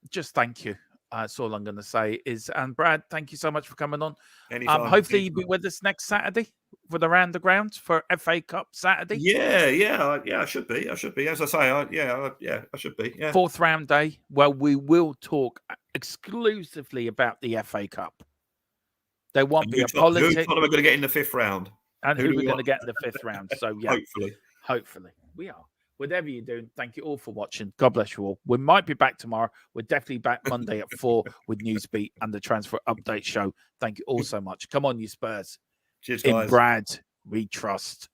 just thank you. That's all I'm going to say is, and Brad, thank you so much for coming on. Anytime. Hopefully you'll be with us next Saturday. for the round the grounds for FA Cup Saturday? Yeah. I should be. As I say, I should be. Yeah. Fourth round day. Well, we will talk exclusively about the FA Cup. There won't be a politics. Who are we going to get in the fifth round? And who we're going to get in the fifth round. So, yeah. Hopefully. We are. Whatever you're doing, thank you all for watching. God bless you all. We might be back tomorrow. We're definitely back Monday at 4 with Newsbeat and the Transfer Update Show. Thank you all so much. Come on, you Spurs. Cheers, guys. In Brad, we trust.